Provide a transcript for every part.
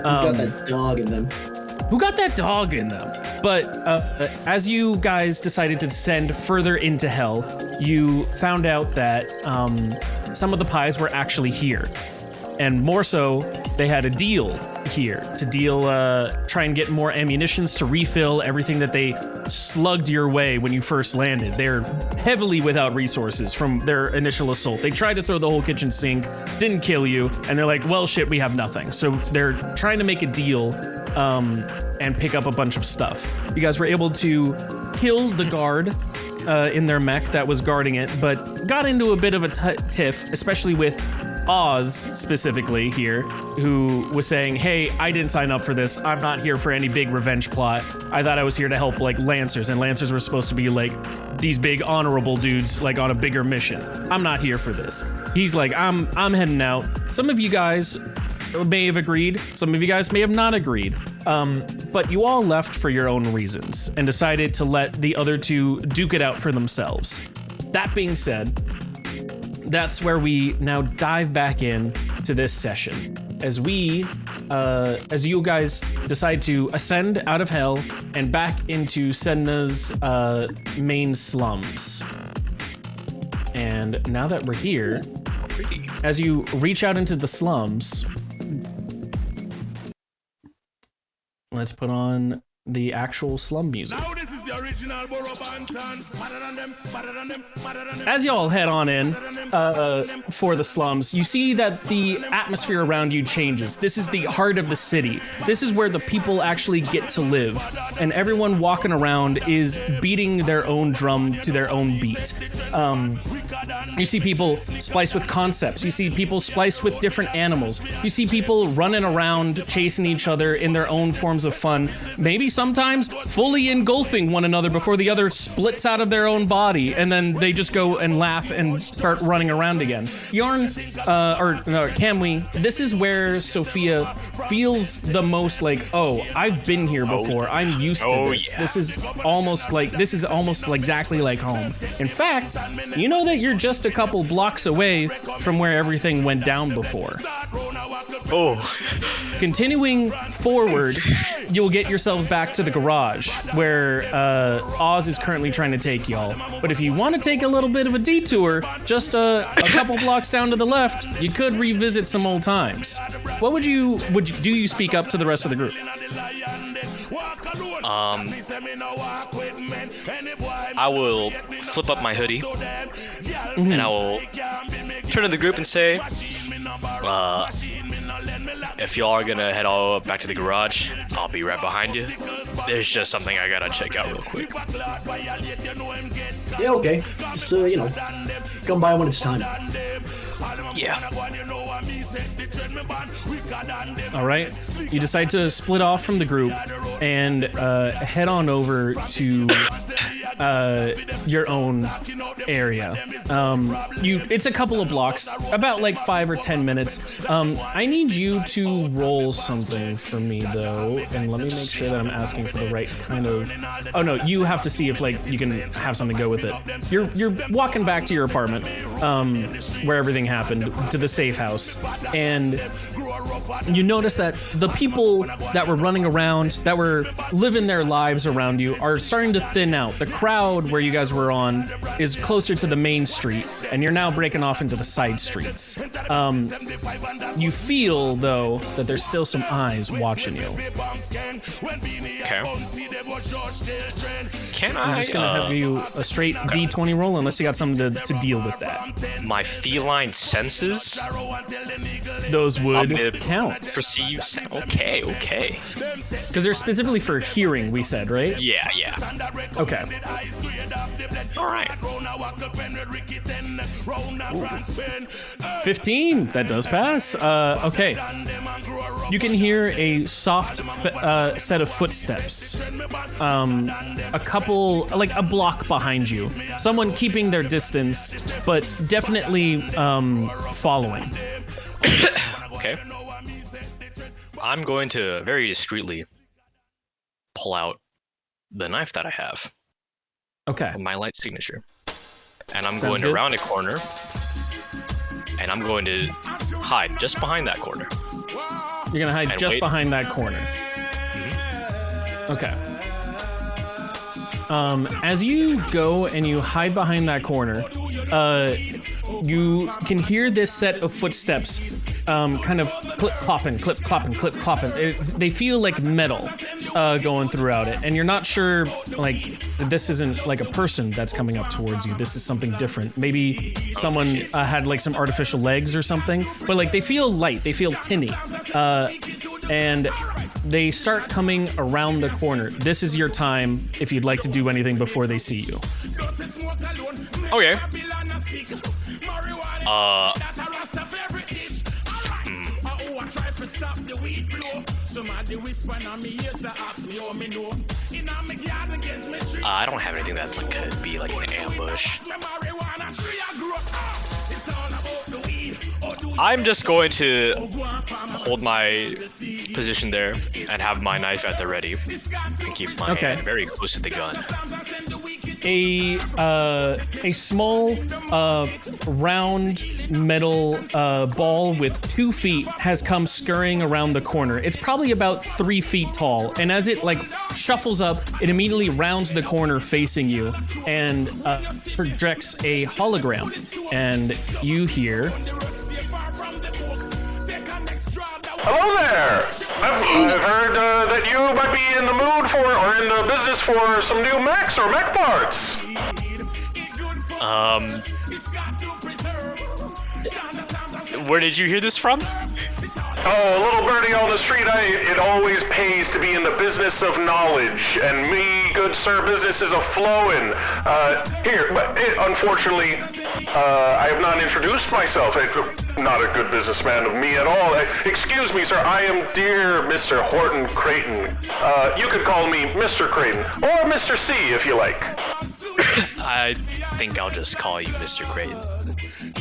got that dog in them? Who got that dog in them? But as you guys decided to descend further into hell, you found out that some of the pies were actually here. And more so, they had a deal here to try and get more ammunitions to refill everything that they slugged your way when you first landed. They're heavily without resources from their initial assault. They tried to throw the whole kitchen sink, didn't kill you, and they're like, well, shit, we have nothing. So they're trying to make a deal and pick up a bunch of stuff. You guys were able to kill the guard in their mech that was guarding it, but got into a bit of a tiff, especially with Oz specifically here, who was saying, hey, I didn't sign up for this. I'm not here for any big revenge plot. I thought I was here to help like Lancers, and Lancers were supposed to be like these big honorable dudes like on a bigger mission. I'm not here for this. He's like, I'm heading out. Some of you guys may have agreed. Some of you guys may have not agreed. But you all left for your own reasons and decided to let the other two duke it out for themselves. That being said, that's where we now dive back in to this session as you guys decide to ascend out of hell and back into Sedna's main slums. And now that we're here, as you reach out into the slums, let's put on the actual slum music. Now this is the original Borough Bantan. As y'all head on in for the slums, you see that the atmosphere around you changes. This is the heart of the city. This is where the people actually get to live. And everyone walking around is beating their own drum to their own beat. You see people spliced with concepts. You see people spliced with different animals. You see people running around chasing each other in their own forms of fun. Maybe sometimes fully engulfing one another before the other splits out of their own body, and then they just go and laugh and start running around again. Yarn, Camwy, this is where Sophia feels the most like, oh, I've been here before. I'm used to this. Yeah. This is almost exactly like home. In fact, you know that you're just a couple blocks away from where everything went down before. Oh. Continuing forward, you'll get yourselves back to the garage where Oz is currently trying to take y'all. But if you want to take a little bit of a detour, just a couple blocks down to the left, you could revisit some old times. What do you speak up to the rest of the group? I will flip up my hoodie and I will turn to the group and say, if y'all are gonna head all back to the garage, I'll be right behind you. There's just something I gotta check out real quick. Yeah, okay. Just, come by when it's time. Yeah. All right. You decide to split off from the group and head on over to your own area. It's a couple of blocks, about like 5 or 10 minutes. I need you to roll something for me though, and let me make sure that I'm asking for the right kind of. Oh no, you have to see if like you can have something go with it. You're walking back to your apartment, where everything happened, to the safe house, and you notice that the people that were running around, that were living their lives around you, are starting to thin out. The crowd where you guys were on is closer to the main street, and you're now breaking off into the side streets. You feel, though, that there's still some eyes watching you. Okay. Can I? I'm just gonna have you a straight D20 roll, unless you got something to deal with that. My feline senses? Those would count. Perceive sound. Okay. Because they're specifically for hearing, we said, right? Yeah. Okay. Alright. 15, that does pass. Okay. You can hear a soft set of footsteps. A couple, like a block behind you. Someone keeping their distance, but definitely following. Okay. I'm going to very discreetly pull out the knife that I have. Okay. My light signature. And I'm Sounds going to good. round a corner. And I'm going to hide just behind that corner. You're gonna hide And just wait. behind that corner. Okay. As you go and you hide behind that corner, you can hear this set of footsteps kind of clip-clopping, clip-clopping, clip-clopping. They feel like metal going throughout it, and you're not sure, like, this isn't like a person that's coming up towards you. This is something different. Maybe someone had like some artificial legs or something, but like they feel light, they feel tinny. And they start coming around the corner. This is your time if you'd like to do anything before they see you. Okay. I don't have anything that's like could be like an ambush. I'm just going to hold my position there and have my knife at the ready and keep my hand very close to the gun. A small round metal ball with 2 feet has come scurrying around the corner. It's probably about 3 feet tall, and as it like shuffles up, it immediately rounds the corner facing you and projects a hologram. And you hear, Hello there! I've heard that you might be in the mood for, or in the business for, some new mechs or mech parts. Where did you hear this from? Oh, a little birdie on the street, it always pays to be in the business of knowledge, and me, good sir, business is a-flowing. Here, but unfortunately, I have not introduced myself. I'm not a good businessman of me at all. Excuse me, sir, I am dear Mr. Horton Creighton. You could call me Mr. Creighton, or Mr. C if you like. I think I'll just call you Mr. Creighton.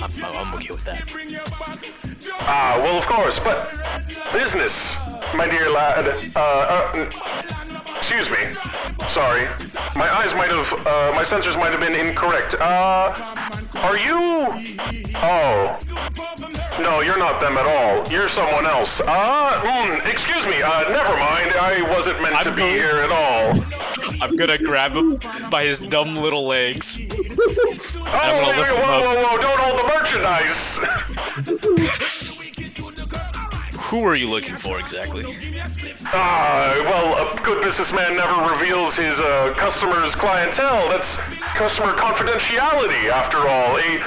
I'm okay with that. Well, of course, but business, my dear lad. Excuse me. Sorry. My eyes might have, my sensors might have been incorrect. Are you? Oh. No, you're not them at all. You're someone else. Excuse me. Never mind. I wasn't meant to be here at all. I'm gonna grab him by his dumb little legs. Oh, whoa, don't hold the merchandise. Who are you looking for exactly? Well, a good businessman never reveals his customers' clientele. That's customer confidentiality, after all. A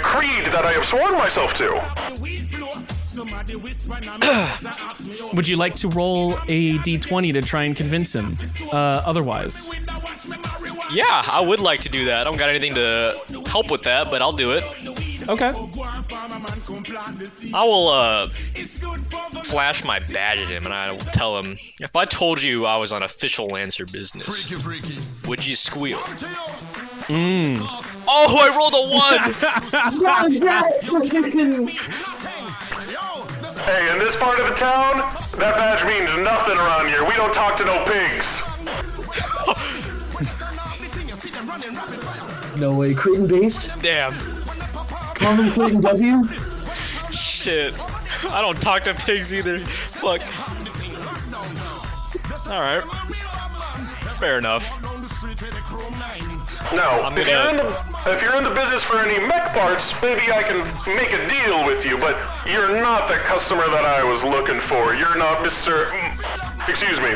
creed that I have sworn myself to. would you like to roll a d20 to try and convince him otherwise? Yeah, I would like to do that. I don't got anything to help with that, but I'll do it. Okay. I will flash my badge at him and I will tell him, if I told you I was on official Lancer business, would you squeal? Oh, I rolled a 1! Hey, in this part of the town, that badge means nothing around here. We don't talk to no pigs. No way, Creighton based? Damn. Common Creighton W? Shit. I don't talk to pigs either. Fuck. Alright. Fair enough. No, if you're in the business for any mech parts, maybe I can make a deal with you, but you're not the customer that I was looking for. You're not Mr. Excuse me.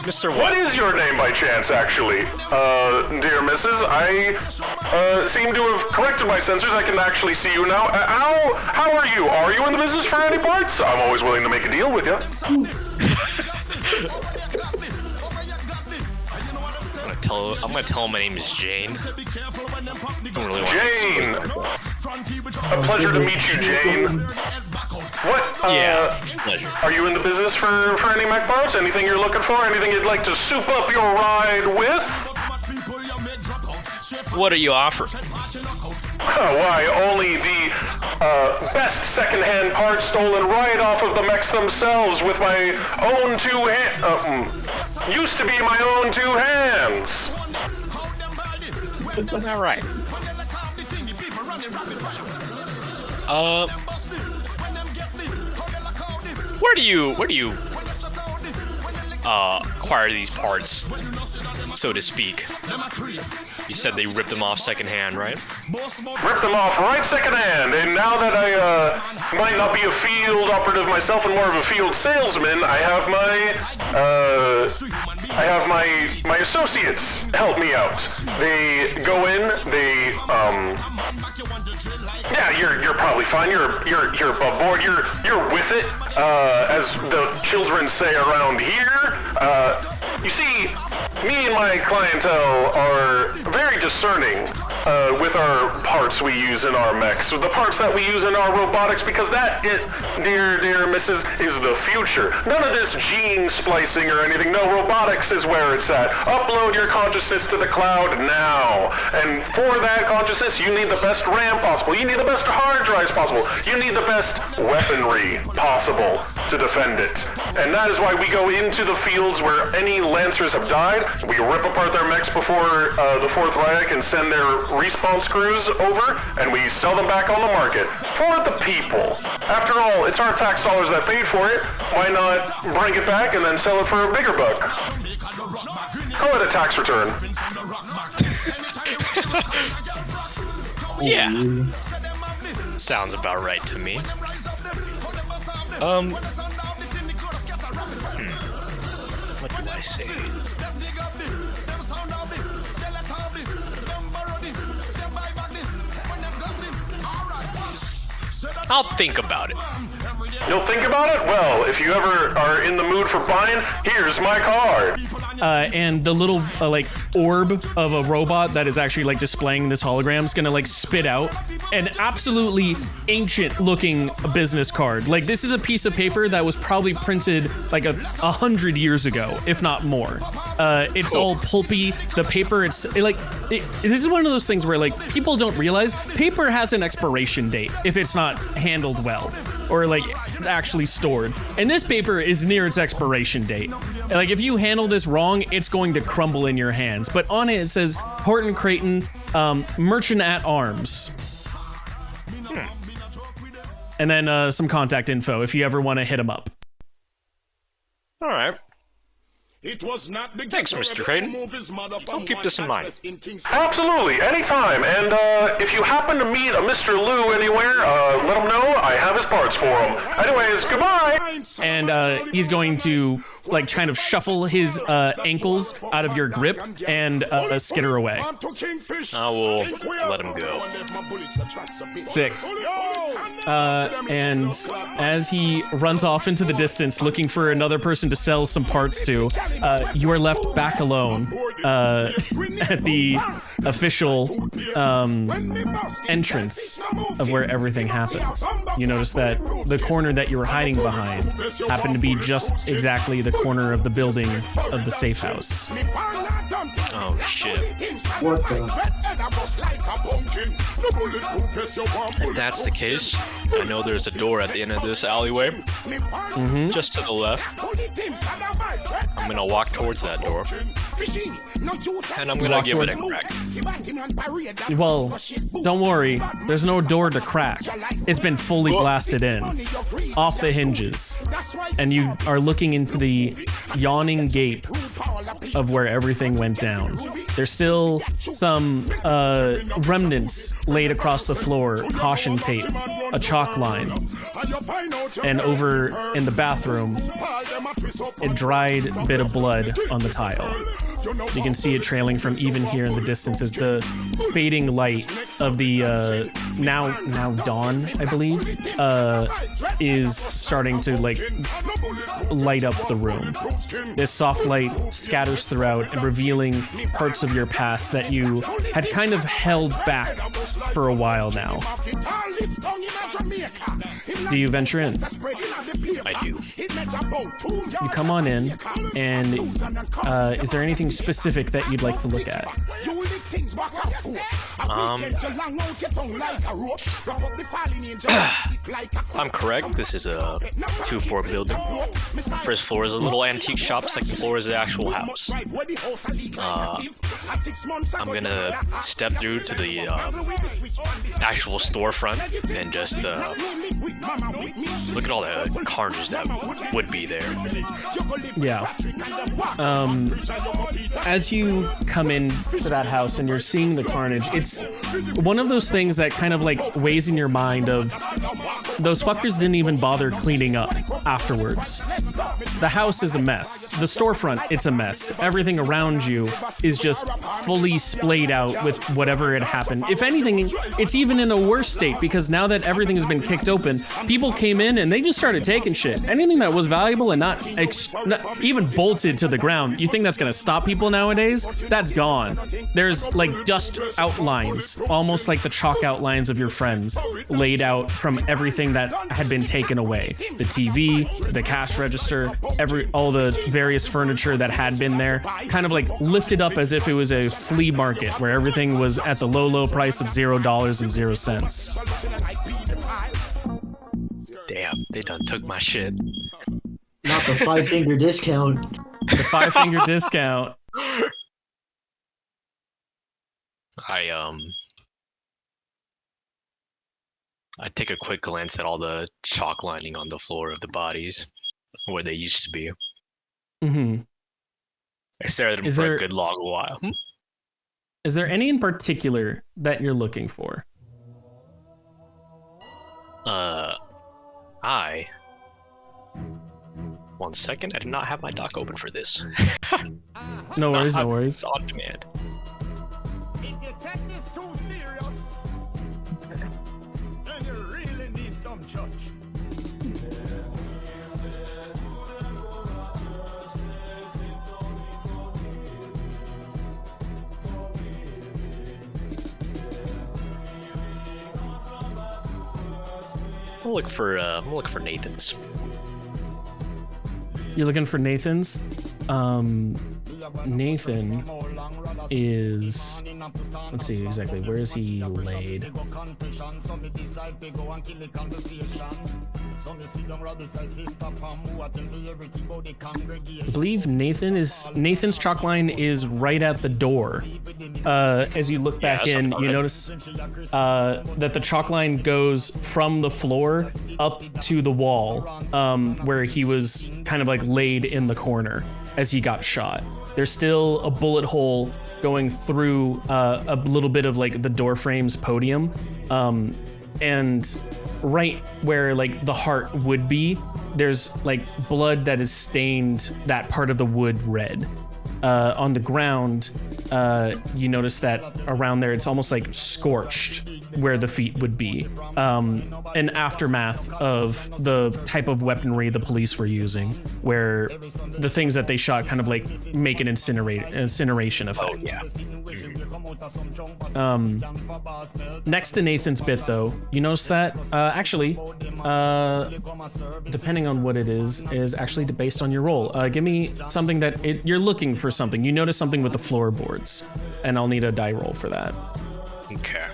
Mr. What? What is your name by chance, actually? Dear Mrs., I seem to have corrected my sensors. I can actually see you now. How are you? Are you in the business for any parts? I'm always willing to make a deal with you. I'm gonna tell him my name is Jane. I don't really want Jane! A pleasure to meet you, Jane. What? Yeah, pleasure. Are you in the business for any mech parts? Anything you're looking for? Anything you'd like to soup up your ride with? What are you offering? Why, only the best second-hand parts stolen right off of the mechs themselves with my own two hands. Used to be my own two hands. All right. Where do you acquire these parts, so to speak? You said they ripped them off secondhand, right? Ripped them off right secondhand, and now that I might not be a field operative myself and more of a field salesman, I have my associates help me out. They go in, they yeah, you're probably fine. You're above board. You're with it, as the children say around here. You see, me and my clientele are very discerning with our parts we use in our mechs, with the parts that we use in our robotics, because that, dear missus, is the future. None of this gene splicing or anything. No, robotics is where it's at. Upload your consciousness to the cloud now. And for that consciousness, you need the best RAM possible. You need the best hard drives possible. You need the best weaponry possible to defend it. And that is why we go into the fields where any Lancers have died. We rip apart their mechs before the 4th Raia can send their respawn crews over, and we sell them back on the market for the people. After all, it's our tax dollars that paid for it. Why not bring it back and then sell it for a bigger buck? Call it a tax return. Yeah. Sounds about right to me. What do I say? I'll think about it. You'll think about it? Well, if you ever are in the mood for buying, here's my card. And the little like orb of a robot that is actually like displaying this hologram is gonna like spit out an absolutely ancient looking business card. Like, this is a piece of paper that was probably printed like 100 years ago, if not more. It's all pulpy. The paper, this is one of those things where like people don't realize paper has an expiration date if it's not handled well or like actually stored. And this paper is near its expiration date. Like, if you handle this wrong, it's going to crumble in your hands. But on it says Horton Creighton, Merchant at Arms. And then some contact info if you ever want to hit him up. All right. It was not the Thanks, Mr. Creighton. I'll keep this in mind. Absolutely, anytime. And if you happen to meet a Mr. Lou anywhere, let him know I have his parts for him. Anyways, goodbye. And he's going to like kind of shuffle his ankles out of your grip and skitter away. I will let him go. Sick. And as he runs off into the distance looking for another person to sell some parts to, you are left back alone at the official entrance of where everything happened. You notice that the corner that you were hiding behind happened to be just exactly the corner of the building of the safe house. Oh shit. What the? If that's the case, I know there's a door at the end of this alleyway. Just to the left. I'm gonna walk towards that door. And I'm gonna give it a crack. Well, don't worry, there's no door to crack. It's been fully blasted in, off the hinges. And you are looking into the yawning gape of where everything went down. There's still some remnants laid across the floor, caution tape, a chalk line, and over in the bathroom, a dried bit of blood on the tile. You can see it trailing from even here in the distance as the fading light of the now dawn, I believe, is starting to like light up the room. This soft light scatters throughout and revealing parts of your past that you had kind of held back for a while now. Do you venture in? I do. You come on in, and is there anything specific that you'd like to look at? I'm correct. This is a 2-floor building. First floor is a little antique shop. Second floor is the actual house. I'm gonna step through to the actual storefront and just Look at all the carnage that would be there. Yeah. As you come into that house and you're seeing the carnage, it's one of those things that kind of like weighs in your mind of those fuckers didn't even bother cleaning up afterwards. The house is a mess. The storefront, it's a mess. Everything around you is just fully splayed out with whatever had happened. If anything, it's even in a worse state because now that everything has been kicked open, people came in and they just started taking shit. Anything that was valuable and not even bolted to the ground, you think that's gonna stop people nowadays? That's gone. There's like dust outlines, almost like the chalk outlines of your friends, laid out from everything that had been taken away. The TV, the cash register, all the various furniture that had been there, kind of like lifted up as if it was a flea market where everything was at the low price of $0.00. Damn, they done took my shit. Not the 5-finger discount. The 5-finger discount. I take a quick glance at all the chalk lining on the floor of the bodies, where they used to be. Mm-hmm. I stare at them for a good long while. Is there any in particular that you're looking for? One second, I did not have my dock open for this. No worries, no worries. It's on demand. If you take this too serious, then you really need some church. I'm looking for Nathan's. You're looking for Nathan's? Nathan is, let's see exactly, where is he laid? I believe Nathan's chalk line is right at the door. As you look back in, you notice that the chalk line goes from the floor up to the wall, where he was kind of like laid in the corner as he got shot. There's still a bullet hole going through a little bit of like the door frame's podium, and right where like the heart would be, there's like blood that has stained that part of the wood red. On the ground, you notice that around there it's almost like scorched where the feet would be. An aftermath of the type of weaponry the police were using, where the things that they shot kind of like make an incineration effect. Next to Nathan's bit though, you notice that actually, depending on what it is actually based on your roll. Give me something that you're looking for something. You notice something with the floorboards, and I'll need a die roll for that. Okay.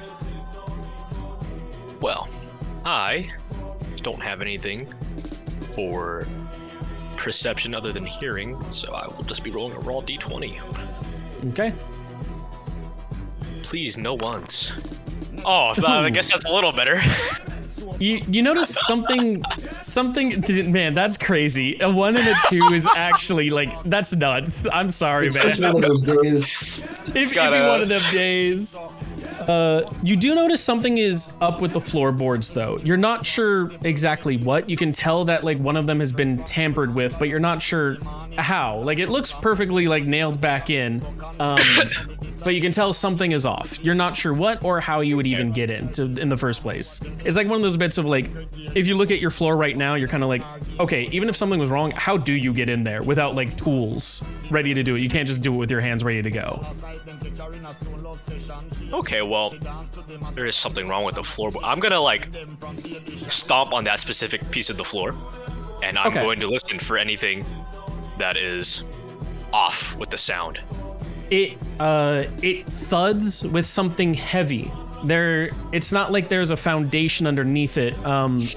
Well, I don't have anything for perception other than hearing, so I will just be rolling a raw d20. Okay. Please, no ones. Oh, I guess that's a little better. You notice something, man, that's crazy. A 1 and a 2 is actually like, that's nuts. I'm sorry, man. It's one of those days. It's gonna be one of them days. You do notice something is up with the floorboards though. You're not sure exactly what. You can tell that like one of them has been tampered with, but you're not sure how. Like it looks perfectly like nailed back in, but you can tell something is off. You're not sure what or how you would even get in the first place. It's like one of those bits of like, if you look at your floor right now, you're kind of like, okay, even if something was wrong, how do you get in there without like tools ready to do it? You can't just do it with your hands ready to go. Okay, well, there is something wrong with the floor. I'm gonna like stomp on that specific piece of the floor, and I'm going to listen for anything that is off with the sound. It thuds with something heavy. It's not like there's a foundation underneath it.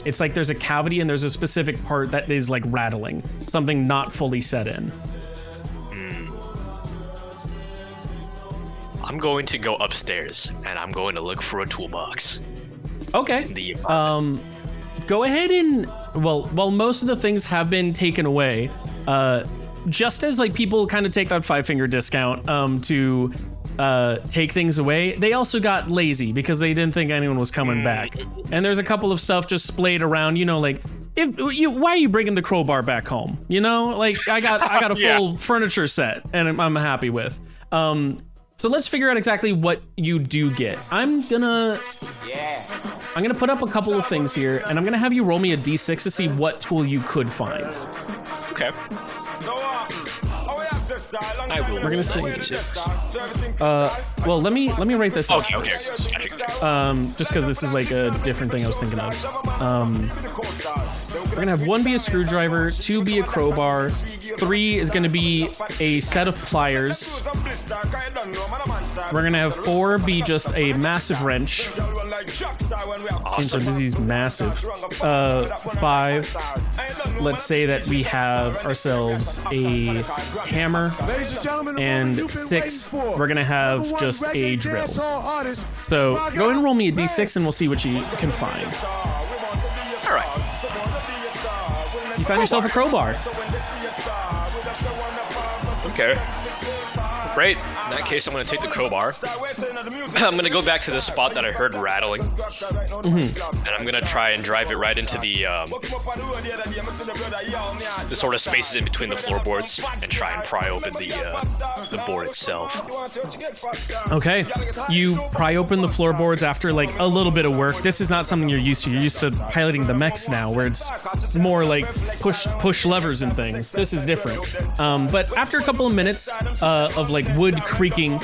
It's like there's a cavity and there's a specific part that is like rattling. Something not fully set in. I'm going to go upstairs and I'm going to look for a toolbox. Okay. go ahead and, while most of the things have been taken away, just as like people kind of take that 5-finger discount to take things away, they also got lazy because they didn't think anyone was coming back. And there's a couple of stuff just splayed around, you know, like, why are you bringing the crowbar back home? You know, like I got a full furniture set and I'm happy with. So let's figure out exactly what you do get. I'm gonna put up a couple of things here, and I'm gonna have you roll me a d6 to see what tool you could find. Okay. I will. We're gonna say. Well, let me write this out Okay. first. Just because this is like a different thing I was thinking of. We're gonna have 1 be a screwdriver, 2 be a crowbar, 3 is gonna be a set of pliers. We're gonna have 4 be just a massive wrench. Awesome. So this is massive. 5. Let's say that we have ourselves a hammer, and 6. We're gonna have just a drill. So go ahead and roll me a d6, and we'll see what you can find. All right. You found yourself a crowbar. Okay. Great. In that case, I'm going to take the crowbar. I'm going to go back to the spot that I heard rattling. And I'm going to try and drive it right into the sort of spaces in between the floorboards and try and pry open the board itself. Okay. You pry open the floorboards after like a little bit of work. This is not something you're used to. You're used to piloting the mechs now, where it's more like push levers and things. This is different. But after a couple of minutes of like wood creaking,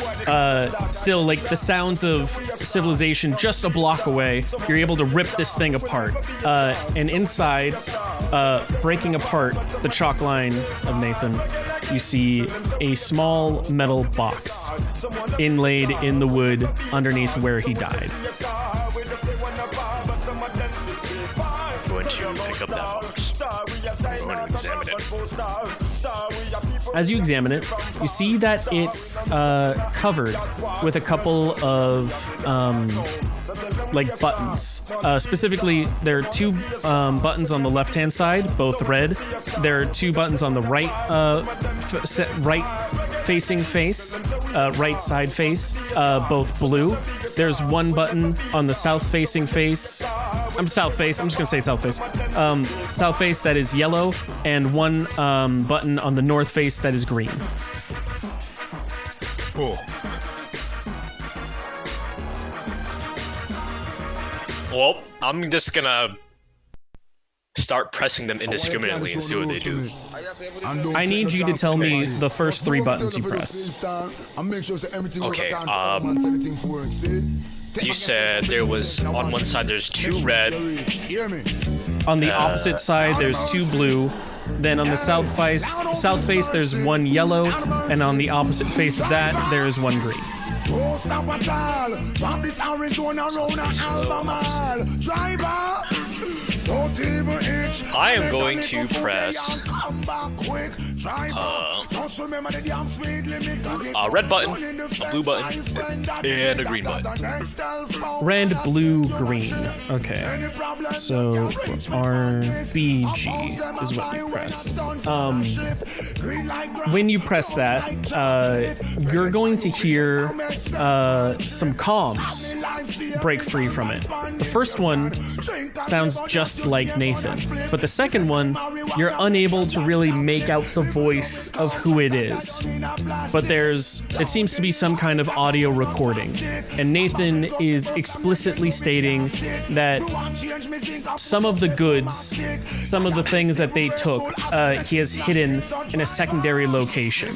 still like the sounds of civilization just a block away, you're able to rip this thing apart. And inside, breaking apart the chalk line of Nathan, you see a small metal box inlaid in the wood underneath where he died. I'm going to pick up that box. I'm going to examine it. As you examine it, you see that it's covered with a couple of like buttons. Specifically, there are 2 buttons on the left-hand side, both red. There are 2 buttons on the right facing face, right side face, both blue. There's 1 button on the south facing face. I'm just gonna say south face. South face that is yellow, and 1 button on the north face that is green. Cool. Well, I'm just gonna start pressing them indiscriminately and see what they do. I need you to tell me the first 3 buttons you press. Okay, you said there was, on one side there's 2 red. On the opposite side, there's 2 blue. Then on the south face, there's 1 yellow, and on the opposite face of that, there is 1 green. I am going to press a red button, a blue button, and a green button. Red, blue, green. Okay. So RBG is what you pressed. When you press that, you're going to hear some comms break free from it. The first one sounds just like Nathan, but the second one, you're unable to really make out the voice of who it is. But it seems to be some kind of audio recording, and Nathan is explicitly stating that some of the goods, some of the things that they took, he has hidden in a secondary location.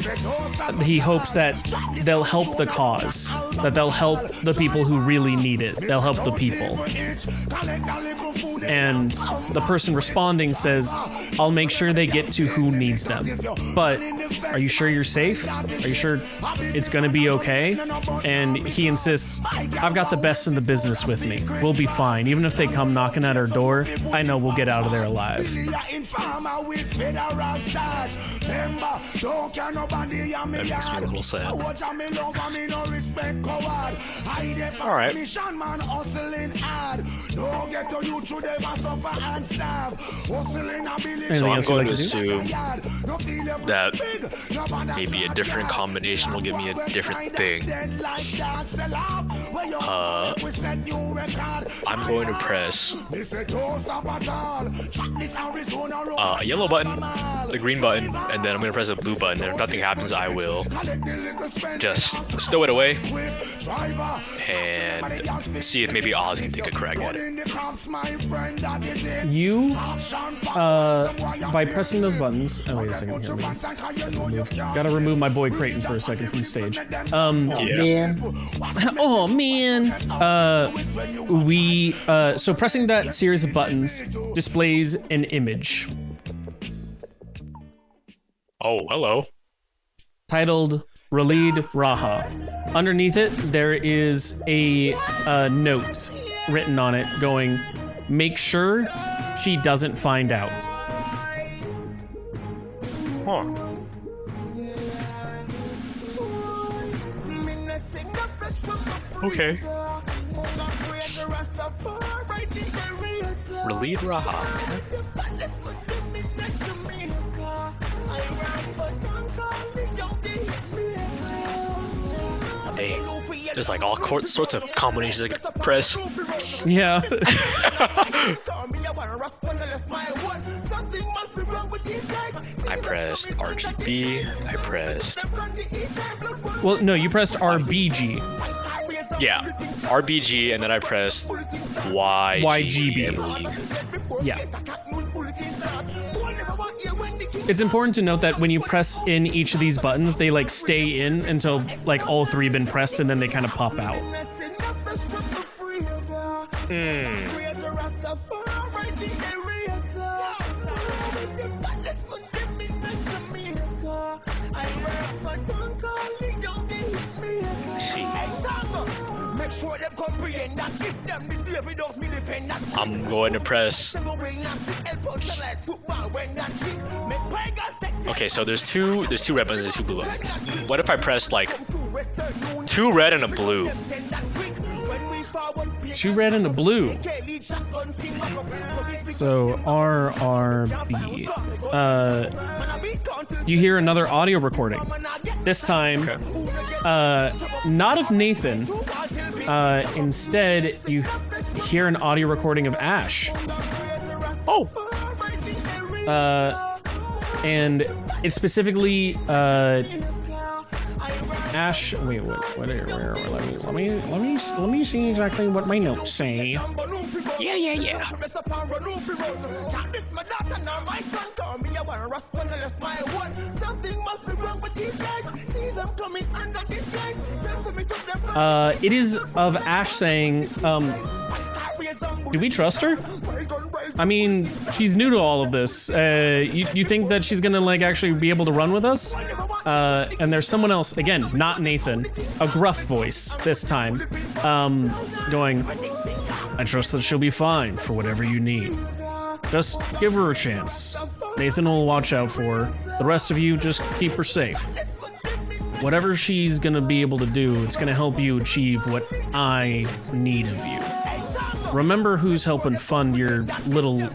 He hopes that they'll help the cause, that they'll help the people who really need it. They'll help the people. And the person responding says, I'll make sure they get to who needs them. But are you sure you're safe? Are you sure it's gonna be okay? And he insists, I've got the best in the business with me. We'll be fine. Even if they come knocking at our door, I know we'll get out of there alive. That makes me a little sad. Alright. man hustling hard. Don't get to you through them and suffer and starve. Hustling ability. Anything I'm else you'd going like to to do? assume that maybe a different combination will give me a different thing. I'm going to press a yellow button, the green button, and then I'm going to press a blue button. And if nothing happens, I will just stow it away and see if maybe Oz can take a crack at it. You, by pressing those buttons. Oh, wait a second. Here, gotta remove my boy Creighton for a second from the stage. Man. Oh man. So pressing that series of buttons displays an image Oh, hello. titled Ralid Raha. Underneath it, there is a note written on it going, "Make sure she doesn't find out." Huh. Okay. Ralid Raha. Dang. There's like all sorts of combinations I can press. Yeah. I pressed RGB. I pressed. Well, no, you pressed RBG. Yeah, RBG, and then I pressed YGB. I believe. Yeah. It's important to note that when you press in each of these buttons, they like stay in until like all three have been pressed, and then they kind of pop out. I'm going to press. Okay, so there's two red buttons and two blue buttons. What if I press like 2 red and a blue? 2 red and a blue. So RRB. You hear another audio recording. This time, not of Nathan. Instead, you hear an audio recording of Ash. Oh. And it's specifically Ash. Wait, where? Let me see exactly what my notes say. Yeah. It is of Ash saying, do we trust her? I mean, she's new to all of this. You think that she's gonna like actually be able to run with us? And there's someone else, again, not Nathan, a gruff voice this time, going, "I trust that she'll be fine for whatever you need. Just give her a chance. Nathan will watch out for her. The rest of you, just keep her safe. Whatever she's gonna be able to do, it's gonna help you achieve what I need of you. Remember who's helping fund your little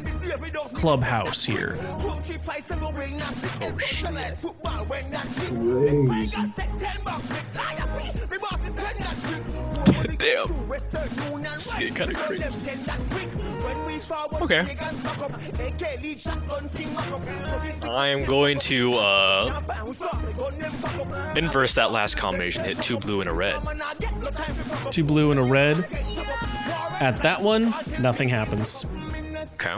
clubhouse here." Oh shit. Crazy. Damn. This is getting kind of crazy. Okay. I am going to inverse that last combination. Hit 2 blue and a red. 2 blue and a red. At that one, nothing happens. Okay.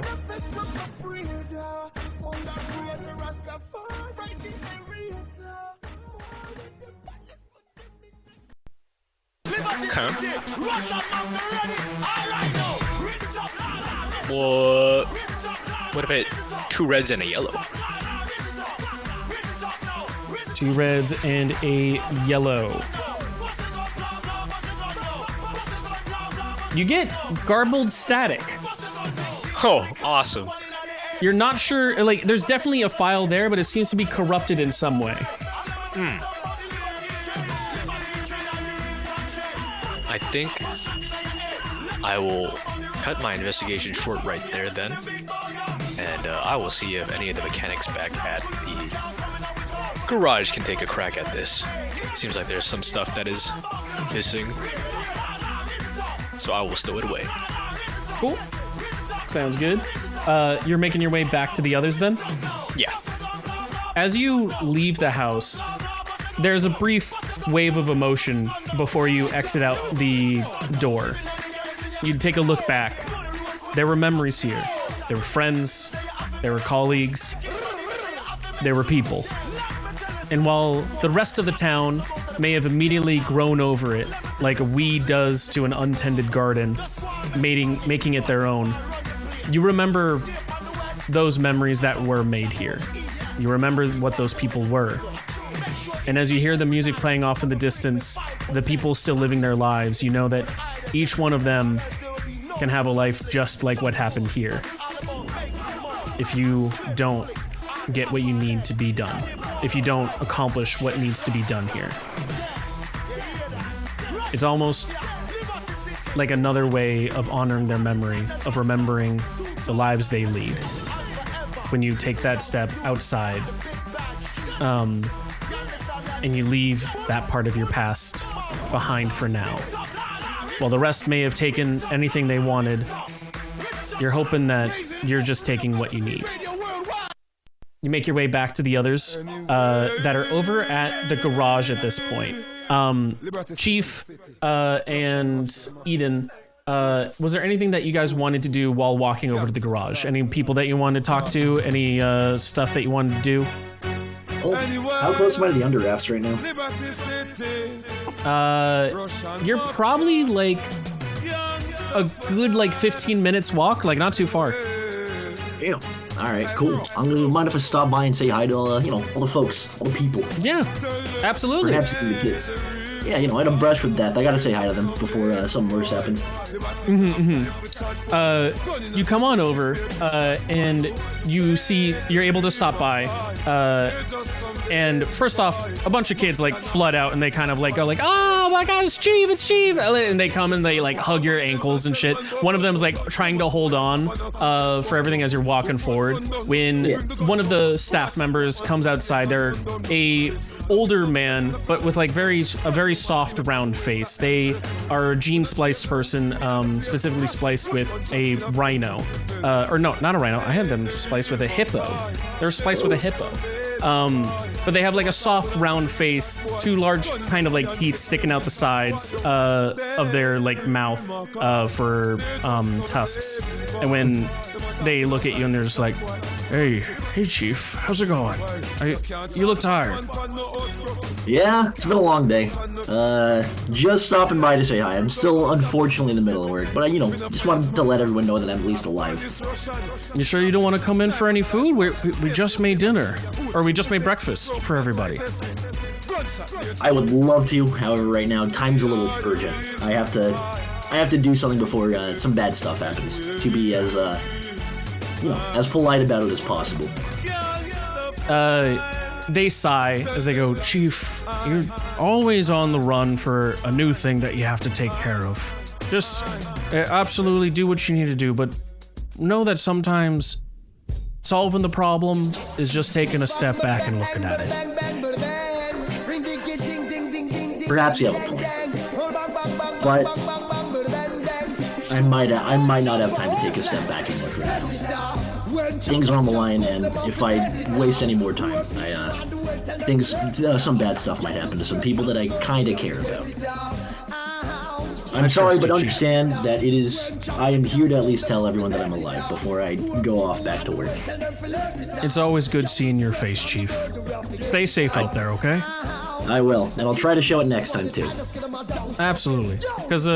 Okay. What if it 2 reds and a yellow? 2 reds and a yellow. You get garbled static. Oh, awesome. You're not sure, like, there's definitely a file there, but it seems to be corrupted in some way. I think I will cut my investigation short right there then, and I will see if any of the mechanics back at the garage can take a crack at this. Seems like there's some stuff that is missing, so I will stow it away. Cool. Sounds good. You're making your way back to the others then? Yeah. As you leave the house, there's a brief wave of emotion before you exit out the door. You take a look back. There were memories here. There were friends. There were colleagues. There were people. And while the rest of the town may have immediately grown over it, like a weed does to an untended garden, making it their own, you remember those memories that were made here. You remember what those people were. And as you hear the music playing off in the distance, the people still living their lives, you know that each one of them can have a life just like what happened here. If you don't get what you need to be done. If you don't accomplish what needs to be done here. It's almost like another way of honoring their memory, of remembering the lives they lead. When you take that step outside, and you leave that part of your past behind for now. While the rest may have taken anything they wanted, you're hoping that you're just taking what you need. You make your way back to the others that are over at the garage at this point. Chief and Eden, was there anything that you guys wanted to do while walking over to the garage? Any people that you wanted to talk to? Any stuff that you wanted to do? Oh, how close am I to the underrafts right now? You're probably like a good 15 minutes walk, like not too far. Damn. All right, cool. I'm gonna mind if I stop by and say hi to all the folks, all the people. Yeah, absolutely. Perhaps even the kids. Yeah, I had a brush with death. I gotta say hi to them before something worse happens. You come on over, and you're able to stop by, and first off, a bunch of kids flood out and they kind of go oh my god, it's Chief, and they come and they hug your ankles and shit. One of them's trying to hold on for everything as you're walking forward. When one of the staff members comes outside, they're a older man, but with a very soft round face. They are a gene spliced person, specifically spliced with a rhino, or no, not a rhino. I had them spliced with a hippo. They're spliced with a hippo. But they have a soft round face, two large kind of teeth sticking out the sides of their mouth for tusks. And when they look at you and they're just hey Chief, how's it going? You look tired. Yeah, it's been a long day. Just stopping by to say hi. I'm still unfortunately in the middle of work, but just wanted to let everyone know that I'm at least alive. You sure you don't want to come in for any food? We just made dinner, or we just made breakfast for everybody. I would love to, however, right now time's a little urgent. I have to do something before some bad stuff happens. To be as as polite about it as possible. They sigh as they go, Chief, you're always on the run for a new thing that you have to take care of. Just absolutely do what you need to do, but know that sometimes solving the problem is just taking a step back and looking at it. Perhaps you have a point. But I might not have time to take a step back and look right now. Things are on the line, and if I waste any more time, some bad stuff might happen to some people that I kind of care about. I'm sorry, but understand that I am here to at least tell everyone that I'm alive before I go off back to work. It's always good seeing your face, Chief. Stay safe out there, okay? I will, and I'll try to show it next time, too. Absolutely. Because,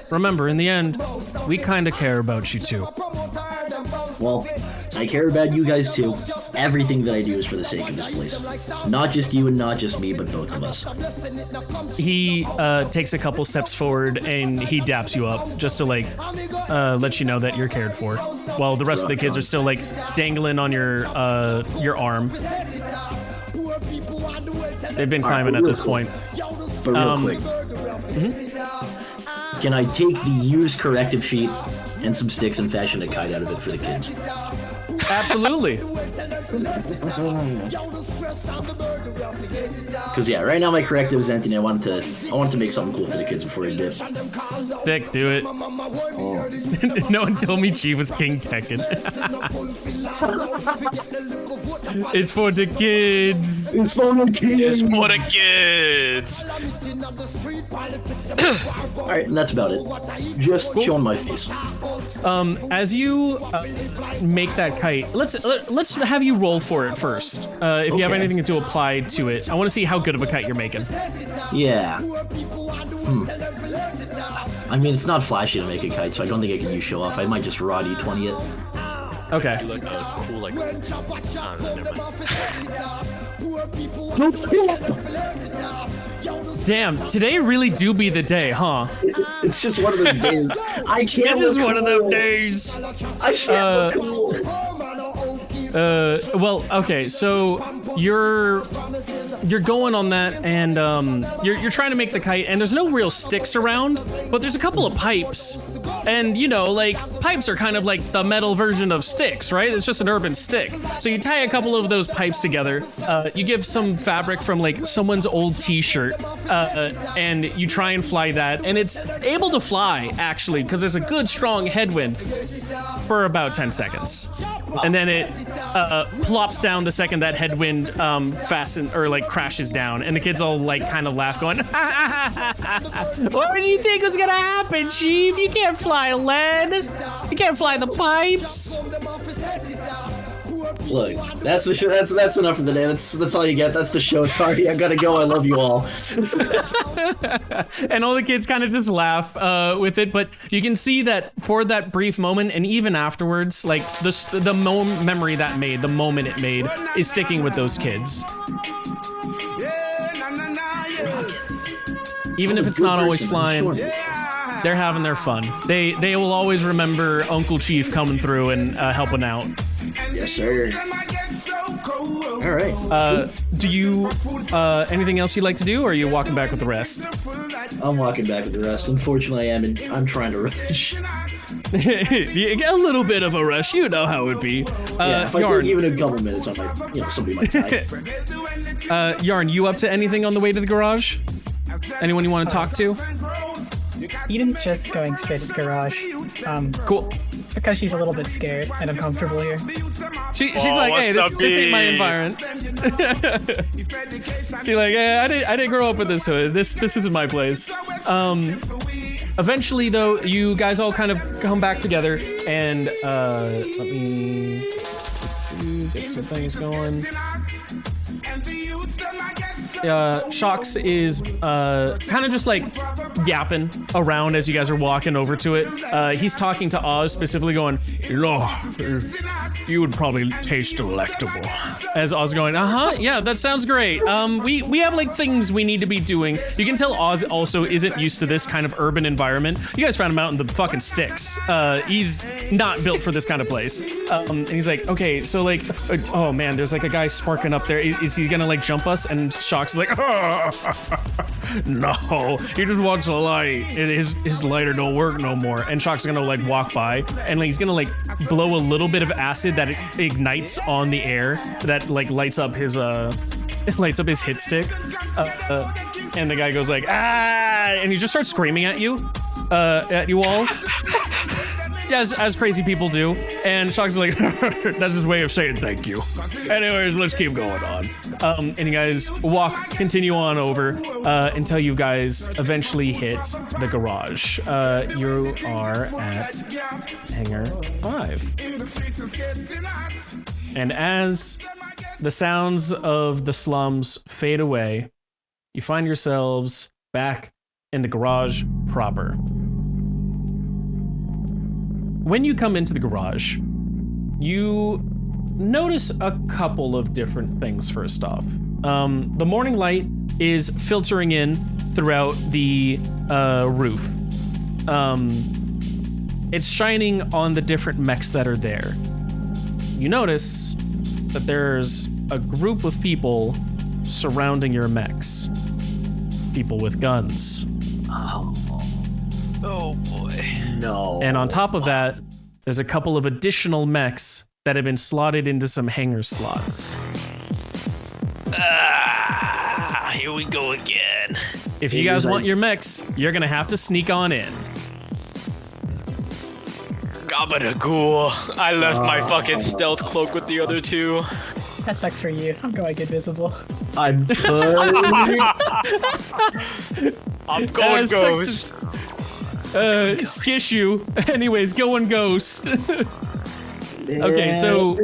remember, in the end, we kind of care about you, too. Well, I care about you guys, too. Everything that I do is for the sake of this place. Not just you and not just me, but both of us. He takes a couple steps forward, and he daps you up, just to, let you know that you're cared for. While the rest of the kids are still, dangling on your arm. They've been climbing at this point. But real quick. can I take the used corrective sheet and some sticks and fashion a kite out of it for the kids? Absolutely. Because yeah, right now my corrective is empty, and I wanted to make something cool for the kids before he did. Stick, do it. No one told me Chi was King Tekken. It's for the kids. It's for the kids. It's for the kids. All right, and that's about it. Just showing my face. As you make that kite, let's have you roll for it first. If you have Okay. anything to apply to it, I want to see how good of a kite you're making. Yeah. I mean, it's not flashy to make a kite, so I don't think I can use show off. I might just raw D20 it. Okay. Like a cool, like, never mind. Damn, today really do be the day, huh? It's just one of those days. I can't. It's just look one of cool. them days. I can't look cool. Well, okay, so you're going on that, and you're trying to make the kite, and there's no real sticks around, but there's a couple of pipes, and you know, like pipes are kind of like the metal version of sticks, right? It's just an urban stick. So you tie a couple of those pipes together, you give some fabric from like someone's old T-shirt, and you try and fly that, and it's able to fly actually because there's a good strong headwind for about 10 seconds, and then it plops down the second that headwind crashes down, and the kids all like kind of laugh, going, "What did you think was gonna happen, Chief? You can't fly lead. You can't fly the pipes." Look, that's the show. That's enough for the day. That's all you get. That's the show. Sorry, I gotta go. I love you all. And all the kids kind of just laugh with it, but you can see that for that brief moment, and even afterwards, like the memory that made, the moment it made, is sticking with those kids. Even if it's not always flying, they're having their fun. They will always remember Uncle Chief coming through and helping out. Yes, sir. All right. Do you anything else you'd like to do, or are you walking back with the rest? I'm walking back with the rest. Unfortunately, I'm trying to rush. You get a little bit of a rush. You know how it be. Yeah, if I Yarn. take even a couple minutes, I might, somebody might die. Yarn, you up to anything on the way to the garage? Anyone you want to talk to? Eden's just going straight to the garage. Cool. Because she's a little bit scared and uncomfortable here. She's like, hey, this ain't my environment. She's like, hey, I didn't grow up with this hood. This isn't my place. Eventually, though, you guys all kind of come back together, and let me get some things going. Shox is kind of just like yapping around as you guys are walking over to it. He's talking to Oz, specifically going, you would probably taste delectable. As Oz going, yeah, that sounds great. We have like things we need to be doing. You can tell Oz also isn't used to this kind of urban environment. You guys found him out in the fucking sticks. He's not built for this kind of place. And he's like, okay, so like, oh man, there's like a guy sparking up there. Is he gonna like jump us? And Shox is like, no, he just wants a light. His lighter don't work no more. And Shox is gonna like walk by, and like, he's gonna like blow a little bit of acid that ignites on the air, that like lights up his hit stick. And the guy goes like, and he just starts screaming at you all. As crazy people do. And Shox is like, that's his way of saying thank you. Anyways, let's keep going on. And you guys continue on over until you guys eventually hit the garage. You are at Hangar 5. And as the sounds of the slums fade away, you find yourselves back in the garage proper. When you come into the garage, you notice a couple of different things first off. The morning light is filtering in throughout the roof. It's shining on the different mechs that are there. You notice that there's a group of people surrounding your mechs. People with guns. Oh boy. No. And on top of that, there's a couple of additional mechs that have been slotted into some hangar slots. Here we go again. If you guys want your mechs, you're gonna have to sneak on in. Gabadagoo. I left my fucking stealth cloak with the other two. That sucks for you. I'm going invisible. I'm I'm going ghost. Skish you. Anyways, going ghost. Okay, so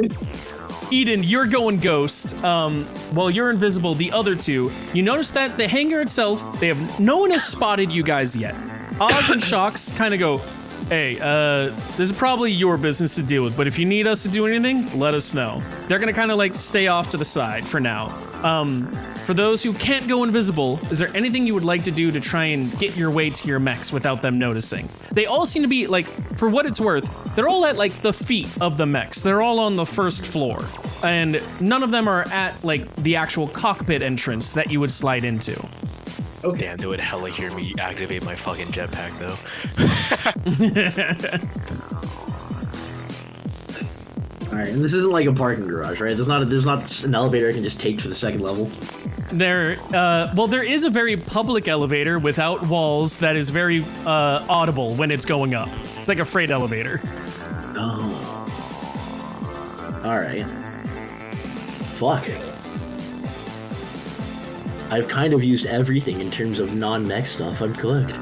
Eden, you're going ghost. While you're invisible, the other two, you notice that the hangar itself, no one has spotted you guys yet. Oz and Shocks kind of go, hey, this is probably your business to deal with, but if you need us to do anything, let us know. They're gonna kind of like stay off to the side for now. For those who can't go invisible, is there anything you would like to do to try and get your way to your mechs without them noticing? They all seem to be, like, for what it's worth, they're all at, like, the feet of the mechs. They're all on the first floor. And none of them are at, like, the actual cockpit entrance that you would slide into. Okay. Damn, they would hella hear me activate my fucking jetpack, though. Alright, and this isn't like a parking garage, right? There's not an elevator I can just take to the second level. There is a very public elevator without walls that is very audible when it's going up. It's like a freight elevator. Oh. Alright. Fuck. I've kind of used everything in terms of non-mech stuff. I'm cooked.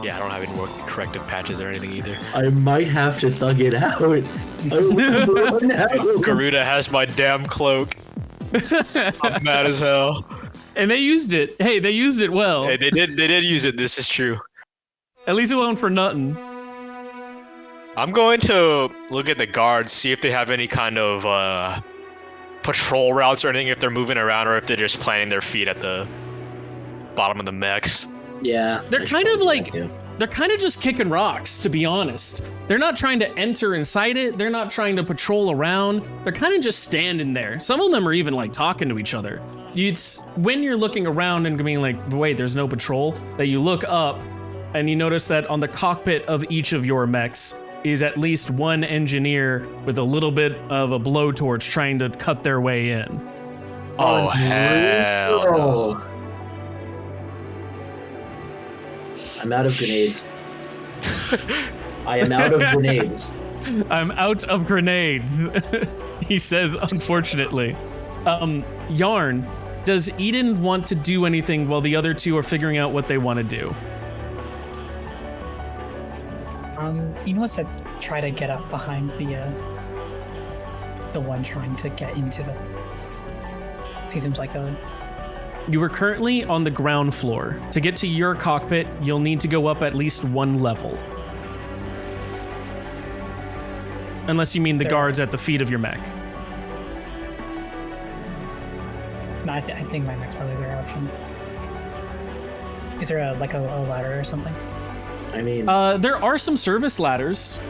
Yeah, I don't have any more corrective patches or anything either. I might have to thug it out. Garuda has my damn cloak. I'm mad as hell. And they used it. Hey, they used it well. Hey, they did use it. This is true. At least it wasn't for nothing. I'm going to look at the guards, see if they have any kind of patrol routes or anything, if they're moving around or if they're just planting their feet at the bottom of the mechs. Yeah. They're kind of like, they're kind of just kicking rocks, to be honest. They're not trying to enter inside it. They're not trying to patrol around. They're kind of just standing there. Some of them are even like talking to each other. It's when you're looking around and being like, wait, there's no patrol, that you look up and you notice that on the cockpit of each of your mechs is at least one engineer with a little bit of a blowtorch trying to cut their way in. Oh, hell no. I'm out of grenades. I am out of grenades. I'm out of grenades, he says, unfortunately. Yarn, does Eden want to do anything while the other two are figuring out what they want to do? Eden wants to try to get up behind the one trying to get into the... He seems like a... You are currently on the ground floor. To get to your cockpit, you'll need to go up at least one level. Unless you mean the guards at the feet of your mech. No, I think my mech's probably a better option. Is there a ladder or something? I mean... there are some service ladders.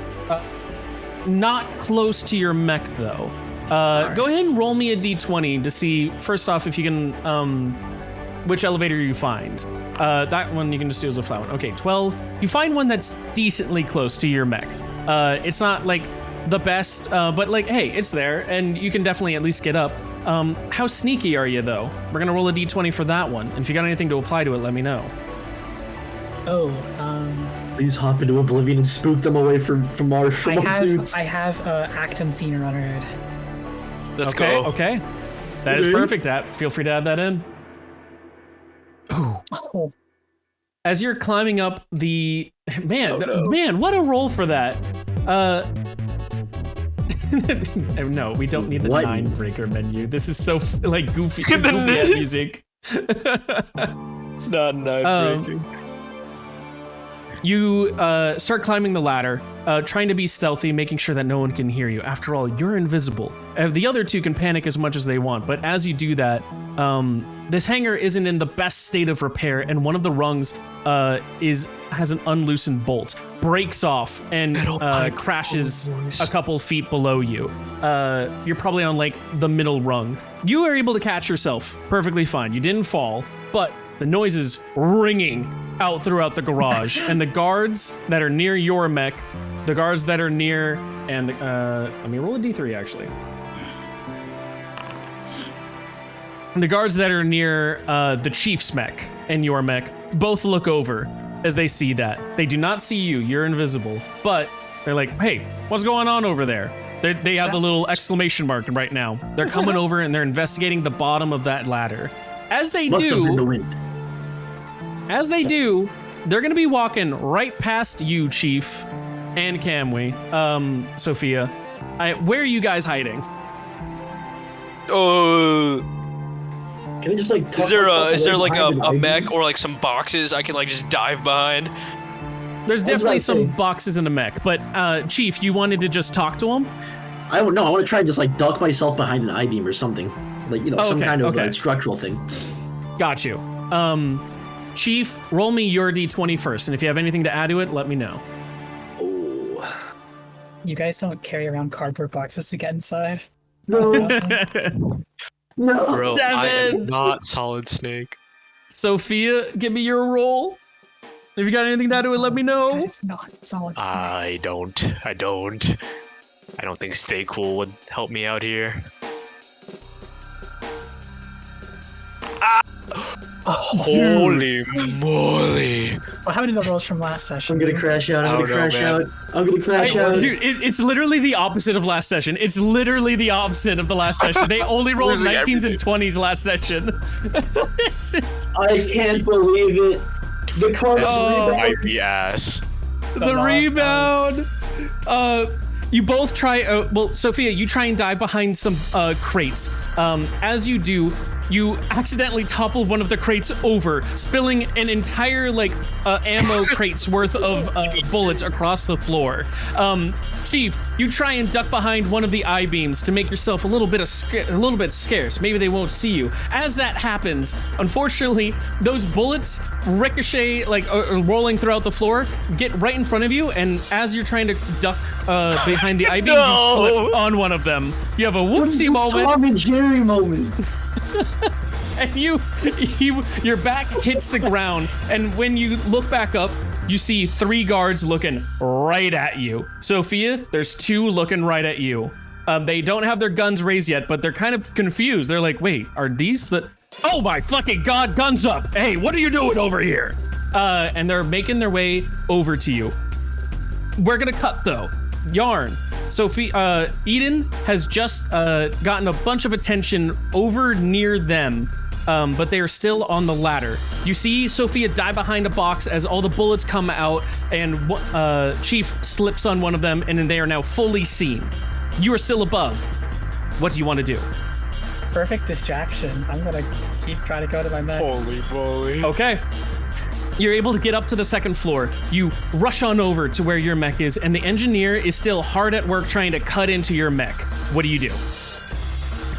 Not close to your mech, though. Go ahead and roll me a d20 to see, first off, if you can, which elevator you find. That one you can just do as a flat one. Okay, 12. You find one that's decently close to your mech. It's not, like, the best, but, like, hey, it's there, and you can definitely at least get up. How sneaky are you, though? We're gonna roll a d20 for that one. And if you got anything to apply to it, let me know. Oh, Please hop into oblivion and spook them away from our suits. I have act unseen or unheard. Let's go. Okay. That is perfect. Feel free to add that in. Oh. As you're climbing up the... Man, what a roll for that. No, we don't need the nine breaker menu. This is so like goofy at music. Not nine breaking. You start climbing the ladder, trying to be stealthy, making sure that no one can hear you. After all, you're invisible. The other two can panic as much as they want, but as you do that, this hangar isn't in the best state of repair, and one of the rungs has an unloosened bolt, breaks off, and crashes a couple feet below you. You're probably on like the middle rung. You are able to catch yourself perfectly fine. You didn't fall, but the noise is ringing out throughout the garage, and the guards that are near your mech, the guards that are near, and let me roll a d3 actually. And the guards that are near the chief's mech and your mech both look over as they see that. They do not see you, you're invisible, but they're like, hey, what's going on over there? They have the little exclamation mark right now. They're coming over and they're investigating the bottom of that ladder. As they do, they're gonna be walking right past you, Chief, and Camwy, Sophia. Where are you guys hiding? Can I just like? Is there like a mech or like some boxes I can like just dive behind? There's definitely some boxes in the mech, but Chief, you wanted to just talk to him? I don't know. I want to try and just like duck myself behind an I-beam or something, like some kind of structural thing. Got you. Chief, roll me your d20 first, and if you have anything to add to it, let me know. Oh. You guys don't carry around cardboard boxes to get inside? No. No. Bro, 7. I am not Solid Snake. Sophia, give me your roll. If you got anything to add to it, let me know. It's not solid. I don't think Stay Cool would help me out here. Holy moly. What happened to the rolls from last session? I'm gonna crash out. I'm gonna crash out. Dude, it's literally the opposite of last session. It's literally the opposite of the last session. They only rolled 19s and 20s last session. I can't believe it. The card might be ass. The rebound. You both try. Well, Sophia, you try and dive behind some crates. As you do, you accidentally topple one of the crates over, spilling an entire ammo crate's worth of bullets across the floor. Chief, you try and duck behind one of the I-beams to make yourself a little bit scarce. Maybe they won't see you. As that happens, unfortunately, those bullets ricochet rolling throughout the floor, get right in front of you, and as you're trying to duck behind the I-beam, you slip on one of them. You have a whoopsie moment. Tom and Jerry moment. And your back hits the ground, and when you look back up, you see 3 guards looking right at you. Sophia, there's 2 looking right at you. They don't have their guns raised yet, but they're kind of confused. They're like, wait, are these the... Oh my fucking god, guns up! Hey, what are you doing over here? And they're making their way over to you. We're gonna cut though. Yarn. Sophie, Eden has just gotten a bunch of attention over near them, but they are still on the ladder. You see Sophia dive behind a box as all the bullets come out, and Chief slips on one of them, and then they are now fully seen. You are still above. What do you want to do? Perfect distraction. I'm gonna keep trying to go to my mech. Holy moly. Okay. You're able to get up to the 2nd floor. You rush on over to where your mech is, and the engineer is still hard at work trying to cut into your mech. What do you do?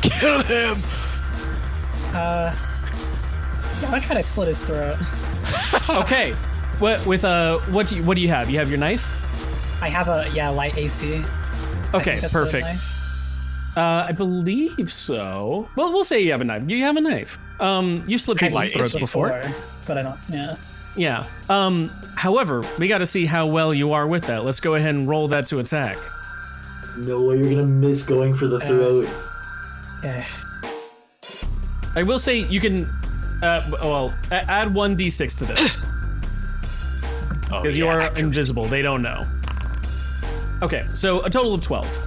Kill him! I'm gonna try to slit his throat. Okay. What do you have? You have your knife? I have a light AC. Okay, perfect. I believe so. Well, we'll say you have a knife. You have a knife. You've slit people's throats before. But I don't, yeah. Yeah. However, we got to see how well you are with that. Let's go ahead and roll that to attack. No way you're gonna miss going for the throat. Yeah. I will say you can, add 1d6 to this. Because you are invisible. They don't know. Okay, so a total of 12.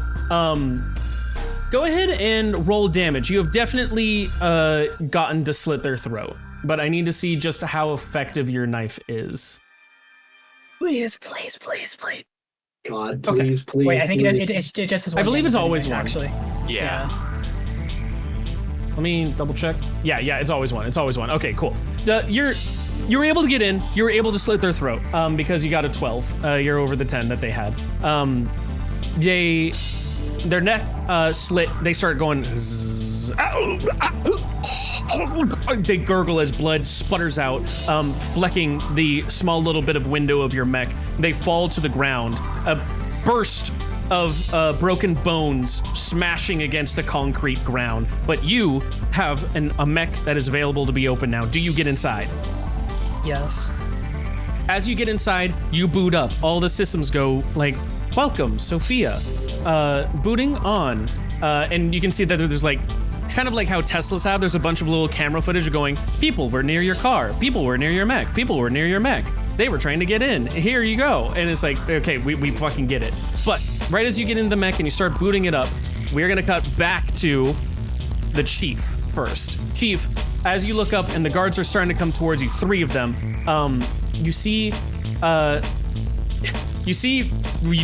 Go ahead and roll damage. You have definitely gotten to slit their throat, but I need to see just how effective your knife is. Please. God, please. Wait, I think it just is one. I believe it's damage, always one. actually. Yeah. Let me double check. Yeah, it's always one. It's always one. Okay, cool. You're able to get in. You're able to slit their throat because you got a 12. You're over the 10 that they had. Their neck slit. They start going. Zzz, they gurgle as blood sputters out, flecking the small little bit of window of your mech. They fall to the ground. A burst of broken bones smashing against the concrete ground, but you have a mech that is available to be open now. Do you get inside? Yes. As you get inside, you boot up. All the systems go like, welcome, Sophia. Booting on. And you can see that there's like, kind of like how Teslas have, there's a bunch of little camera footage going, people were near your car, people were near your mech, people were near your mech. They were trying to get in, here you go. And it's like, okay, we fucking get it. But right as you get into the mech and you start booting it up, we're gonna cut back to the chief first. Chief, as you look up and the guards are starting to come towards you, 3 of them, you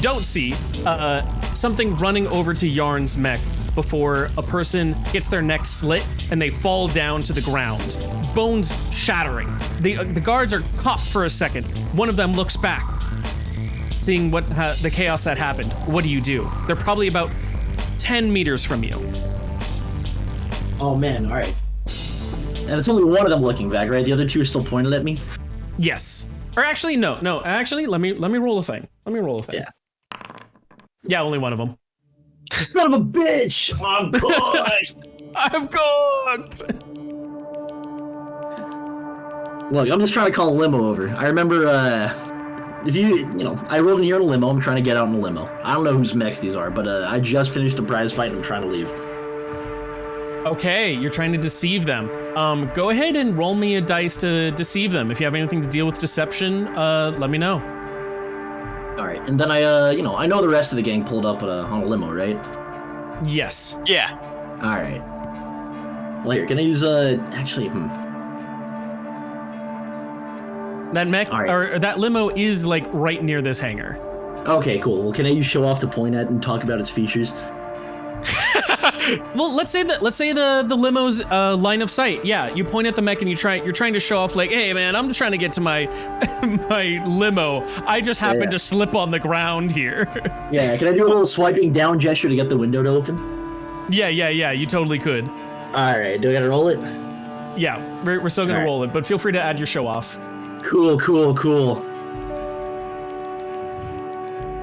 don't see something running over to Yarn's mech before a person gets their neck slit and they fall down to the ground, bones shattering. The guards are caught for a second. One of them looks back, seeing what the chaos that happened. What do you do? They're probably about 10 meters from you. Oh man, all right. And it's only one of them looking back, right? The other 2 are still pointed at me. Yes. Or actually, no. Actually, let me roll a thing. Yeah. Yeah, only one of them. Son of a bitch! I'm cooked! I'm cooked! Look, I'm just trying to call a limo over. I remember, I rode in here in a limo. I'm trying to get out in a limo. I don't know whose mechs these are, but I just finished a prize fight and I'm trying to leave. Okay, you're trying to deceive them. Go ahead and roll me a dice to deceive them. If you have anything to deal with deception, let me know. All right, and then I know the rest of the gang pulled up on a limo, right? Yes. Yeah. All right. Well, here, can I use actually? That mech All right. or that limo is like right near this hangar. Okay, cool. Well, can I use show off to point at and talk about its features? Well, let's say the limo's line of sight. Yeah, you point at the mech and you're trying to show off like, hey man, I'm just trying to get to my my limo. I just happened to slip on the ground here. Yeah, can I do a little swiping down gesture to get the window to open? Yeah, you totally could. All right, do I gotta roll it? Yeah, we're still gonna roll it, but feel free to add your show off. Cool.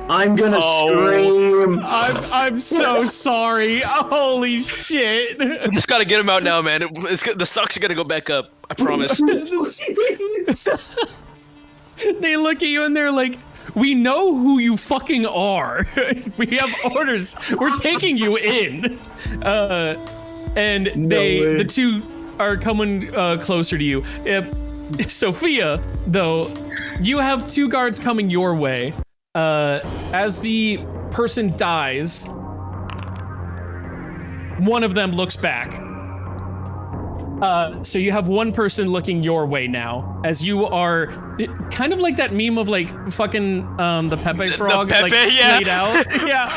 I'm gonna scream. I'm so sorry. Holy shit. We just gotta get him out now, man. The stocks are gonna go back up. I promise. They look at you and they're like, we know who you fucking are. We have orders. We're taking you in. And the 2 are coming closer to you. Sophia, though, you have 2 guards coming your way. As the person dies, one of them looks back. So you have one person looking your way now, as you are kind of like that meme of like fucking the Pepe frog, Pepe, like splayed out. Yeah.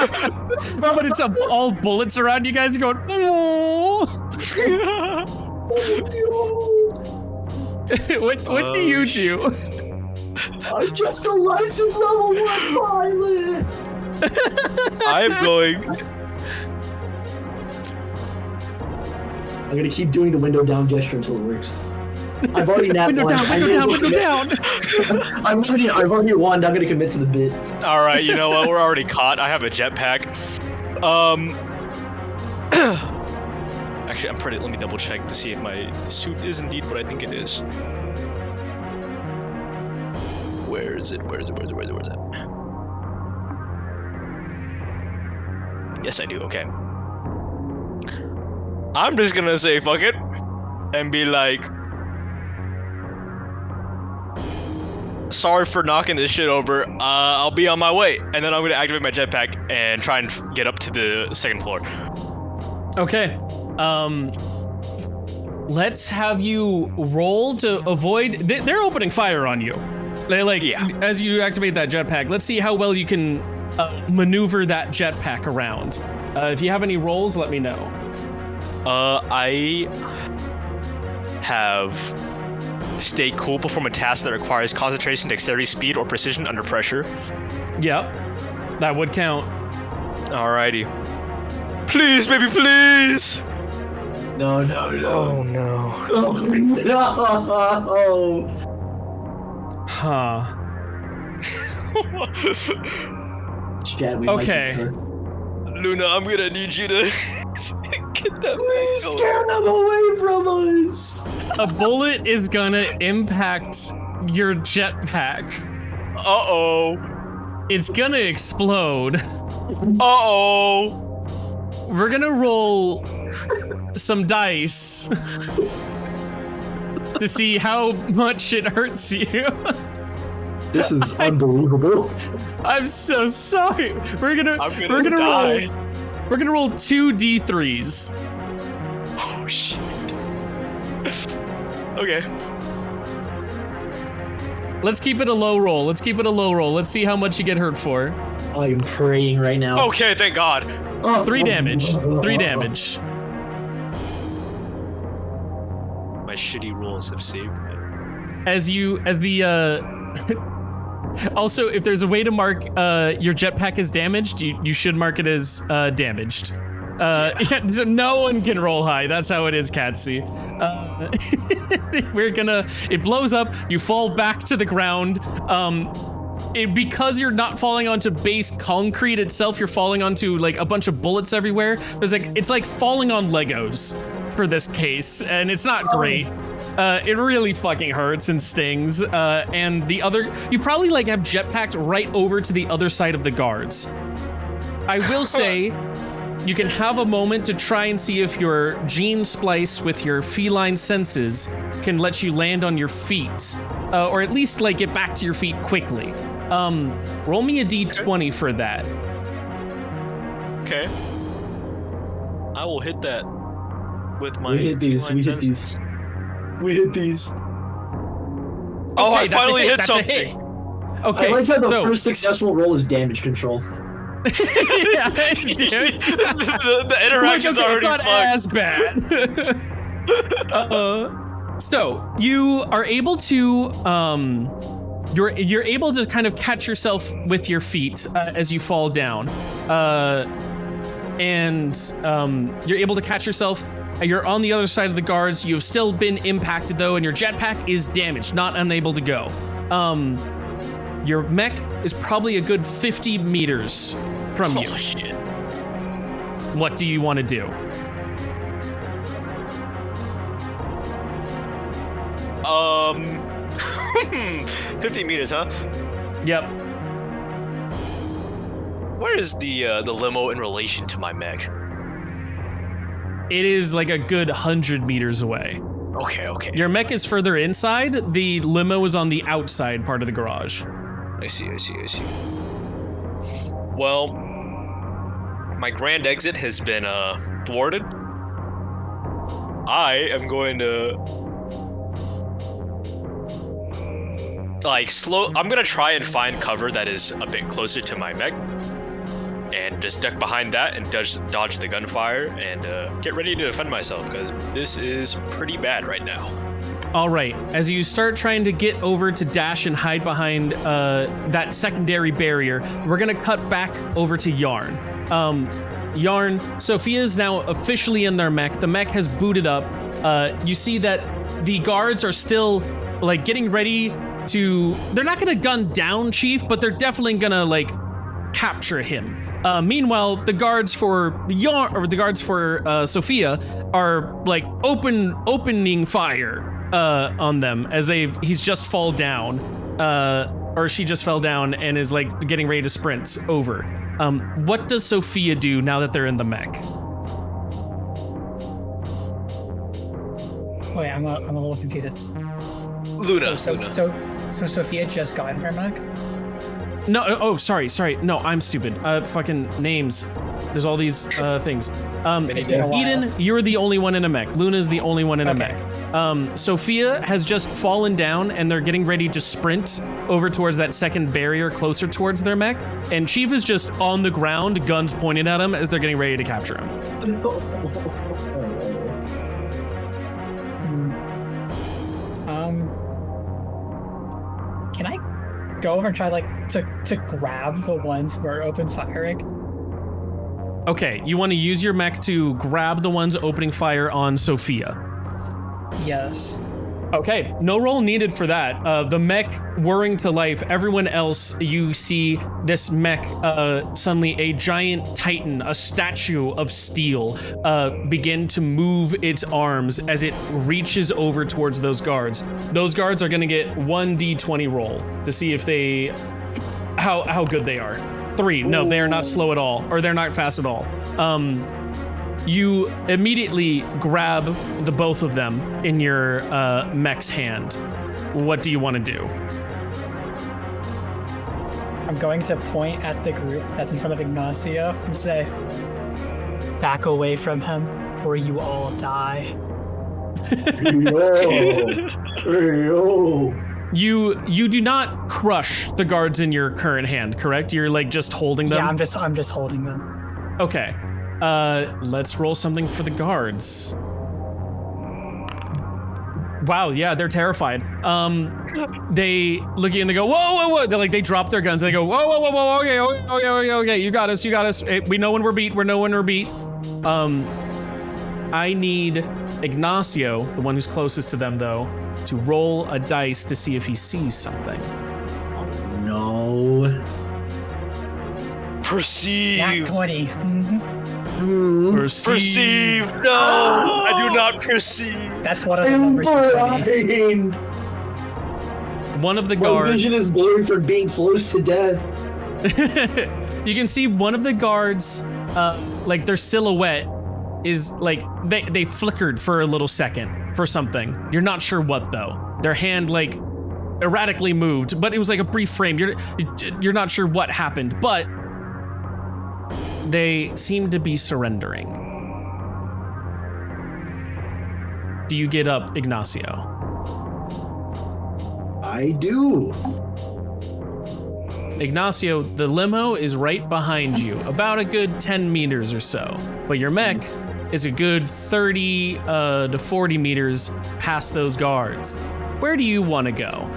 But it's all bullets around you guys. You're going, oh. What do you do? I'm just a license level 1 pilot. I'm going. I'm gonna keep doing the window down gesture until it works. I've already nat Window down. I've already won. I'm gonna commit to the bit. All right, you know what? We're already caught. I have a jetpack. Actually, let me double check to see if my suit is indeed what I think it is. Where is it? Yes, I do. Okay. I'm just gonna say fuck it and be like, sorry for knocking this shit over. I'll be on my way, and then I'm gonna activate my jetpack and try and get up to the 2nd floor. Okay. Let's have you roll to avoid. They're opening fire on you. As you activate that jetpack, let's see how well you can maneuver that jetpack around. If you have any rolls, let me know. I have stay cool, perform a task that requires concentration, dexterity, speed, or precision under pressure. Yep, that would count. Alrighty. Please, baby, please! No. Oh, no. Oh, no. Huh. Chad, we Okay. might be hurt. Luna, I'm gonna need you to get that Please back scare them away from us. A bullet is gonna impact your jetpack. Uh-oh. It's gonna explode. Uh-oh. We're gonna roll some dice to see how much it hurts you. This is unbelievable. I'm so sorry. We're gonna die. roll 2 d3s. Oh, shit. Okay. Let's keep it a low roll. Let's see how much you get hurt for. I am praying right now. Okay, thank God. Oh, 3 damage. 3 damage. My shitty rolls have saved me. As the also, if there's a way to mark your jetpack as damaged, you should mark it as damaged. Yeah, so no one can roll high. That's how it is, Catsy. It blows up. You fall back to the ground. Because you're not falling onto base concrete itself, you're falling onto like a bunch of bullets everywhere. It's like falling on Legos for this case, and it's not great. It really fucking hurts and stings. And you probably like have jetpacked right over to the other side of the guards. I will say, you can have a moment to try and see if your gene splice with your feline senses can let you land on your feet, or at least like get back to your feet quickly. Roll me a d20 for that. Okay. I will hit that with my. We hit these. Oh, Okay, I finally hit that's a hit. something. Okay, I like how the so first successful roll is damage control. yeah, it's damage. the interaction's Like, okay, already it's not fucked. as bad. So you are able to you're able to kind of catch yourself with your feet as you fall down, and you're able to catch yourself. You're on the other side of the guards. You've still been impacted though, and your jetpack is damaged, not unable to go. Your mech is probably a good 50 meters from you. Oh shit. What do you want to do? 50 meters, huh? Yep. Where is the limo in relation to my mech? It is like a good 100 meters away. Okay. Your mech is further inside. The limo is on the outside part of the garage. I see. Well, my grand exit has been thwarted. I am going to I'm gonna try and find cover that is a bit closer to my mech, and just duck behind that and dodge the gunfire and get ready to defend myself, because this is pretty bad right now. All right, as you start trying to get over to dash and hide behind that secondary barrier, we're gonna cut back over to Yarn. Yarn, Sophia's now officially in their mech. The mech has booted up. You see that the guards are still like getting ready to, they're not gonna gun down Chief, but they're definitely gonna like capture him. Meanwhile, the guards for Sophia are like opening fire on them as he's just fall down, or she just fell down and is like getting ready to sprint over. What does Sophia do now that they're in the mech? Wait, I'm a little confused. It's Luna. so Sophia just got in her mech? No, oh, sorry. No, I'm stupid. Fucking names. There's all these things. It's been a while. Eden, you're the only one in a mech. Luna's the only one in a Okay. mech. Sophia has just fallen down and they're getting ready to sprint over towards that second barrier closer towards their mech. And Chief is just on the ground, guns pointed at him as they're getting ready to capture him. Can I go over and try to grab the ones who are open firing? Okay, you want to use your mech to grab the ones opening fire on Sophia. Yes. Okay, no roll needed for that. The mech whirring to life. Everyone else, you see this mech, suddenly a giant titan, a statue of steel, begin to move its arms as it reaches over towards those guards. Those guards are gonna get 1d20 roll to see if they, how good they are. 3, no, they are not slow at all, or they're not fast at all. You immediately grab the both of them in your mech's hand. What do you want to do? I'm going to point at the group that's in front of Ignacio and say, back away from him or you all die. You do not crush the guards in your current hand, correct? You're like just holding them? Yeah, I'm just holding them. Okay. Let's roll something for the guards. Wow, yeah, they're terrified. They look at you and they go, whoa. They drop their guns and they go, whoa, okay, you got us. Hey, we know when we're beat, I need Ignacio, the one who's closest to them though, to roll a dice to see if he sees something. No. Perceive. Nat 20. Perceive. No, I do not perceive. That's one of the numbers to 20. One of the My guards. vision is blurred from being close to death. You can see one of the guards, like their silhouette is like they flickered for a little second for something. You're not sure what though. Their hand like erratically moved, but it was like a brief frame. You're not sure what happened, but they seem to be surrendering. Do you get up, Ignacio? I do. Ignacio, the limo is right behind you, about a good 10 meters or so, but your mech is a good 30 to 40 meters past those guards. Where do you want to go?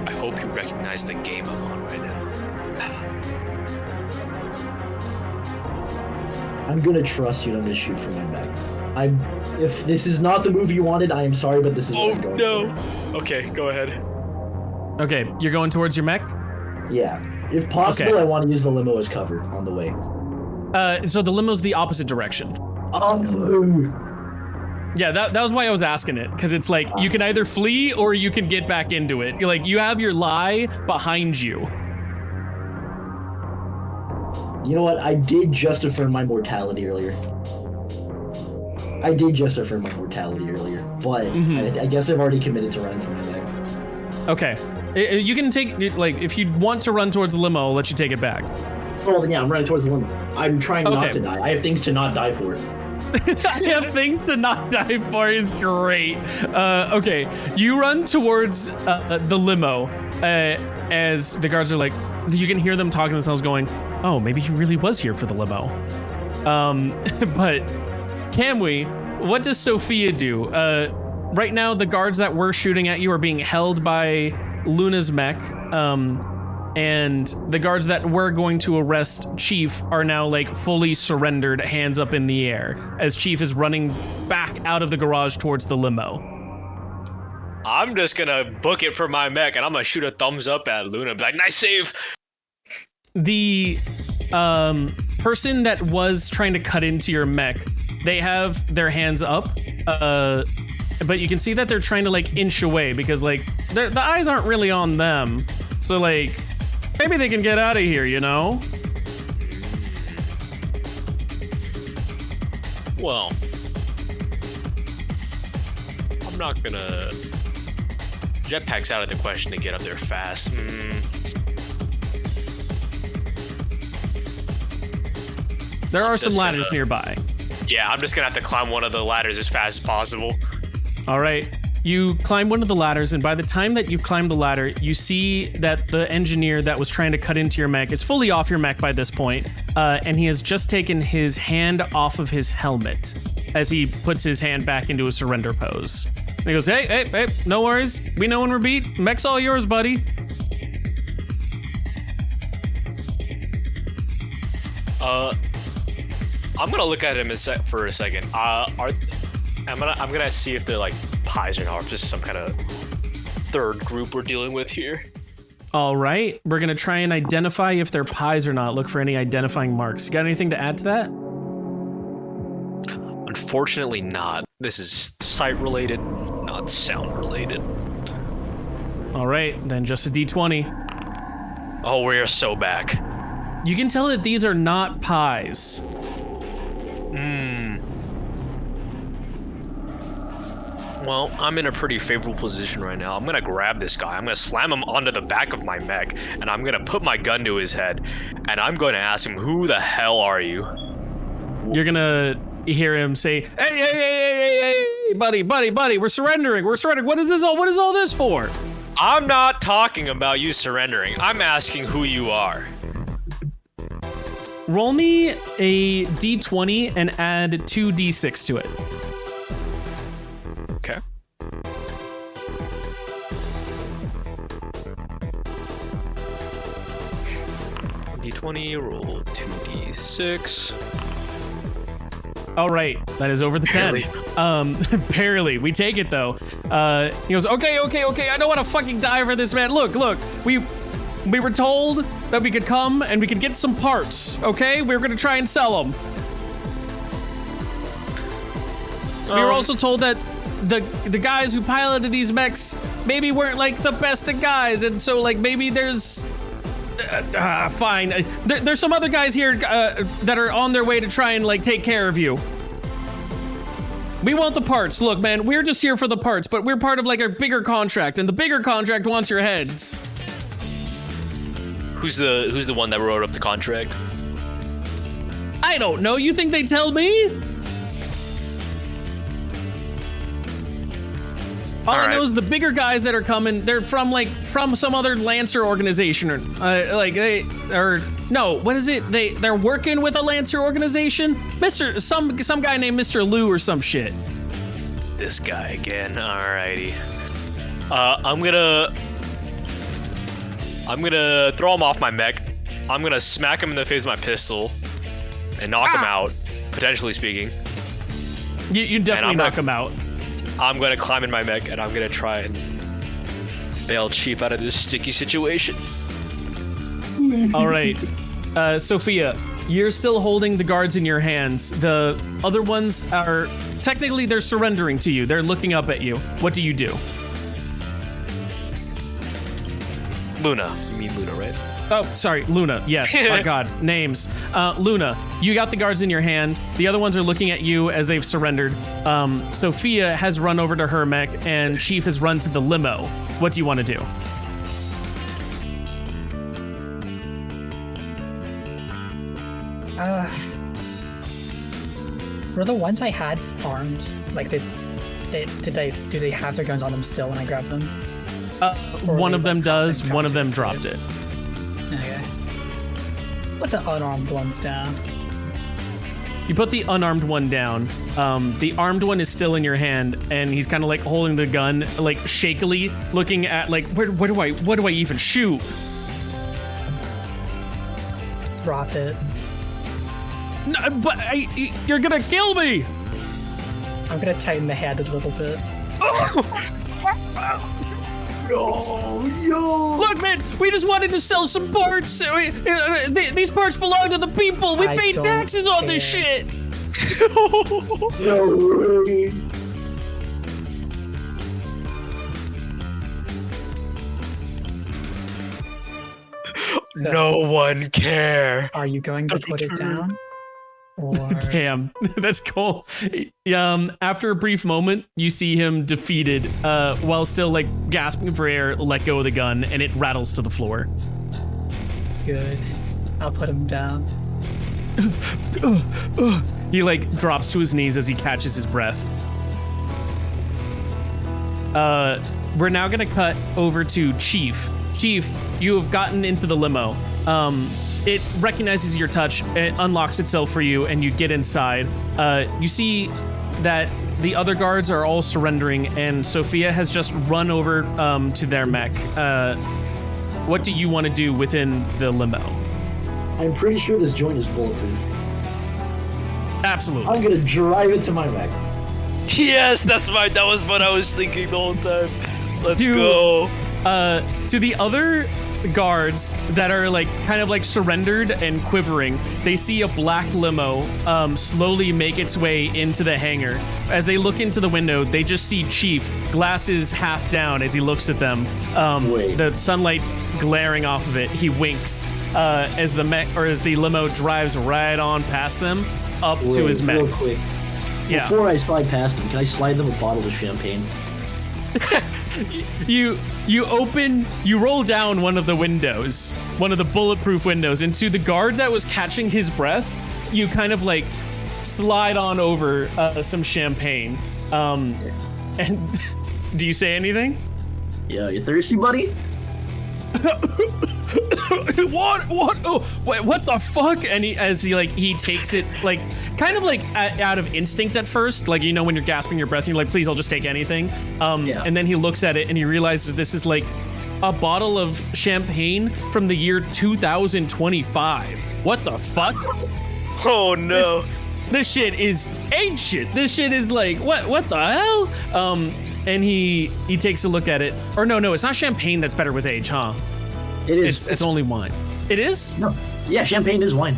I hope you recognize the game I'm on right now. I'm gonna trust you and I'm gonna shoot from my mech. If this is not the move you wanted, I am sorry, but this is what I'm going for. Okay, go ahead. Okay, you're going towards your mech? Yeah. If possible, Okay. I want to use the limo as cover on the way. So the limo's the opposite direction. Oh. Yeah, that was why I was asking it, because it's like you can either flee or you can get back into it. You're like you have your lie behind you. You know what? I did just affirm my mortality earlier. But I guess I've already committed to running from my mech. Okay, you can take it, like if you want to run towards the limo, I'll let you take it back. Oh, then yeah, I'm running towards the limo. I'm trying not Okay. to die. I have things to not die for. I have things to not die for is great. Okay, you run towards the limo as the guards are like, you can hear them talking to themselves going, oh, maybe he really was here for the limo. But Camwy, what does Sophia do? Right now, the guards that were shooting at you are being held by Luna's mech. And the guards that were going to arrest Chief are now like fully surrendered, hands up in the air, as Chief is running back out of the garage towards the limo. I'm just gonna book it for my mech and I'm gonna shoot a thumbs up at Luna. Be like, nice save. The person that was trying to cut into your mech, they have their hands up, but you can see that they're trying to like inch away because like the eyes aren't really on them. So like, maybe they can get out of here, you know? Well, I'm not gonna... Jetpack's out of the question to get up there fast. There are some Just ladders gonna- nearby. Yeah, I'm just gonna have to climb one of the ladders as fast as possible. All right. You climb one of the ladders, and by the time that you've climbed the ladder, you see that the engineer that was trying to cut into your mech is fully off your mech by this point, and he has just taken his hand off of his helmet as he puts his hand back into a surrender pose. And he goes, hey, no worries. We know when we're beat. Mech's all yours, buddy. I'm gonna look at him for a second. I'm gonna see if they're like pies or not, or if just some kind of third group we're dealing with here. All right, we're gonna try and identify if they're pies or not. Look for any identifying marks. You got anything to add to that? Unfortunately not. This is sight related, not sound related. All right, then just a D20. Oh, we are so back. You can tell that these are not pies. Well, I'm in a pretty favorable position right now. I'm gonna grab this guy. I'm gonna slam him onto the back of my mech, and I'm gonna put my gun to his head, and I'm gonna ask him, "Who the hell are you?" You're gonna hear him say, "Hey, buddy, we're surrendering. What is this all? What is all this for?" I'm not talking about you surrendering. I'm asking who you are. Roll me a D20 and add 2 D6 to it. Okay. D20, roll 2d6. All right, that is over the 10. Barely. We take it though. He goes, okay. I don't want to fucking die for this, man. Look. We were told that we could come and we could get some parts. Okay, we were gonna try and sell them. We were also told that the guys who piloted these mechs maybe weren't like the best of guys, and so like maybe there's fine. There's some other guys here that are on their way to try and like take care of you. We want the parts. Look, man, we're just here for the parts, but we're part of like a bigger contract, and the bigger contract wants your heads. Who's the one that wrote up the contract? I don't know. You think they tell me? All I know is the bigger guys that are coming, they're from some other Lancer organization, or what is it? They're working with a Lancer organization? Some guy named Mr. Lou or some shit. This guy again. Alrighty. I'm gonna throw him off my mech. I'm gonna smack him in the face with my pistol and knock him out, potentially speaking. You definitely knock him out. I'm gonna climb in my mech and I'm gonna try and bail Chief out of this sticky situation. All right, Sophia, you're still holding the guards in your hands. The other ones are technically they're surrendering to you. They're looking up at you. What do you do? Luna. You mean Luna, right? Oh, sorry, Luna. Yes, my God, names. Luna, you got the guards in your hand. The other ones are looking at you as they've surrendered. Sophia has run over to her mech, and Chief has run to the limo. What do you want to do? Were the ones I had armed? Like, do they have their guns on them still when I grab them? One of them does. One of them dropped it. Okay. Put the unarmed ones down. You put the unarmed one down. The armed one is still in your hand, and he's kind of like holding the gun, like shakily, looking at like, what do I even shoot? Drop it. No, but you're gonna kill me. I'm gonna tighten the head a little bit. Look, man, we just wanted to sell some parts. These parts belong to the people. We paid taxes on this shit. No one care. Are you going to put it down? Or... Damn, that's cool. After a brief moment, you see him defeated, while still like gasping for air, let go of the gun, and it rattles to the floor. Good. I'll put him down. He like drops to his knees as he catches his breath. We're now gonna cut over to Chief. Chief, you have gotten into the limo. It recognizes your touch, it unlocks itself for you, and you get inside. You see that the other guards are all surrendering, and Sophia has just run over to their mech. What do you want to do within the limo? I'm pretty sure this joint is bulletproof. Absolutely. I'm gonna drive it to my mech. Yes, that was what I was thinking the whole time. Let's To- go. To the other guards that are like kind of like surrendered and quivering, they see a black limo slowly make its way into the hangar. As they look into the window, they just see Chief, glasses half down as he looks at them. The sunlight glaring off of it. He winks as the limo drives right on past them up to his mech. Real quick. Yeah. Before I slide past them, can I slide them a bottle of champagne? You roll down one of the windows, one of the bulletproof windows, and to the guard that was catching his breath, you kind of like slide on over some champagne. And do you say anything? Yeah, you thirsty, buddy? What? Oh, wait, what the fuck? And he takes it like kind of like out of instinct at first, like, you know, when you're gasping your breath and you're like, please, I'll just take anything. And then he looks at it and he realizes this is like a bottle of champagne from the year 2025. What the fuck? Oh no. This shit is ancient. This shit is like, what the hell? And he takes a look at it. Or no, it's not champagne that's better with age, huh? It is. It's only wine. It is? No. Yeah, champagne is wine.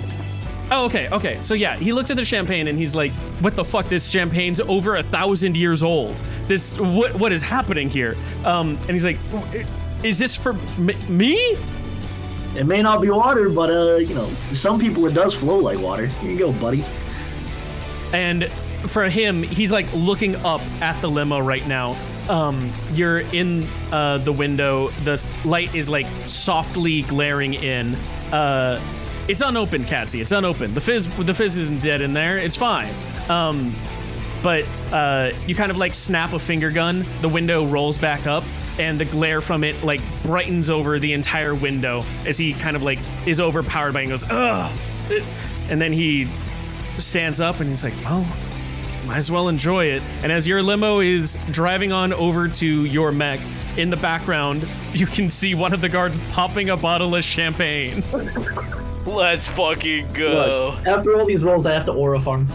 Oh, okay. So yeah, he looks at the champagne and he's like, what the fuck? This champagne's over 1,000 years old. What is happening here? And he's like, is this for me? It may not be water, but you know, some people it does flow like water. Here you go, buddy. And for him, he's like looking up at the limo right now. You're in the window. The light is like softly glaring in. It's unopened, Catsy. It's unopened. The fizz isn't dead in there. It's fine. But you kind of like snap a finger gun. The window rolls back up, and the glare from it like brightens over the entire window as he kind of like is overpowered by it and goes, ugh. And then he stands up and he's like, well, might as well enjoy it. And as your limo is driving on over to your mech, in the background, you can see one of the guards popping a bottle of champagne. Let's fucking go. Look, after all these rolls, I have to aura farm.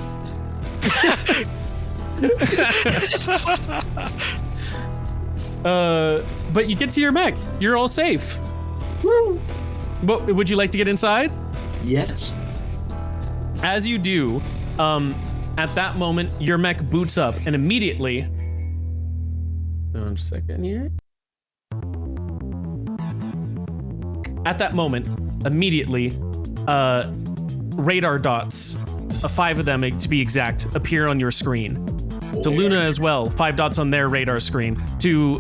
But you get to your mech. You're all safe. Woo! But would you like to get inside? Yes. As you do, at that moment, your mech boots up, and immediately... Just a second here. At that moment, immediately, radar dots, 5 of them to be exact, appear on your screen. To Luna as well, 5 dots on their radar screen. To,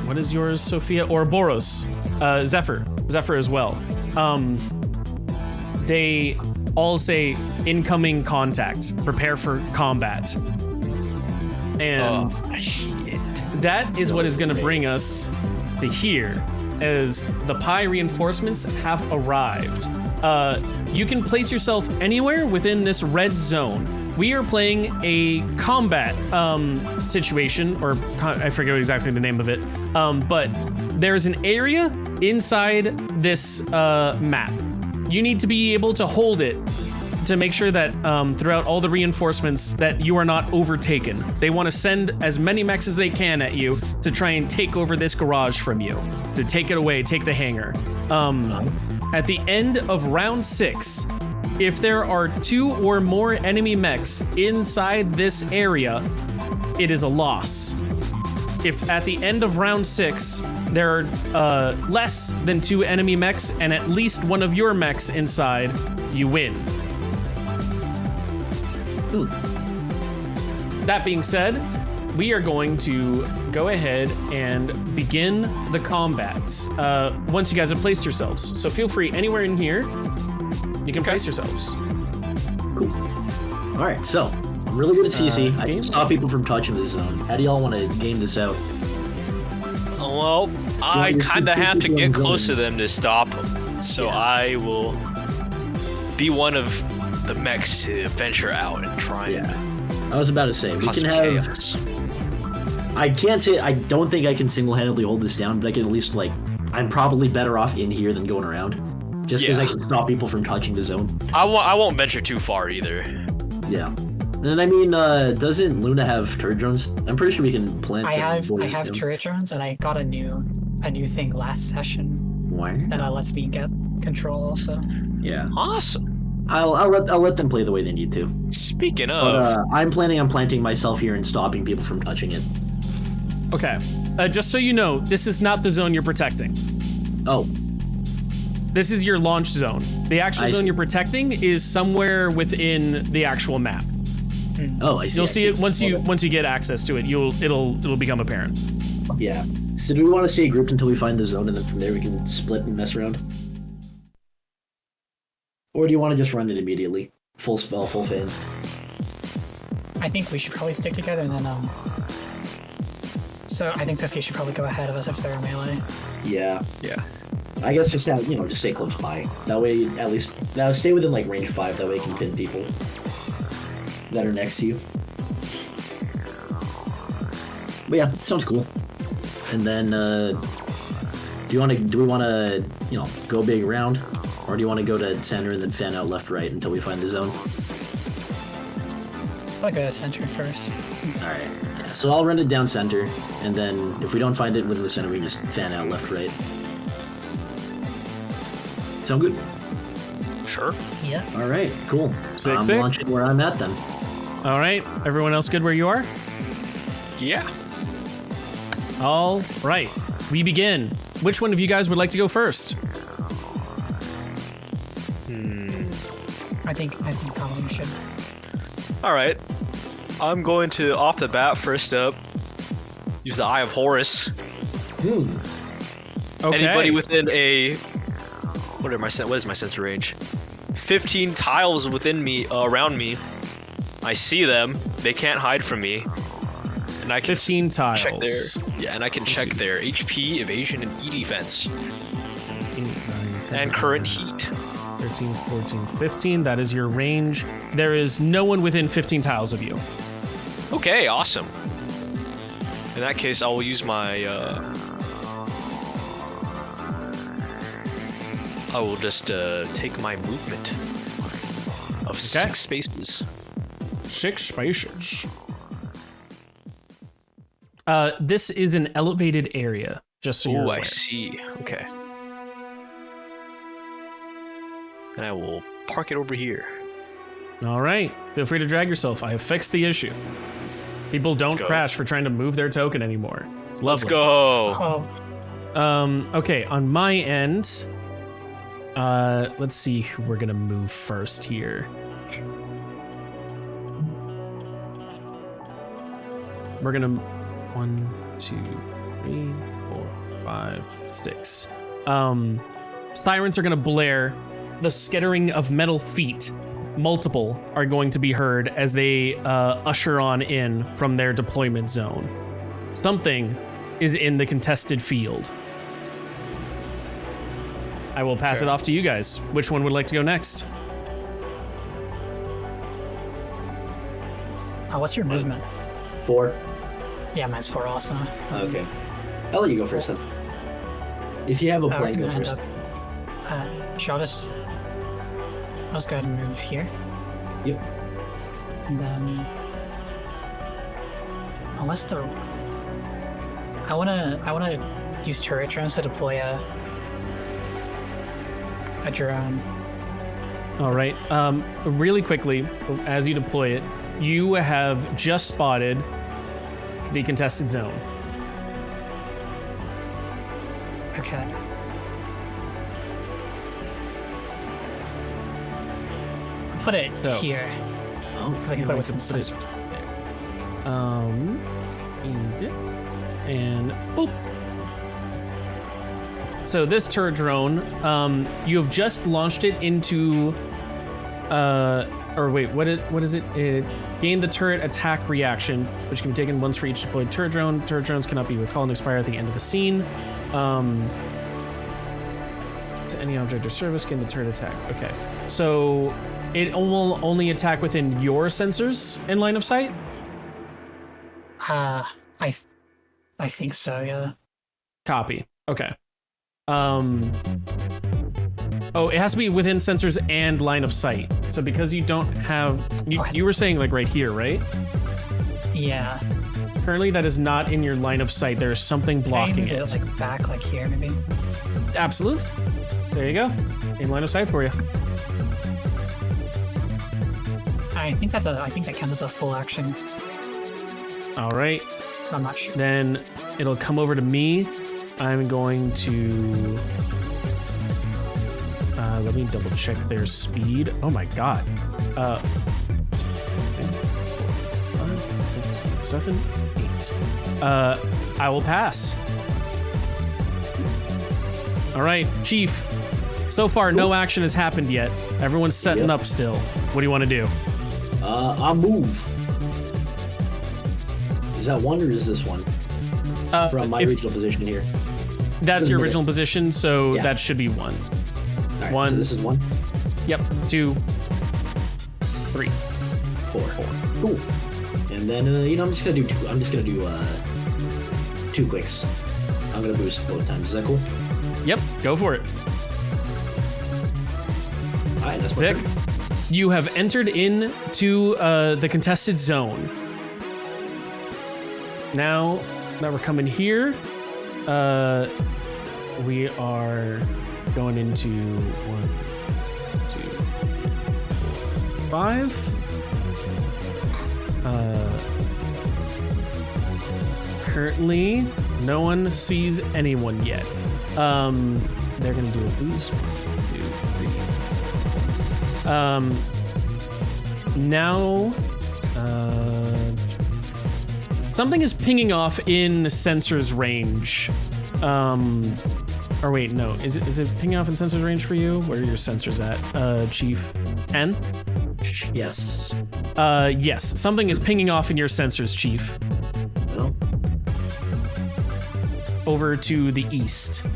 what is yours, Sophia? Ouroboros, Zephyr as well. They all say incoming contact, prepare for combat. And that is what is going to bring us to here, as the Pi reinforcements have arrived. You can place yourself anywhere within this red zone. We are playing a combat situation, or I forget exactly the name of it, but there's an area inside this map. You need to be able to hold it to make sure that throughout all the reinforcements that you are not overtaken. They want to send as many mechs as they can at you to try and take over this garage from you, to take it away, take the hangar. At the end of round 6, if there are 2 or more enemy mechs inside this area, it is a loss. If at the end of round 6, there are less than 2 enemy mechs and at least one of your mechs inside, you win. That being said, we are going to go ahead and begin the combats once you guys have placed yourselves. So feel free, anywhere in here, you can place yourselves. Cool. All right, so I'm really good at CC. I can stop people from touching this zone. How do y'all want to game this out? Well, I kind of have to get close to them to stop them. So I will be one of the mechs to venture out and try and I was about to say, we cause can some have... chaos. I can't say, I don't think I can single-handedly hold this down, but I can at least, like, I'm probably better off in here than going around. just because I Yeah. can stop people from touching the zone. I won't venture too far either. Yeah. And I mean, doesn't Luna have turret drones? I'm pretty sure we can plant I them. have boys, turret drones, and I got a new thing last session Why? that lets me get control also. Yeah. Awesome. I'll let them play the way they need to. Speaking But of, I'm planning on planting myself here and stopping people from touching it. Okay. Just so you know, this is not the zone you're protecting. Oh, This is your launch zone. The actual I zone see. you're protecting is somewhere within the actual map. oh, I see. You'll I see it once you Okay. get access to it. It'll become apparent. Yeah. So do we want to stay grouped until we find the zone, and then from there we can split and mess around? Or do you want to just run it immediately? Full spell, full fan. I think we should probably stick together, and then So I think Sophia should probably go ahead of us if they're in melee. Yeah. yeah. I guess just just stay close by. That way, at least stay within like range 5. That way, you can pin people that are next to you. But yeah, sounds cool. And then, do we want to go big round, or do you want to go to center and then fan out left right until we find the zone? I'll go to center first. All right. Yeah. So I'll run it down center, and then if we don't find it within the center, we can just fan out left right. Sound good? Sure. Yeah. All right. Cool. Sick, I'm sick. launching where I'm at then. All right. Everyone else good where you are? Yeah. All right. We begin. Which one of you guys would like to go first? I think Colin should. All right. I'm going to, off the bat, first up, use the Eye of Horus. Okay. Anybody within a what is my sensor range? 15 tiles within me, around me. I see them. They can't hide from me, and I can 15 tiles. check their and I can check their HP, evasion, and E defense, 8, 9, 10, and current heat. 13, 14, 15. That is your range. There is no one within 15 tiles of you. Okay, awesome. In that case, I will use my. I will just take my movement of 6 spaces. 6 spaces. This is an elevated area, just so you're Oh, aware. I see. Okay. And I will park it over here. All right. Feel free to drag yourself. I have fixed the issue. People don't go. crash for trying to move their token anymore. It's lovely. Let's go. Oh, Okay, on my end, let's see who we're gonna move first here. We're gonna 1, 2, 3, 4, 5, 6. Sirens are gonna blare. The skittering of metal feet, multiple, are going to be heard as they usher on in from their deployment zone. Something is in the contested field. I will pass it off to you guys. Which one would like to go next? what's your movement? 4. Yeah, mine's 4 also. Okay. I'll let you go first then. If you have a we're plan, gonna go end first. up. I'll just go ahead and move here, Yep. and then unless the I wanna use turret drones to deploy a drone. All right. Really quickly, as you deploy it, you have just spotted the contested zone. Okay. I'll put it So- here Oh, because I can put it with some Put it sensors. and boop. So this turret drone, you have just launched it into, or wait, what is it? It gained the turret attack reaction, which can be taken once for each deployed turret drone. Turret drones cannot be recalled and expire at the end of the scene. To any object or service, gain the turret attack. Okay, so it will only attack within your sensors in line of sight. I think so. Yeah. Copy. Okay. Oh, it has to be within sensors and line of sight. So because you don't have, you were saying like right here, right? Yeah. Currently, that is not in your line of sight. There is something blocking Maybe it. like back, like here, maybe. Absolutely. There you go. In line of sight for you. I think that counts as a full action. All right. I'm not sure. Then it'll come over to me. I'm going to. Let me double check their speed. Oh my god. 5, 6, 7, 8. I will pass. All right, Chief. So far, no action has happened yet. Everyone's setting up still. What do you want to do? I'll move. Is that one or is this one? From my original position here. That's your original position, so that should be one. All right, One. So this is one. Yep. 2, 3. 4. Cool. And then I'm just gonna do two. I'm just gonna do 2 quicks. I'm gonna boost both times. Is that cool? Yep. Go for it. All right, that's my Sick. turn. You have entered into the contested zone. Now that we're coming here, we are going into 1, 2, 5. Currently, no one sees anyone yet. They're gonna do a boost. 1, 2, 3. Now, something is pinging off in sensors range. Or wait, no. Is it pinging off in sensors range for you? Where are your sensors at, Chief? 10? Yes. Yes. Something is pinging off in your sensors, Chief. Well. Over to the east.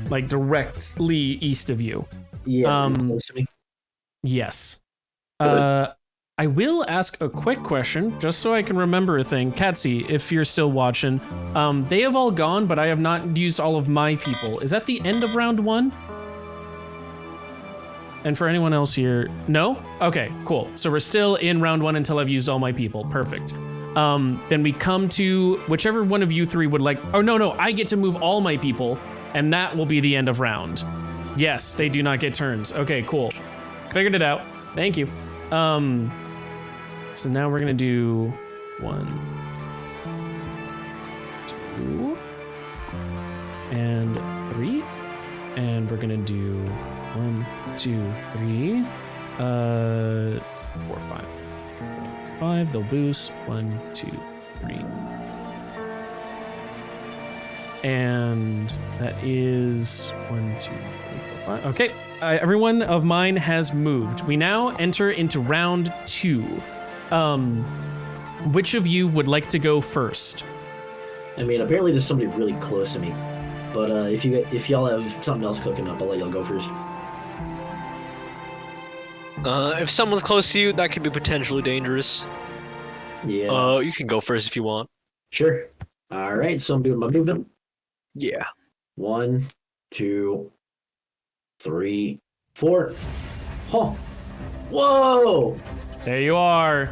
Like directly east of you. Yeah. Close to me. Yes. I will ask a quick question, just so I can remember a thing. Katsy, if you're still watching, they have all gone, but I have not used all of my people. Is that the end of round 1? And for anyone else here, no? Okay, cool. So we're still in round 1 until I've used all my people. Perfect. Then we come to whichever one of you 3 would like. Oh, no, I get to move all my people, and that will be the end of round. Yes, they do not get turns. Okay, cool. Figured it out. Thank you. So now we're gonna do 1, 2, and 3, and we're gonna do 1, 2, 3, 4, 5. 5. They'll boost. 1, 2, 3, and that is 1, 2, 3, 4, 5. Okay. Everyone of mine has moved. We now enter into round 2. Which of you would like to go first? I mean, apparently there's somebody really close to me. But if y'all have something else cooking up, I'll let y'all go first. If someone's close to you, that could be potentially dangerous. Yeah. You can go first if you want. Sure. All right, so I'm doing my movement. Yeah. 1, 2, 3, 4. Huh. Whoa! There you are.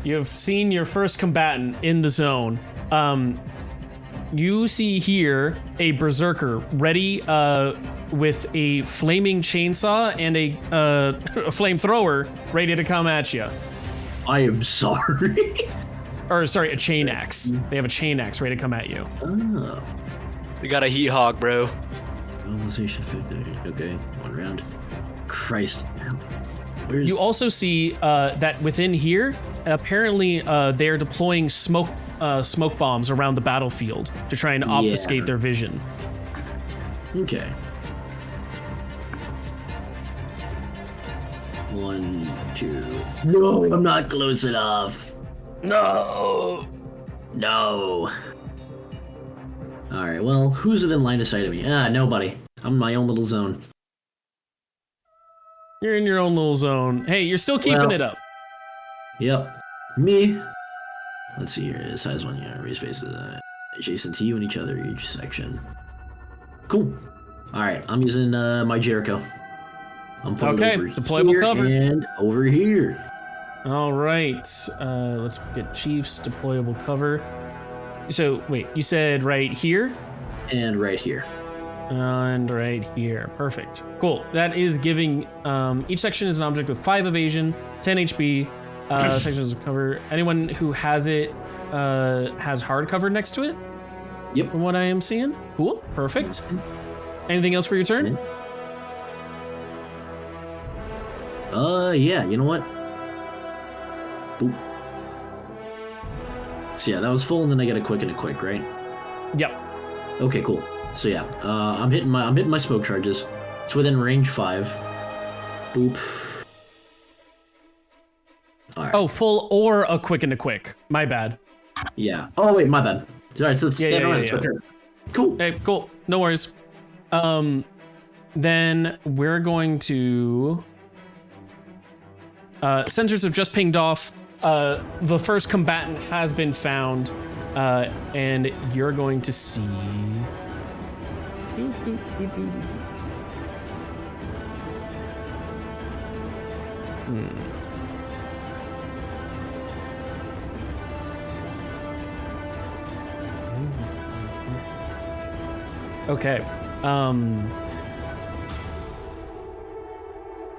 You've seen your first combatant in the zone. You see here a berserker ready with a flaming chainsaw and a flamethrower ready to come at you. I am sorry. Or sorry, a chain axe. They have a chain axe ready to come at you. Oh. We got a heat hog, bro. Mobilization 50. Okay, 1 round. Christ. You also see that within here, apparently they're deploying smoke bombs around the battlefield to try and obfuscate their vision. Okay. 1, 2. No, I'm not close enough. No. All right. Well, who's within line of sight of me? Nobody. I'm in my own little zone. You're in your own little zone. Hey, you're still keeping it up. Yep. Me. Let's see here. Size 1. Yeah. Raise faces adjacent to you and each other each section. Cool. All right, I'm using my Jericho. I'm putting Okay, it over deployable here cover. and over here. All right. Let's get Chief's deployable cover. So wait, you said right here? And right here. And right here. Perfect. Cool. That is giving each section is an object with 5 evasion, 10 HP. Sections of cover. Anyone who has it has hard cover next to it. Yep. From what I am seeing. Cool. Perfect. Anything else for your turn? Yeah. You know what? Boop. So yeah, that was full, and then I get a quick and a quick, right? Yep. Okay, cool. So yeah, I'm hitting my smoke charges. It's within range 5. Boop. All right. Oh, full or a quick and a quick. My bad. Yeah. Oh wait, my bad. All right, so it's Yeah. Cool. Hey, cool. No worries. Then we're going to. Sensors have just pinged off. The first combatant has been found, and you're going to see. Okay. I'm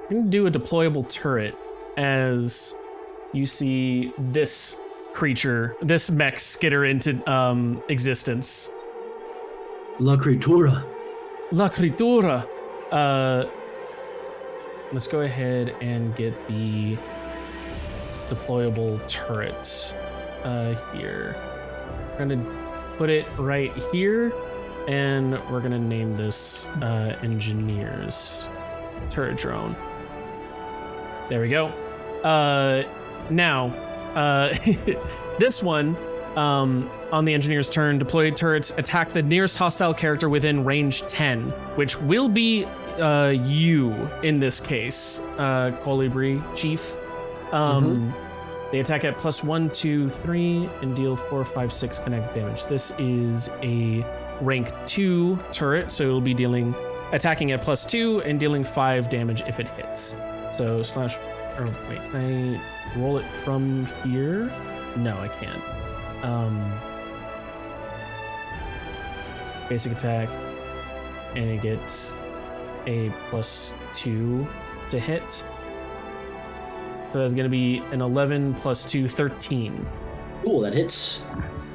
gonna do a deployable turret as you see this creature, this mech skitter into existence. La Creatura. La Criatura. Let's go ahead and get the deployable turret here. We're gonna put it right here, and we're gonna name this Engineers Turret Drone. There we go. Now, this one, on the Engineer's turn, deployed turrets attack the nearest hostile character within range 10, which will be you in this case, Colibri Chief. They attack at +1, 2, 3, and deal 4, 5, 6 kinetic damage. This is a rank 2 turret, so it'll be attacking at +2 and dealing 5 damage if it hits. So wait, can I roll it from here? No, I can't. Basic attack, and it gets a +2 to hit. So that's gonna be an 11 + 2, 13. Cool, that hits.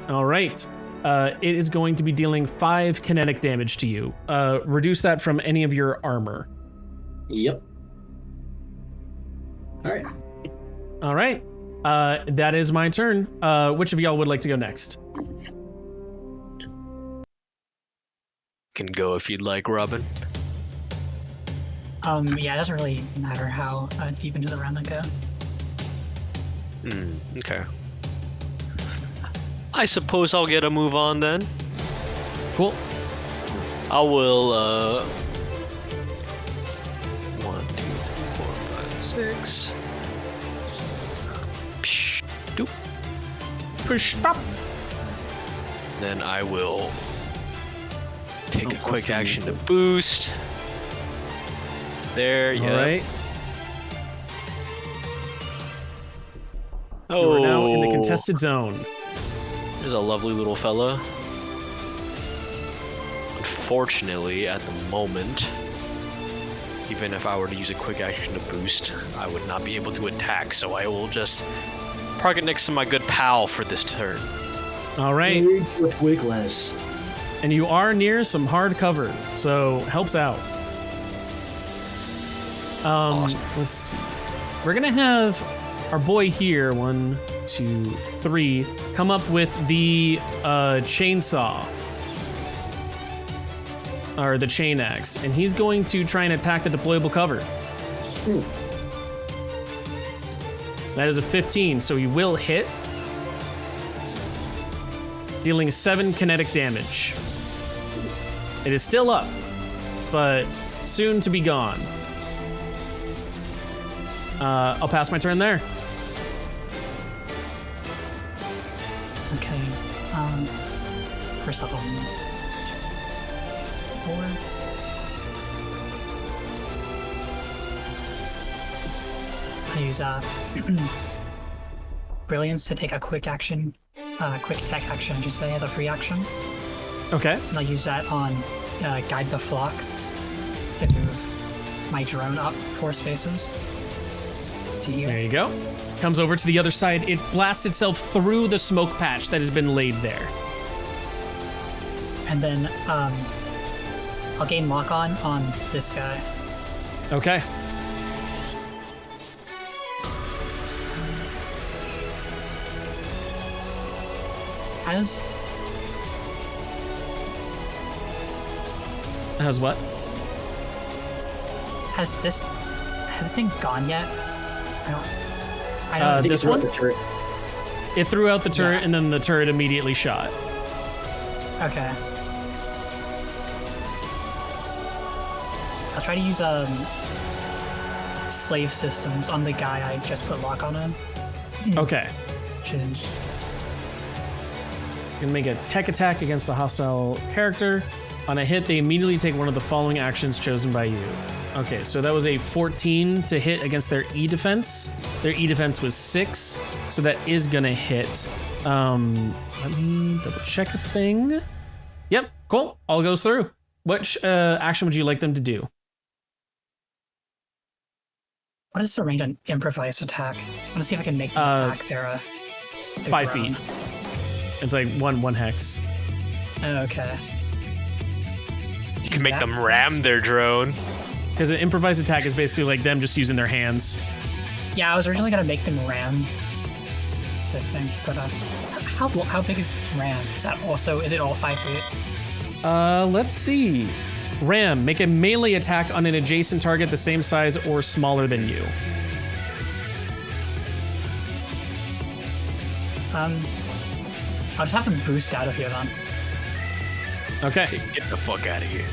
All right. It is going to be dealing 5 kinetic damage to you. Reduce that from any of your armor. Yep. All right. All right. That is my turn. Which of y'all would like to go next? Can go if you'd like, Robin. Yeah, it doesn't really matter how deep into the round I go. Okay. I suppose I'll get a move on then. Cool. I will, 1, 2, 4, 5, 6. Psh, doop. Push stop. Then I will take a plus quick 2. action to boost. There, yeah. All right. Oh, You are now in the contested zone. There's a lovely little fella. Unfortunately, at the moment, even if I were to use a quick action to boost, I would not be able to attack, so I will just park it next to my good pal for this turn. All right. Wiggless. And you are near some hard cover, so helps out. Awesome. Let's see. We're gonna have our boy here, 1, 2, 3, come up with the chainsaw. Or the chain axe. And he's going to try and attack the deployable cover. That is a 15, so he will hit. Dealing 7 kinetic damage. It is still up, but soon to be gone. I'll pass my turn there. Okay. First off, 4. I use Brilliance to take a quick action, quick attack action, I should say, as a free action. Okay. And I'll use that on Guide the Flock to move my drone up 4 spaces to here. There you go. Comes over to the other side. It blasts itself through the smoke patch that has been laid there. And then I'll gain lock-on on this guy. Okay. Has what? Has this thing gone yet? I don't. This one? It threw out the turret, Yeah. and then the turret immediately shot. Okay. I'll try to use slave systems on the guy I just put lock on him. Okay. Which is Gonna make a tech attack against a hostile character. On a hit, they immediately take one of the following actions chosen by you. Okay, so that was a 14 to hit against their E defense. Their E defense was 6, so that is gonna hit. Let me double check a thing. Yep, cool. All goes through. Which action would you like them to do? what is the range on improvised attack? I want to see if I can make them attack their 5 drone. feet. It's like one hex. Okay. You can make them ram their drone. Because an improvised attack is basically like them just using their hands. Yeah, I was originally gonna make them ram this thing, but how big is ram? Is it all 5 feet? Let's see. Ram, make a melee attack on an adjacent target the same size or smaller than you. I'll just have them boost out of here then. Okay. Get the fuck out of here.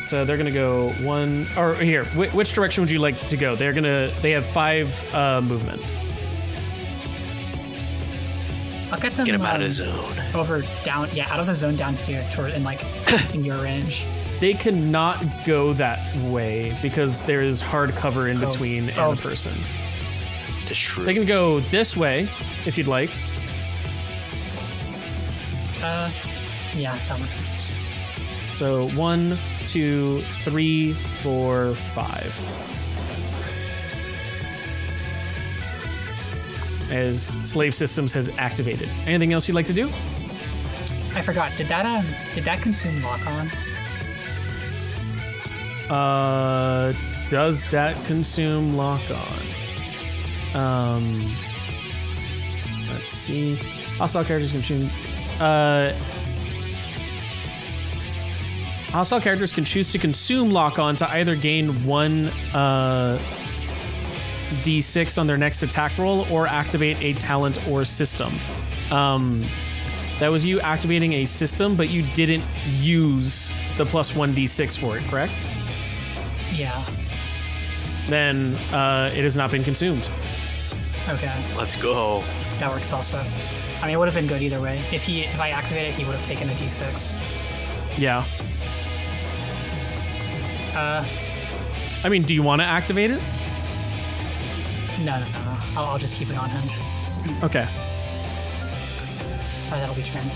So they're gonna go one, or here, which direction would you like to go? They have 5 movement. I'll get them Get him out of the zone. out of the zone down here toward in your range. They cannot go that way because there is hard cover in between and the person. That's true. They can go this way if you'd like. Yeah, that makes sense. So 1, 2, 3, 4, 5. As Slave Systems has activated. Anything else you'd like to do? I forgot. Did that consume lock on? Does that consume lock on? Let's see. Hostile characters consume. Hostile characters can choose to consume lock on to either gain 1 D6 on their next attack roll or activate a talent or system. That was you activating a system, but you didn't use the +1 D6 for it, correct? Yeah. Then it has not been consumed. Okay. Let's go. That works also. I mean, it would have been good either way. If I activated it, he would have taken a D6. Yeah. I mean, do you want to activate it? No. I'll just keep it on him. Okay. That'll be turn.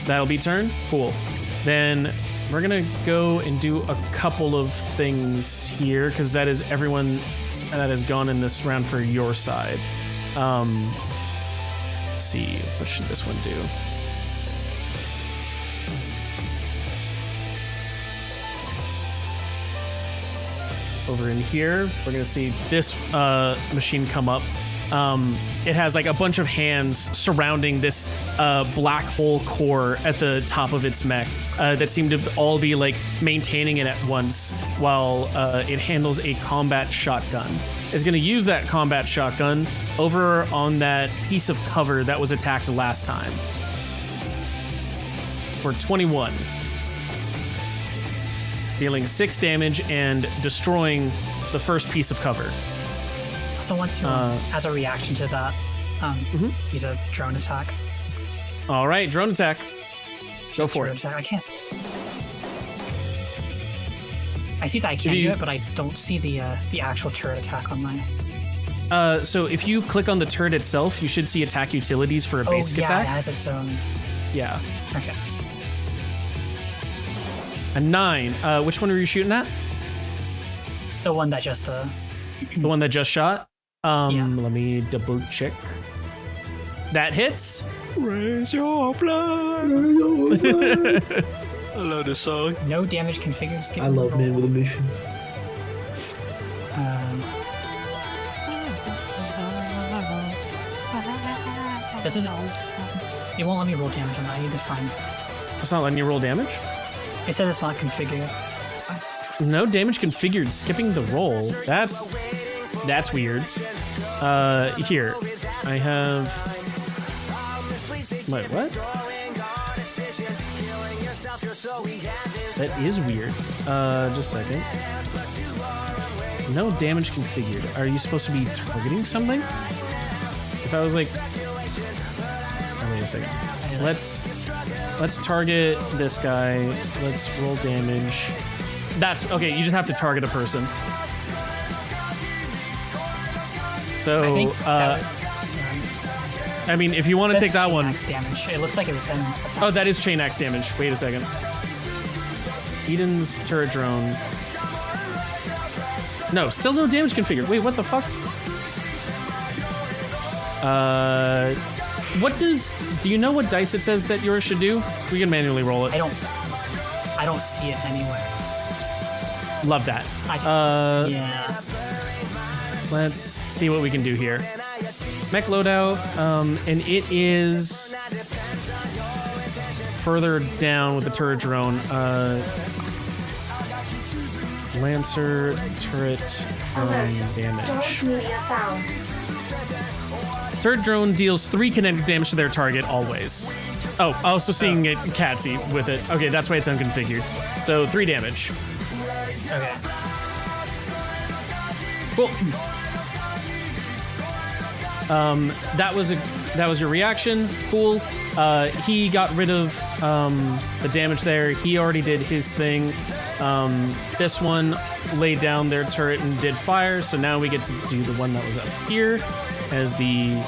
That'll be turn? Cool. Then we're going to go and do a couple of things here because that is everyone that has gone in this round for your side. Let's see. What should this one do? Over in here, we're gonna see this machine come up. It has like a bunch of hands surrounding this black hole core at the top of its mech that seem to all be like maintaining it at once while it handles a combat shotgun. It's gonna use that combat shotgun over on that piece of cover that was attacked last time for 21. Dealing 6 damage and destroying the first piece of cover. I also want to, as a reaction to that, use a drone attack. All right, drone attack. Go for it. I can't. I see that I can do it, but I don't see the actual turret attack on my. So if you click on the turret itself, you should see attack utilities for a basic yeah, attack. it has its own. Yeah. Okay. A 9. Which one are you shooting at? The one that just The one that just shot? Yeah. Let me double check. That hits. Raise your blood. I love this song. no damage configured. Skip I love roll. Man with a Mission. Does it? It won't let me roll damage on that. I need to find. It's not letting you roll damage? It says it's not configured. No damage configured. Skipping the roll. That's weird. Here. I have... Wait, what? That is weird. Just a second. No damage configured. Are you supposed to be targeting something? If I was like... Oh, wait a second. Let's target this guy. Let's roll damage. That's okay. You just have to target a person. So, I think I mean, if you want to take that one. Max damage. It looked like it was him. Oh, that is chain axe damage. Wait a second. Eden's turret drone. No, still no damage configured. Wait, what the fuck? What does... Do you know what dice it says that yours should do? We can manually roll it. I don't see it anywhere. Love that. Yeah. Let's see what we can do here. Mech loadout, and it is further down with the turret drone. Lancer turret drone damage. Turret drone deals 3 kinetic damage to their target always. Oh, also seeing it Catsy with it. Okay, that's why it's unconfigured. So 3 damage. Okay. Cool. That was your reaction. Cool. He got rid of the damage there. He already did his thing. This one laid down their turret and did fire. So now we get to do the one that was up here as the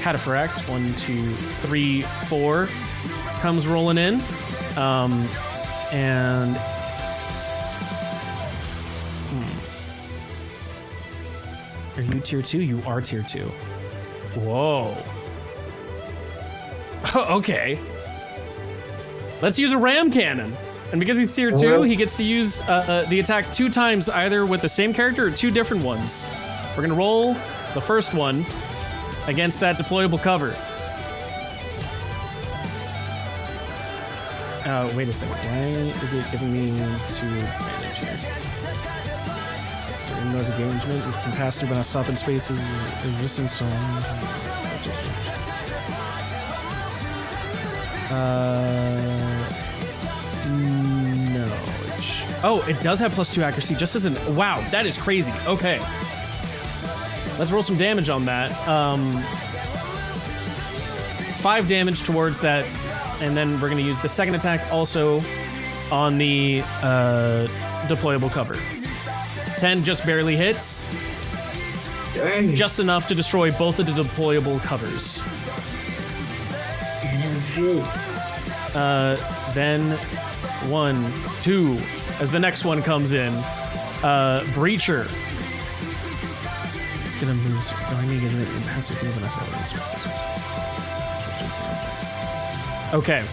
cataphract. 1, 2, 3, 4 comes rolling in, and. Are you tier 2? You are tier 2. Whoa. Okay. Let's use a ram cannon. And because he's tier 2, he gets to use the attack 2 times, either with the same character or 2 different ones. We're gonna roll the first one against that deployable cover. Wait a second. Why is it giving me 2 advantage here? Ignores engagement. You can pass through but not stop in spaces. Resistance to... No. Oh, it does have +2 accuracy, just as an... Wow, that is crazy. Okay. Let's roll some damage on that. 5 damage towards that, and then we're going to use the second attack also on the deployable cover. 10 just barely hits. Dang. Just enough to destroy both of the deployable covers. Then 1, 2, as the next one comes in. Breacher. It's gonna move. Do I need to get it in passive move and I saw it? Okay.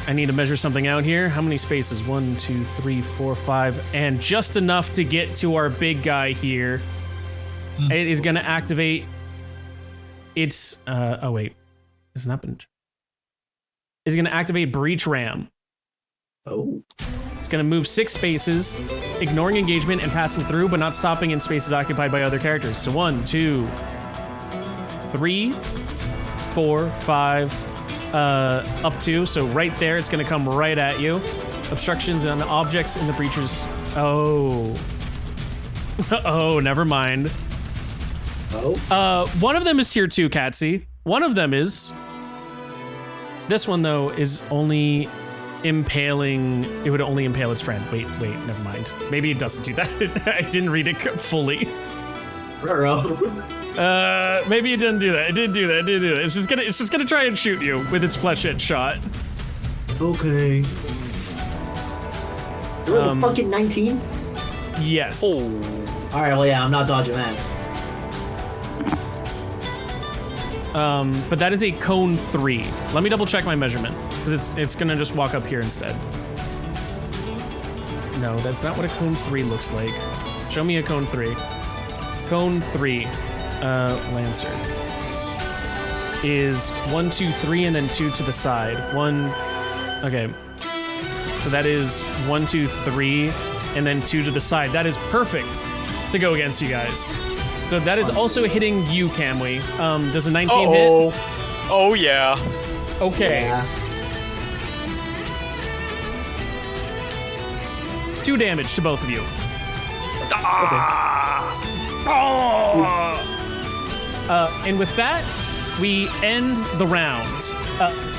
I need to measure something out here. How many spaces? 1, 2, 3, 4, 5, and just enough to get to our big guy here. It is gonna activate its oh wait. It's not been. It's gonna activate Breach Ram. Oh. It's gonna move 6 spaces, ignoring engagement and passing through, but not stopping in spaces occupied by other characters. So 1, 2, 3, 4, 5, up to. So right there, it's gonna come right at you. Obstructions and objects in the breachers. Oh. Oh, never mind. Oh. One of them is tier 2, Catsy. One of them is. This one, though, is only impaling. It would only impale its friend. Wait, never mind. Maybe it doesn't do that. I didn't read it fully. Maybe it didn't do that. It did do that. It did do that. It's just gonna try and shoot you with its flesh-hit shot. Okay. You're a fucking 19? Yes. Oh. Alright, well, yeah, I'm not dodging that. But that is a cone 3. Let me double check my measurement, because it's gonna just walk up here instead. No, that's not what a cone 3 looks like. Show me a cone 3. Cone 3, Lancer, is 1, 2, 3, and then 2 to the side. Okay. So that is 1, 2, 3, and then 2 to the side. That is perfect to go against you guys. So that is also hitting you, Camwy. Does a 19 hit? Oh yeah. Okay. Yeah. 2 damage to both of you. And with that, we end the round.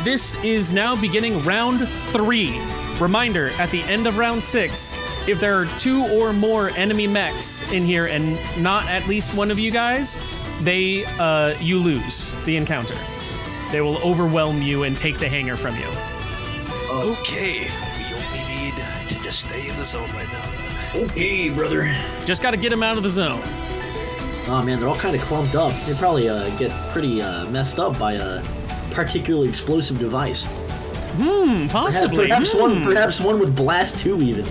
This is now beginning round 3. Reminder, at the end of round 6, if there are 2 or more enemy mechs in here and not at least one of you guys, you lose the encounter. They will overwhelm you and take the hanger from you. Okay, we only need to just stay in the zone right now. Okay, brother. Just got to get them out of the zone. Oh man, they're all kind of clumped up. They probably get pretty messed up by a particularly explosive device. Possibly. Perhaps one with blast 2 even.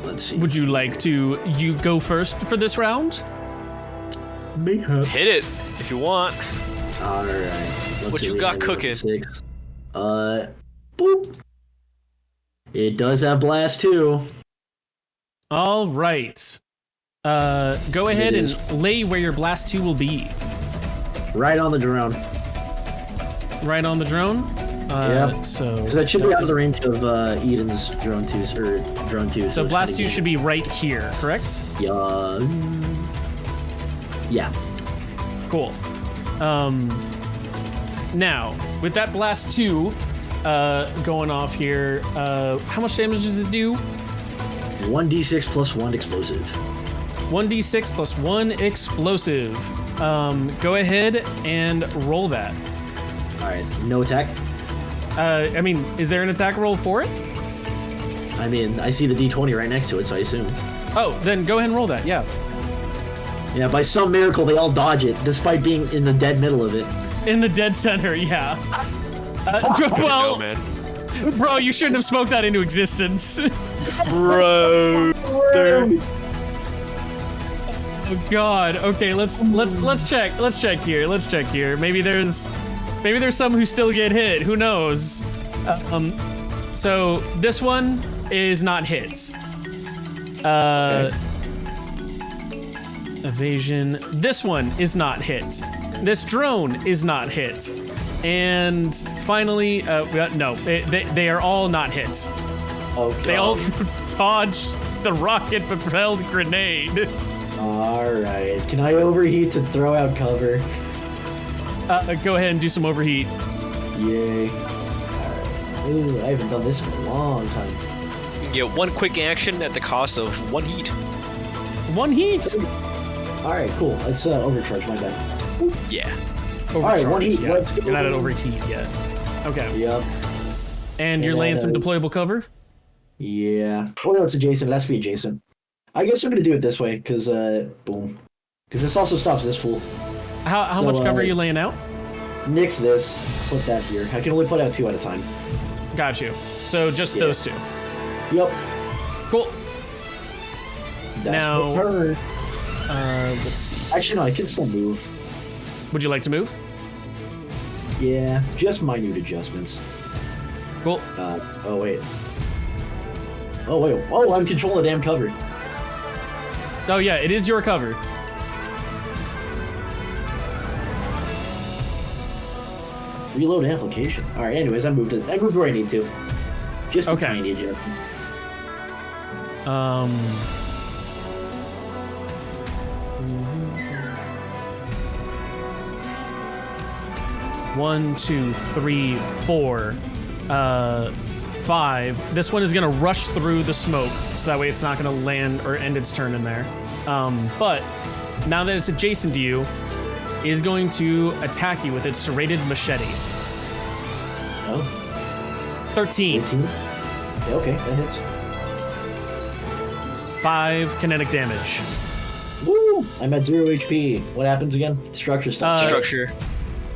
Let's see. Would you like to go first for this round? Mayhap. Hit it if you want. All right. What you got cooking? 6. Boop. It does have blast 2. All right. Go ahead and lay where your blast 2 will be. Right on the drone. Right on the drone? Yeah. So that should be out of the range of Eden's drone 2, or drone 2. So blast 2 should be right here, correct? Yeah. Cool. Now, with that blast 2 going off here, how much damage does it do? 1d6 plus 1 explosive. 1d6 plus 1 explosive. Go ahead and roll that. Alright, no attack? I mean, is there an attack roll for it? I mean, I see the d20 right next to it, so I assume. Oh, then go ahead and roll that, yeah. Yeah, by some miracle, they all dodge it, despite being in the dead middle of it. In the dead center, yeah. Well, man. bro, you shouldn't have smoked that into existence. Bro. Oh God. Okay, let's check. Let's check here. Maybe there's some who still get hit. Who knows? So this one is not hit. Okay. Evasion. This one is not hit. This drone is not hit. And finally, no, they are all not hit. Oh, God. They all dodged the rocket-propelled grenade. Alright, can I overheat to throw out cover? Go ahead and do some overheat. Yay. Alright. Ooh, I haven't done this in a long time. You can get 1 quick action at the cost of 1 heat. 1 heat. Alright, cool. Let's overcharge, my bad. Yeah. Alright, 1 heat. Yeah. Let's go. You're not at overheat yet. Okay. Yep. And you're laying some deployable cover? Yeah. Oh no, it's adjacent. It has to be adjacent. I guess I'm gonna do it this way, because, boom. Because this also stops this fool. How much cover are you laying out? Nix this. Put that here. I can only put out 2 at a time. Got you. So just those 2. Yep. Cool. That's Now, her. let's see. Actually, no, I can still move. Would you like to move? Yeah, just minute adjustments. Cool. Oh, wait. Oh, wait. Oh, I'm controlling the damn cover. Oh yeah, it is your cover. Reload application. Alright, anyways, I moved where I need to. Just a tiny adjustment. 1, 2, 3, 4. 5. This one is gonna rush through the smoke, so that way it's not gonna land or end its turn in there. But now that it's adjacent to you, is going to attack you with its serrated machete. Oh, 13. 18. Yeah, okay, that hits. 5 kinetic damage. Woo! I'm at 0 HP. What happens again? Structure stuff. Structure.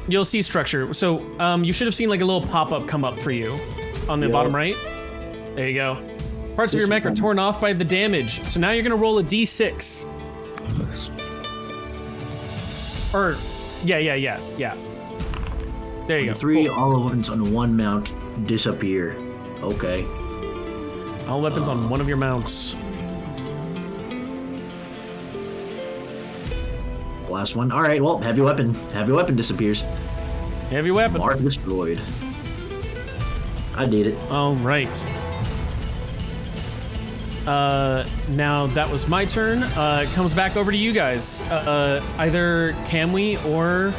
You'll see structure. So you should have seen like a little pop-up come up for you on the Yep. bottom right. There you go. Parts of your mech are torn off by the damage. So now you're gonna roll a d6. Or, yeah. There you go. 3, Cool. all weapons on one mount disappear. Okay. All weapons on one of your mounts. Last one. All right, well, heavy weapon. Heavy weapon disappears. Heavy weapon. Mark destroyed. I did it. All right. Now that was my turn. It comes back over to you guys. Either Camwy or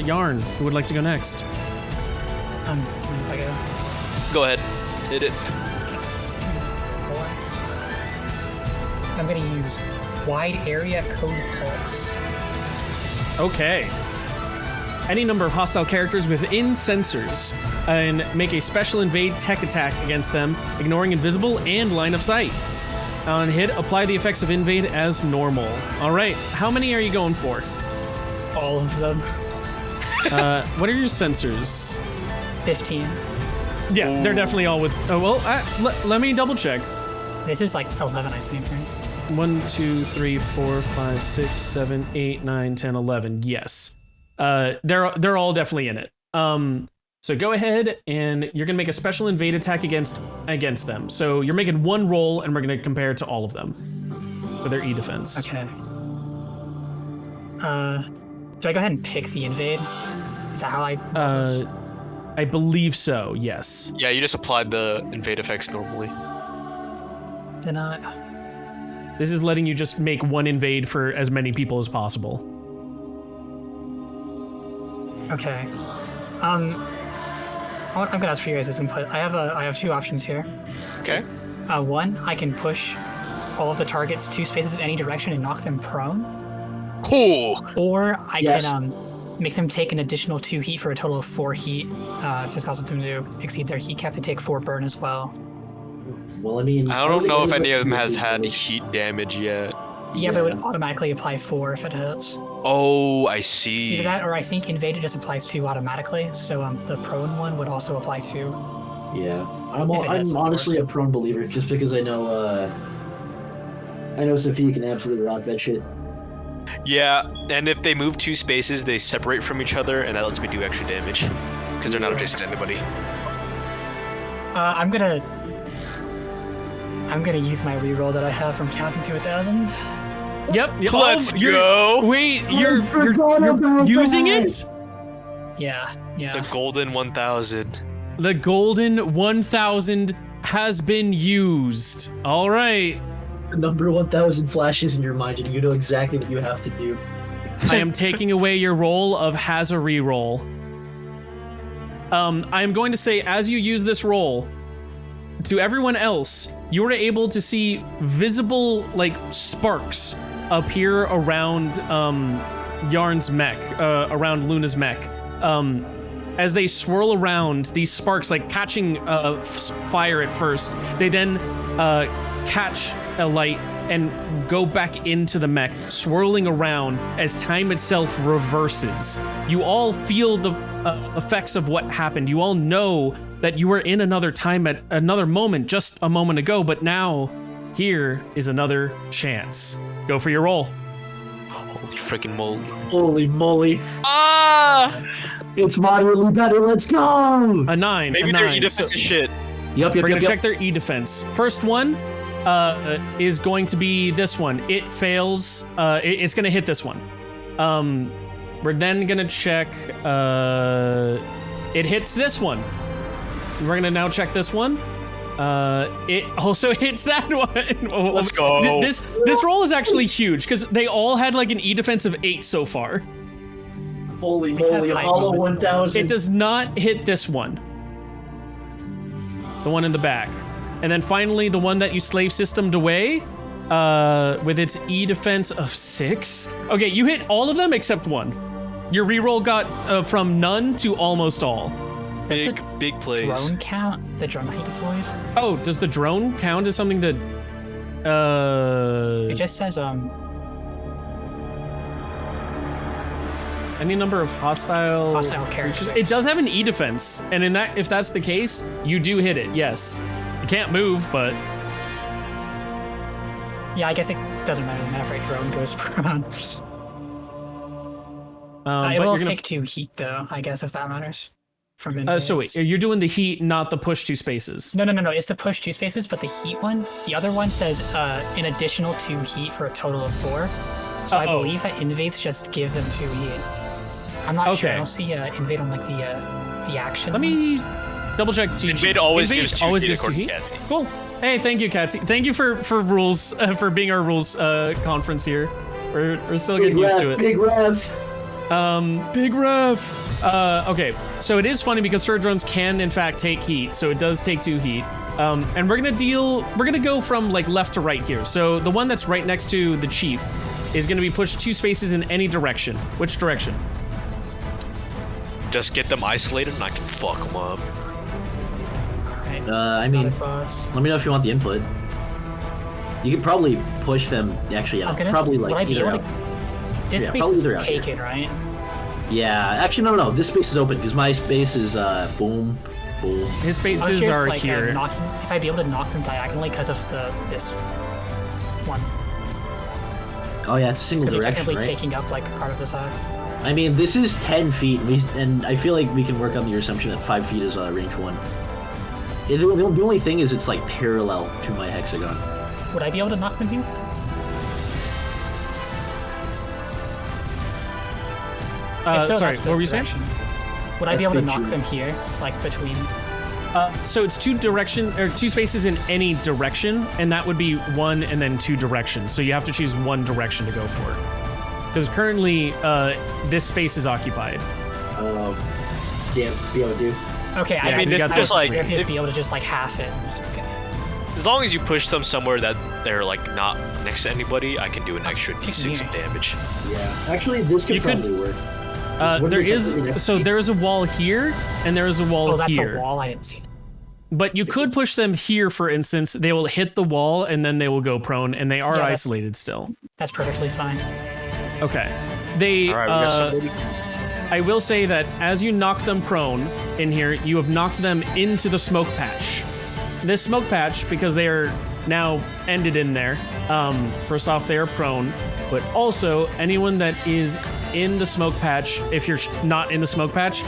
Yarn, who would like to go next? If I go Go ahead. Hit it. 4. I'm gonna use wide area code pulse. Okay. Any number of hostile characters within sensors and make a special invade tech attack against them, ignoring invisible and line of sight. On hit, apply the effects of invade as normal. All right, how many are you going for? All of them. What are your sensors? 15. Yeah, they're definitely all with. Oh well, let me double check. This is like 11, I think, right? 1, 2, 3, 4, 5, 6, 7, 8, 9, 10, 11. Yes. They're all definitely in it. So go ahead and you're gonna make a special invade attack against them. So you're making one roll and we're gonna compare it to all of them for their E defense. Okay. Do I go ahead and pick the invade? Is that how I? I believe so. Yes. Yeah, you just applied the invade effects normally. Did not. This is letting you just make one invade for as many people as possible. Okay. I'm gonna ask for you guys' input. I have 2 options here. Okay. One, I can push all of the targets 2 spaces in any direction and knock them prone. Cool. Or I Yes. can make them take an additional 2 heat for a total of 4 heat. Just causes them to exceed their heat cap. They take 4 burn as well. Well, I mean, I don't know if any of them has had heat damage yet. Yeah, but it would automatically apply 4 if it hits. Oh, I Either see. that, or I think invaded just applies 2 automatically. So the prone one would also apply 2. Yeah, I'm If it hits, of honestly course. a prone believer, just because I know Sophia can absolutely rock that shit. Yeah, and if they move 2 spaces, they separate from each other, and that lets me do extra damage. Because they're not adjacent to anybody. I'm gonna use my reroll that I have from counting to 1,000. Yep. Let's go. Wait, you're using it? Yeah. The golden 1000. The golden 1000 has been used. All right. The number 1000 flashes in your mind, and you know exactly what you have to do. I am taking away your roll of has a reroll. I am going to say, as you use this roll, to everyone else, you are able to see visible like sparks appear around Yarn's mech, around Luna's mech. As they swirl around, these sparks like catching fire at first, they then catch a light and go back into the mech, swirling around as time itself reverses. You all feel the effects of what happened. You all know that you were in another time at another moment just a moment ago, but now here is another chance. Go for your roll. Holy freaking moly. Holy moly. Ah! It's moderately better, let's go! A 9. Maybe a their 9. E defense is shit. Yep. We're gonna check their E defense. First one is going to be this one. It fails. It's gonna hit this one. We're then gonna check. It hits this one. We're gonna now check this one. It also hits that one. Let's go. This roll is actually huge because they all had like an E defense of 8 so far. Holy moly, high Hollow bonus. 1000. It does not hit this one. The the one in the back. And then finally, the one that you slave systemed away with its E defense of 6. Okay, you hit all of them except one. Your reroll got from none to almost all. Big plays. Drone count? The drone that he deployed? Oh, does the drone count as something to... It just says, any number of hostile characters. It does have an E defense, and in that, if that's the case, you do hit it. Yes, you can't move, but yeah, I guess it doesn't matter. The Maverick drone goes prone. It will take 2 heat though, I guess, if that matters. From so wait, you're doing the heat, not the push 2 spaces. No. It's the push 2 spaces, but the heat one, the other one says an additional 2 heat for a total of 4. So I believe that IVths just give them 2 heat. I'm not sure. I don't see IVth on like the action. Let me double check. IVth always gives 2 heat. Cool. Hey, thank you, Catsy. Thank you for rules for being our rules conference here. We're still getting used to it. Big rev. Big rev. Okay, so it is funny because Surge drones can in fact take heat, so it does take 2 heat. And we're gonna go from like left to right here. So the one that's right next to the chief is gonna be pushed 2 spaces in any direction. Which direction? Just get them isolated and I can fuck them up. I mean, let me know if you want the input. You could probably push them. Actually, yeah, probably like either out. This space is taken, right? Yeah, actually, no. This space is open because my space is boom. His spaces are like, here. If I'd be able to knock them diagonally because of this one. Oh yeah, it's a single direction, technically right? Taking up like part of this axe. I mean, this is 10 feet, and I feel like we can work on your assumption that 5 feet is range 1. The only thing is it's like parallel to my hexagon. Would I be able to knock them here? Sorry, what were you saying? Would I be able to knock them here, like between? So it's 2 spaces in any direction, and that would be 1 and then 2 directions. So you have to choose 1 direction to go for. Because currently, this space is occupied. Yeah, be able to do. Okay, yeah, I mean, just like if be able to just like half it. Okay. As long as you push them somewhere that they're like not next to anybody, I can do an extra d6 of damage. Yeah, actually, this could probably work. There is a wall here, and there is a wall here. Oh, that's a wall. I didn't see it. But you could push them here, for instance. They will hit the wall, and then they will go prone, and they are isolated still. That's perfectly fine. Okay. They. All right, we got somebody. I will say that as you knock them prone in here, you have knocked them into the smoke patch. This smoke patch, because they are now ended in there, first off, they are prone, but also anyone that is in the smoke patch, if you're not in the smoke patch,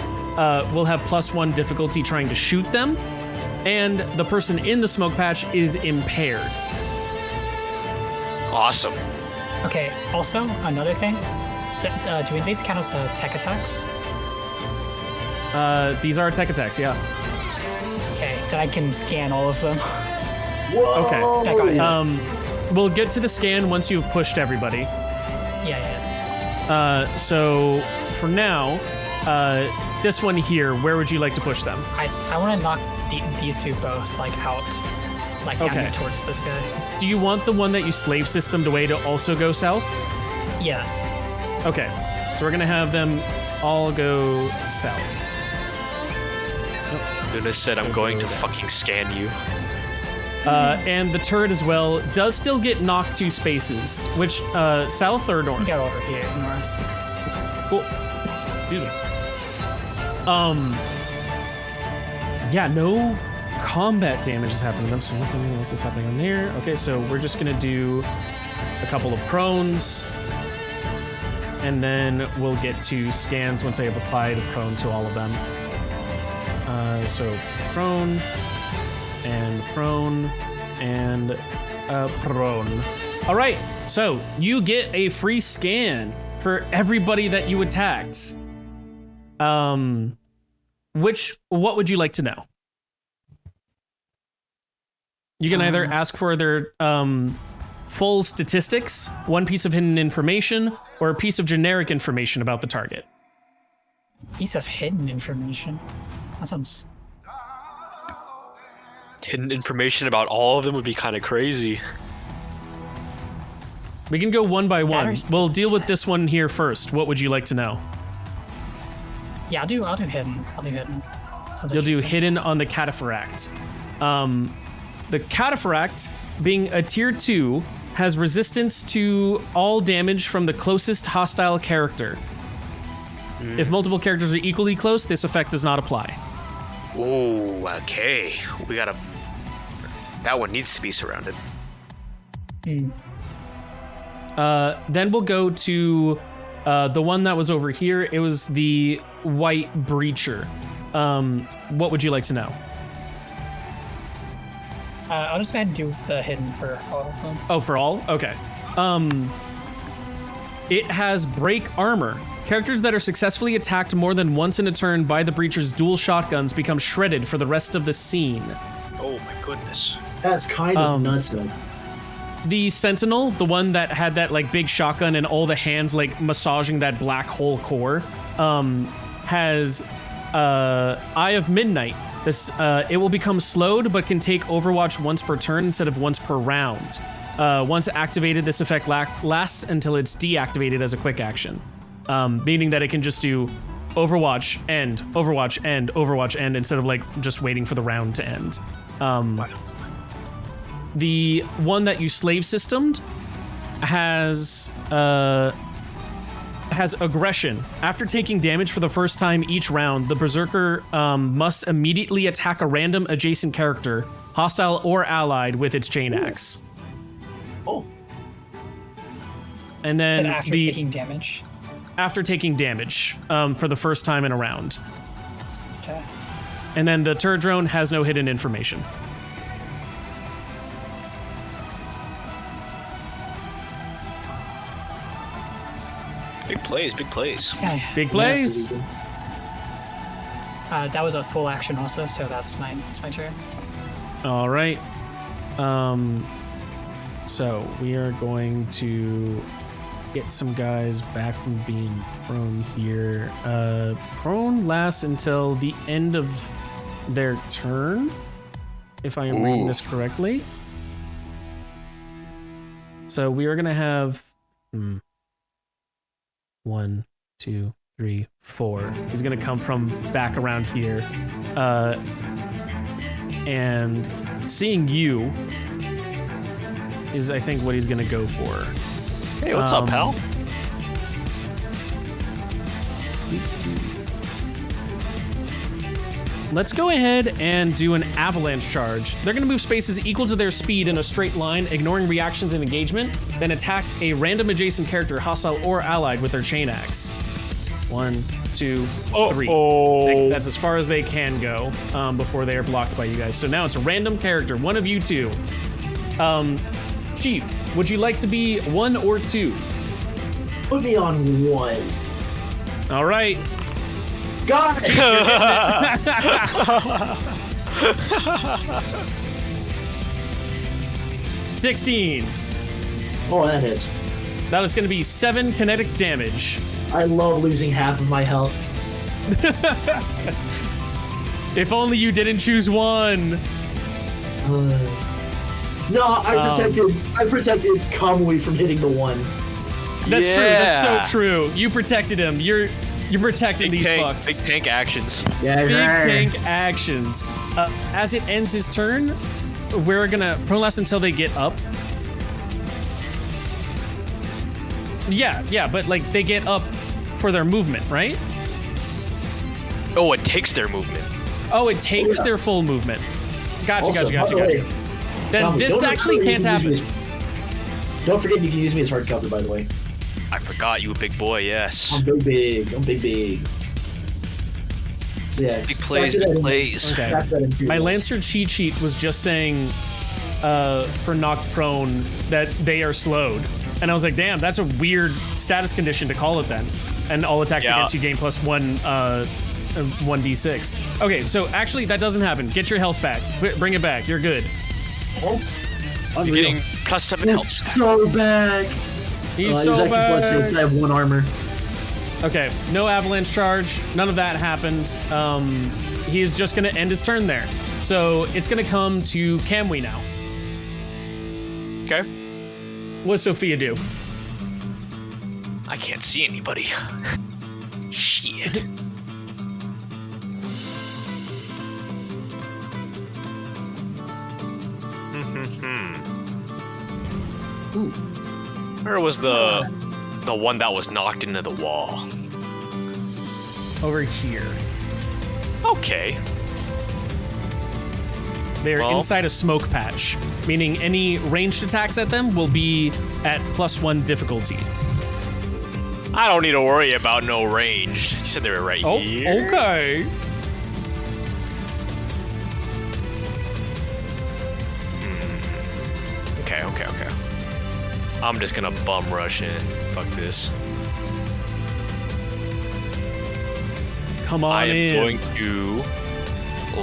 will have +1 difficulty trying to shoot them, and the person in the smoke patch is impaired. Awesome. Okay, also, another thing. Do IVths count as tech attacks? These are tech attacks, yeah. Okay, then I can scan all of them. Whoa! Okay. That got hit. We'll get to the scan once you've pushed everybody. Yeah. So, for now, this one here, where would you like to push them? I want to knock these 2 both, like, out. Like, down here towards this guy. Do you want the one that you slave systemed away to also go south? Yeah. Okay, so we're gonna have them all go south. Luna said I'm going to fucking scan you. And the turret as well does still get knocked 2 spaces. Which, south or north? Go over here, north. Cool. Excuse me. Yeah, no combat damage is happening to them, so nothing else is happening on there. Okay, so we're just gonna do a couple of prones. And then we'll get to scans once I have applied a prone to all of them. So prone, and prone, and prone. All right, so you get a free scan for everybody that you attacked. What would you like to know? You can either ask for their full statistics, 1 piece of hidden information, or a piece of generic information about the target. Piece of hidden information? That sounds... Hidden information about all of them would be kind of crazy. We can go one by one. Matters. We'll deal with this one here first. What would you like to know? Yeah, I'll do hidden. I'll do hidden. Sounds You'll do interesting. hidden on the Cataphract. The Cataphract, being a tier 2, has resistance to all damage from the closest hostile character. If multiple characters are equally close, this effect does not apply. Ooh, okay. We gotta... That one needs to be surrounded. Then we'll go to the one that was over here. It was the White Breacher. What would you like to know? I'll just go ahead and do the hidden for all of them. Oh, for all? Okay. It has break armor. Characters that are successfully attacked more than once in a turn by the Breacher's dual shotguns become shredded for the rest of the scene. Oh my goodness. That's kind of nuts, though. The Sentinel, the one that had that like big shotgun and all the hands like massaging that black hole core, has Eye of Midnight. This it will become slowed but can take Overwatch once per turn instead of once per round. Once activated, this effect lasts until it's deactivated as a quick action, meaning that it can just do Overwatch end, Overwatch end, Overwatch end instead of like just waiting for the round to end. The one that you slave systemed has aggression. After taking damage for the first time each round, the Berserker must immediately attack a random adjacent character, hostile or allied, with its chain axe. Oh. And then After taking damage. after taking damage for the first time in a round. Okay. And then the turret drone has no hidden information. Big plays, big plays. Okay. Big plays. That was a full action also, so that's my turn. All right. So we are going to get some guys back from being prone here. Prone lasts until the end of their turn, if I am reading this correctly. So we are going to have 1, 2, 3, 4. He's going to come from back around here. And seeing you is, I think, what he's going to go for. Hey, what's up, pal? Let's go ahead and do an avalanche charge. They're going to move spaces equal to their speed in a straight line, ignoring reactions and engagement, then attack a random adjacent character, hostile or allied, with their chain axe. 1, 2, 3. That's as far as they can go before they are blocked by you guys. So now it's a random character, one of you two. Chief, would you like to be 1 or 2? Put me on 1. All right. God! 16. Oh, that is. That is going to be 7 kinetic damage. I love losing half of my health. If only you didn't choose 1. No, I protected Kamui from hitting the 1. That's true. That's so true. You protected him. You're protecting these fucks. Big tank actions. Yeah, Big tank actions. As it ends his turn, we're gonna prone last until they get up. Yeah, but like they get up for their movement, right? Oh, it takes their movement. Oh, it takes their full movement. Gotcha. Then Tommy, this don't actually forget can't happen. Don't forget you can use me as hard cover, by the way. I forgot you a big boy, yes. I'm big. So yeah, Big plays, big plays. Okay. factor that into My your Lancer cheat sheet was just saying for knocked prone that they are slowed. And I was like, damn, that's a weird status condition to call it then. And all attacks against you gain plus 1d6. Okay, so actually that doesn't happen. Get your health back. Bring it back. You're good. Oh, You're getting plus 7 health. so back. He's He so was actually bad. +6. I have 1 armor. Okay, no avalanche charge. None of that happened. He's just gonna end his turn there. So it's gonna come to Camwy now. Okay. What does Sophia do? I can't see anybody. Shit. Ooh. Where was the one that was knocked into the wall? Over here. Okay. They're Well. inside a smoke patch, meaning any ranged attacks at them will be at +1 difficulty. I don't need to worry about no ranged. You said they were right here. Okay. Okay. I'm just gonna bum rush in. Fuck this. Come on I am in. going to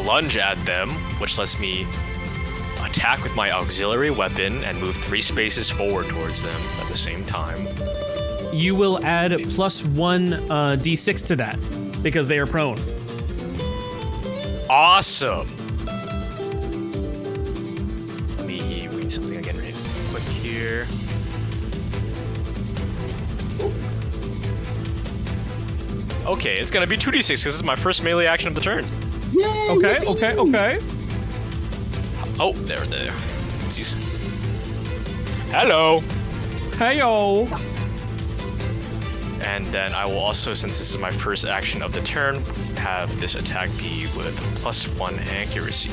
lunge at them, which lets me attack with my auxiliary weapon and move 3 spaces forward towards them at the same time. You will add +1 d6 to that because they are prone. Awesome! Let me read something again real quick here. Okay, it's gonna be 2d6 because this is my first melee action of the turn. Okay. Oh, there. Jeez. Hello! Heyo. And then I will also, since this is my first action of the turn, have this attack be with +1 accuracy.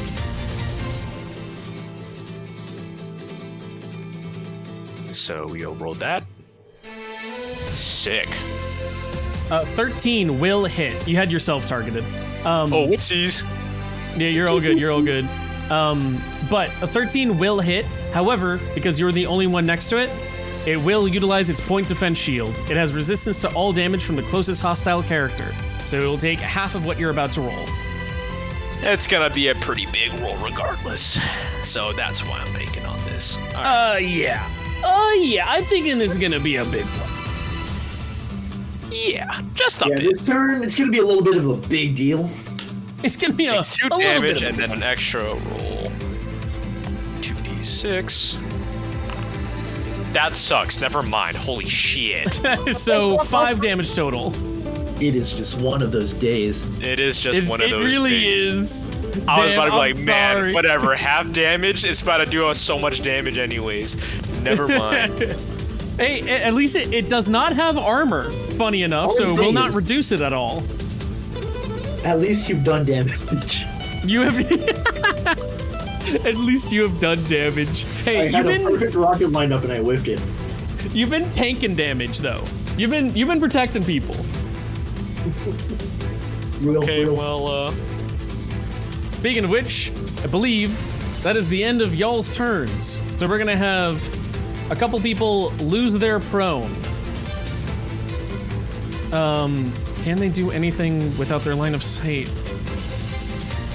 So we'll roll that. Sick. 13 will hit. You had yourself targeted. Oh, whoopsies. Yeah, you're all good. But a 13 will hit. However, because you're the only one next to it, it will utilize its point defense shield. It has resistance to all damage from the closest hostile character, so it will take half of what you're about to roll. It's gonna be a pretty big roll regardless. So that's why I'm banking on this. All right. Yeah, I'm thinking this is gonna be a big one. Yeah, just a Yeah, bit. this turn, it's going to be a little bit of a big deal. It's gonna be a Takes 2 little damage bit and then an extra roll. 2d6. That sucks. Never mind. Holy shit. So 5 damage total. It is just one of those days. It is just one of those It really days. is. I was about to be Man, like, I'm man, sorry. whatever. Half damage? It's about to do us so much damage anyways. Never mind. Hey, at least it does not have armor, funny enough, so it will not reduce it at all. At least you've done damage. You have... At least you have done damage. Hey, I had a perfect rocket lined up and I whiffed it. you've been tanking damage though. You've been protecting people. Okay, well, Speaking of which, I believe that is the end of y'all's turns. So we're gonna have a couple people lose their prone. Can they do anything without their line of sight?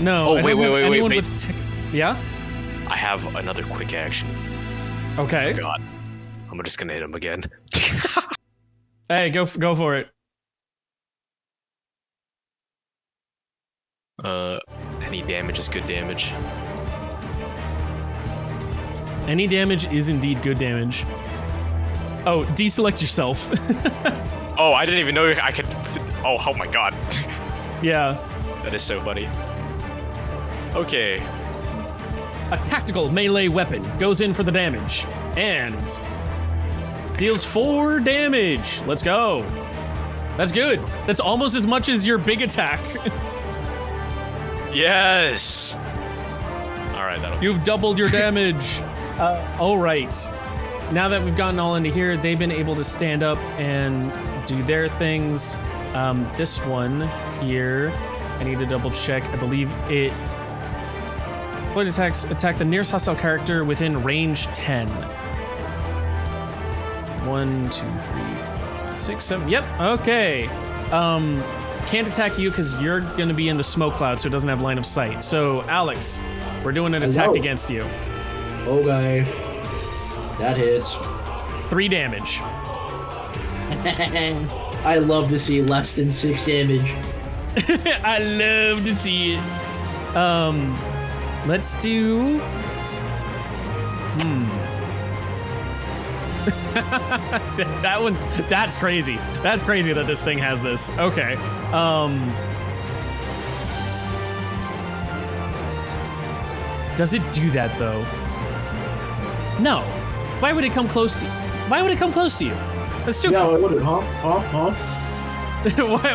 No. Oh, I wait, don't have wait, anyone wait. with yeah? I have another quick action. Okay. Forgot. I'm just gonna hit him again. Hey, go for it. Any damage is good damage. Any damage is indeed good damage. Oh, deselect yourself. Oh, I didn't even know I could. Oh my god. Yeah. That is so funny. Okay. A tactical melee weapon goes in for the damage and deals 4 damage. Let's go. That's good. That's almost as much as your big attack. Yes. All right, that'll. You've doubled your damage. All right. Now that we've gotten all into here, they've been able to stand up and do their things. This one here, I need to double check. I believe it. What attacks? Attack the nearest hostile character within range 10. 1, 2, 3, 6, 7. Yep. Okay. Can't attack you because you're gonna be in the smoke cloud, so it doesn't have line of sight. So Alex, we're doing an attack Hello. against you. Okay. That hits. 3 damage. I love to see less than 6 damage. I love to see it. let's do. That's crazy. That's crazy that this thing has this. Okay. Does it do that though? No. Why would it come close to? Why would it come close to you? That's stupid. Yeah, why would it? Huh?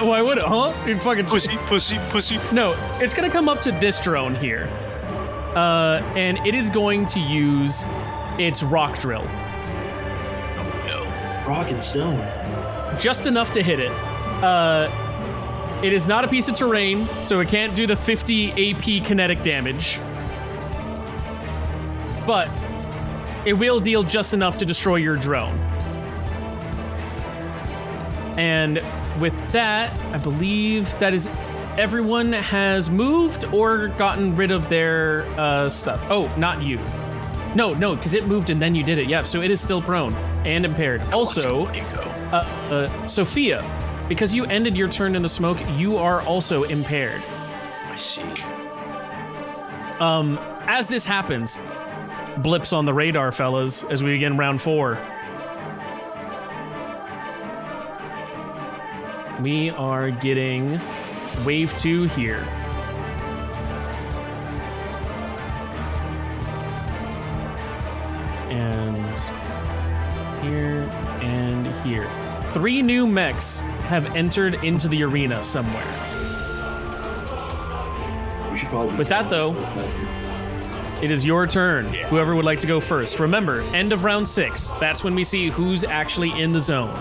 why would it? Huh? You fucking Pussy. No, it's gonna come up to this drone here, and it is going to use its rock drill. Rock and stone. Just enough to hit it. It is not a piece of terrain, so it can't do the 50 AP kinetic damage. But it will deal just enough to destroy your drone. And with that, I believe that is everyone has moved or gotten rid of their stuff. Oh, not you. No, because it moved and then you did it. Yeah, so it is still prone and impaired. Also, Sophia, because you ended your turn in the smoke, you are also impaired. I see. As this happens, blips on the radar, fellas, as we begin round 4. We are getting wave 2 here. And here. 3 new mechs have entered into the arena somewhere. We should probably. With that, though, it is your turn. Yeah. Whoever would like to go first. Remember, end of round 6. That's when we see who's actually in the zone.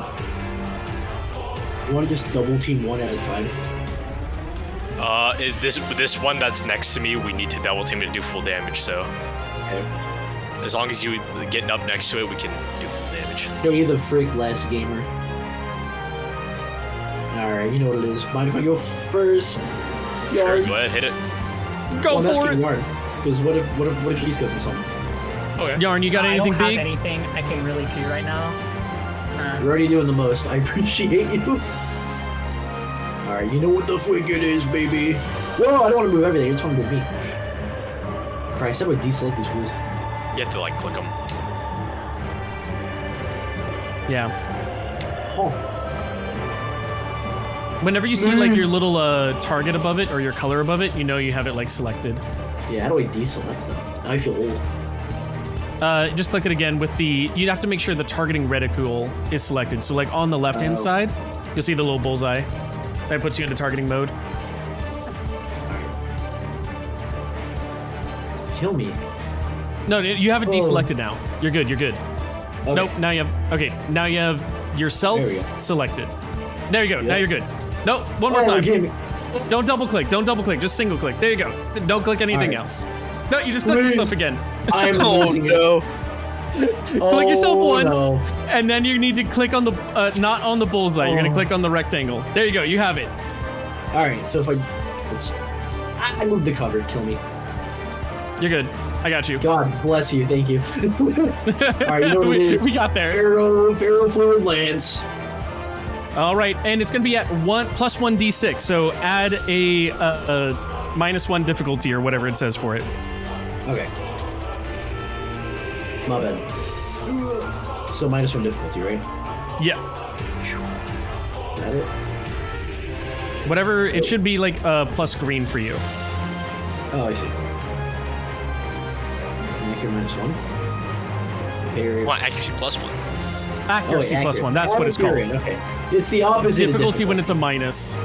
You want to just double team one at a time? This one that's next to me, we need to double team to do full damage. So, Okay. as long as you get up next to it, we can do full damage. Hey, the freak last gamer. Alright, you know what it is. Mind if I go first? Sure, Yarn. go ahead, hit it. Go for it. Because what if he's cooking something? Okay. Yarn, you got anything I don't big? have anything I can really do right now. You're already doing the most. I appreciate you. Alright, you know what the freak it is, baby. Whoa, I don't want to move everything. I just want to move me. Christ, how do I deselect these fools? You have to like click them. Yeah. Oh. Whenever you see like your little target above it or your color above it, you know you have it like selected. Yeah, how do I deselect them? Now I feel old. Just click it again with the. You'd have to make sure the targeting reticule is selected. So like on the left-hand side, you'll see the little bullseye. That puts you into targeting mode. Kill me. No, you have it deselected now. You're good. Okay. Nope. Now you have. Okay. Now you have yourself There we go. selected. There you go. Now you're good. Nope. One more Oh, time. give me. Don't double click. Just single click. There you go. Don't click anything else. No, you just clicked Please. yourself again. I'm Oh losing no! Click yourself Oh, once, no. and then you need to click on the not on the bullseye. You're gonna click on the rectangle. There you go. You have it. Alright, so if I I move the cover, kill me. You're good. I got you. God bless you, thank you. Alright, you know what it is? we got there. Arrow fluid lance. All right, and it's gonna be at plus 1d6. So add a -1 difficulty or whatever it says for it. Okay. My bad. So -1 difficulty, right? Yeah. Is that it? Whatever. It should be like plus green for you. Oh, I see. Accuracy -1. Parry. Well, accuracy +1. Accuracy plus 1. That's what it's called. Parry, okay. It's the opposite. Difficulty when it's a minus.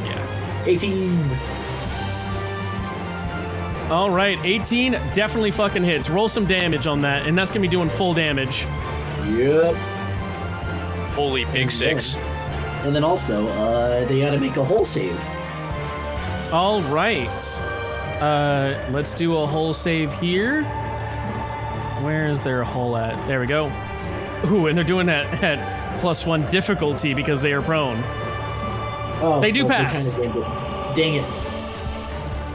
Yeah. 18. All right, 18 definitely fucking hits. Roll some damage on that, and that's gonna be doing full damage. Yep. Holy big 6. And then also, they gotta make a hull save. All right. Let's do a hull save here. Where is their hull at? There we go. Ooh, and they're doing that at +1 difficulty because they are prone. Oh, They do well, pass. Dang it.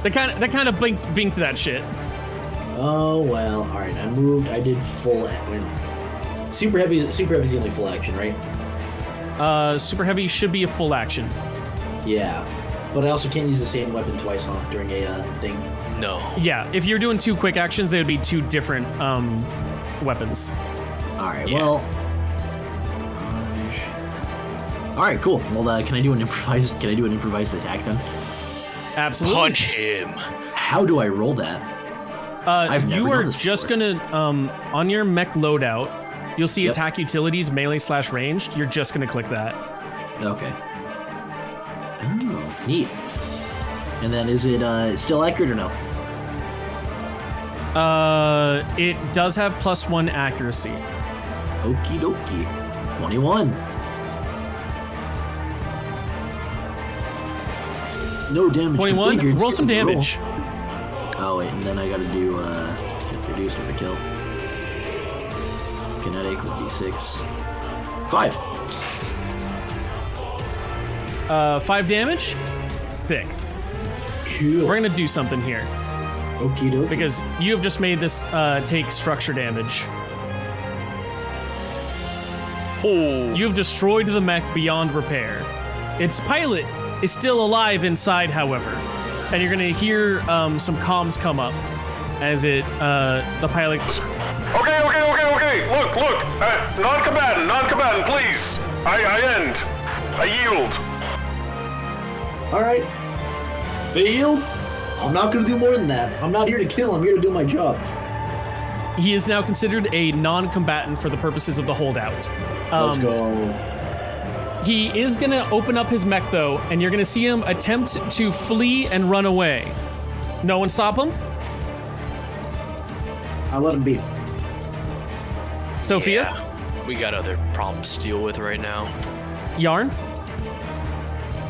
They kind of binked that shit. Oh well. All right, I moved. I did full. Super heavy is the only full action, right? Super heavy should be a full action. Yeah, but I also can't use the same weapon twice, huh? During a thing. No. Yeah, if you're doing 2 quick actions, they would be 2 different weapons. All right. Yeah. Well. All right. Cool. Well, can I do an improvised? Can I do an improvised attack then? Absolutely. Punch him. How do I roll that? I've never You done are this just before. gonna on your mech loadout, you'll see Yep. attack utilities melee/ranged. You're just gonna click that. Okay. Oh, neat. And then is it still accurate or no? It does have +1 accuracy. Okie dokie. 21. No damage. 21. configured. Roll some Skip the roll. damage. Oh wait, and then I gotta do get reduced with a kill. Kinetic would be 6. 5. 5 damage. Sick. Cool. We're gonna do something here Okie dokie. because you have just made this take structure damage. Oh. You've destroyed the mech beyond repair. Its pilot is still alive inside, however, and you're gonna hear some comms come up as the pilot. Okay. Look. Non-combatant, please. I end. I yield. All right. Failed. I'm not gonna do more than that. I'm not here to kill. I'm here to do my job. He is now considered a non-combatant for the purposes of the holdout. Let's go. He is gonna open up his mech though, and you're gonna see him attempt to flee and run away. No one stop him? I'll let him be. Sophia? Yeah. We got other problems to deal with right now. Yarn?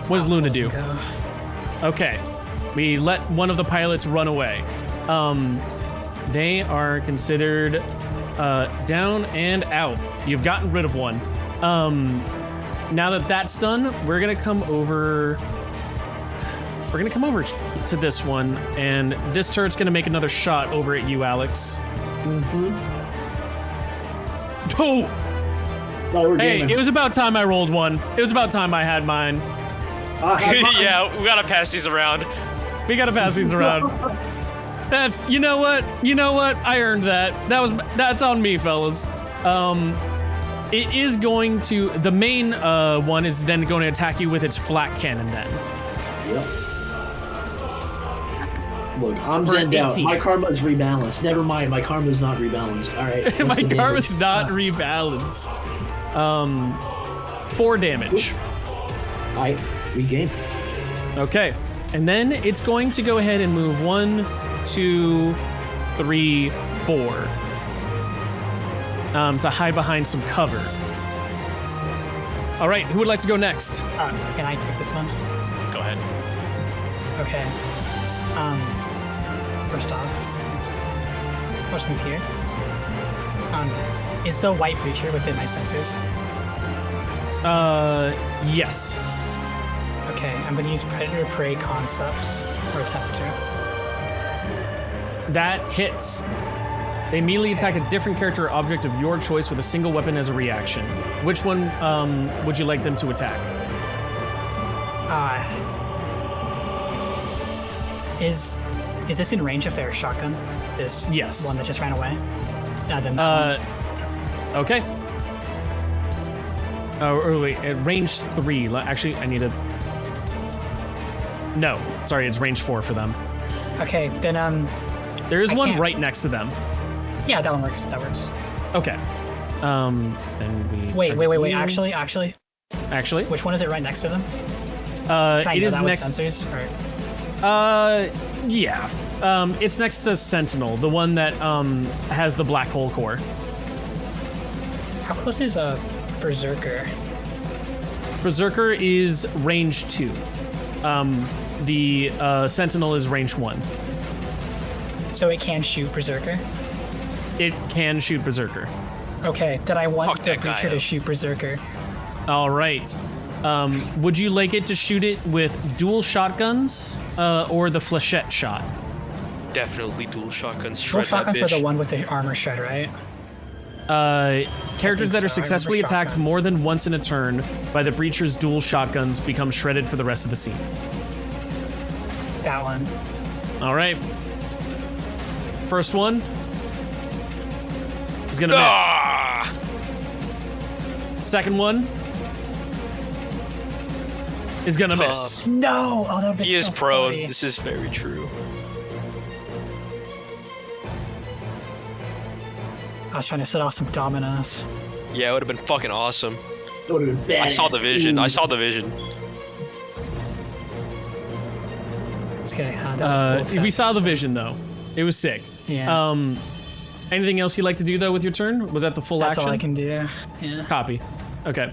What does Luna do? Go. Okay. We let one of the pilots run away. They are considered down and out. You've gotten rid of one. Now that that's done, we're gonna come over. We're gonna come over to this one, and this turret's gonna make another shot over at you, Alex. Oh! Oh, we're Hey, gaming. it was about time I rolled one. It was about time I had mine. Yeah, we gotta pass these around. We gotta pass these around. That's, you know what? I earned that. That's on me, fellas. It is going to, the main one is then going to attack you with its flak cannon then. Yep. Look, I'm For zenned out. 18. My karma's rebalanced. Never mind, my karma's not rebalanced. All right. My what's the karma's damage? not rebalanced. 4 damage. All right, we game. Okay. And then it's going to go ahead and move 1, 2, 3, 4. To hide behind some cover. All right, who would like to go next? Can I take this one? Go ahead. Okay. First off, let's move here. Is the white creature within my sensors? Yes. Okay, I'm gonna use predator-prey concepts or attempt to. That hits. They immediately attack a different character or object of your choice with a single weapon as a reaction. Which one would you like them to attack? Is this in range of their shotgun? This Yes. one that just ran away? Then that one. Okay. Or wait, at range 3. Actually, I need a... No, sorry, it's range 4 for them. Okay, then There is I one can't- right next to them. yeah, that one works. That works. Okay. Then we... Wait. target you. Actually, which one is it right next to them? Can I it know is that next... with sensors? Or... Yeah. It's next to Sentinel, the one that has the black hole core. How close is Berserker? Berserker is range 2. The Sentinel is range 1. So it can shoot Berserker? It can shoot Berserker. Okay, then I want Fuck the that guy creature to up. shoot Berserker. All right. Would you like it to shoot it with dual shotguns or the flechette shot? Definitely dual shotguns. Dual Shred that shotgun for bitch. the one with the armor shred, right? Characters that are so. I successfully remember attacked shotgun. more than once in a turn by the breacher's dual shotguns become shredded for the rest of the scene. That one. All right. First one is gonna Ah! miss. Second one is gonna miss. No! Oh, that would've been He is so prone. funny. This is very true. I was trying to set off some dominoes. Yeah, it would have been fucking awesome. That would have been bad. I saw the vision. I saw the vision. Okay, that was full We saw the so- vision though. It was sick. Yeah. Anything else you'd like to do though with your turn? Was that the full That's action? all I can do. Yeah. Copy. Okay.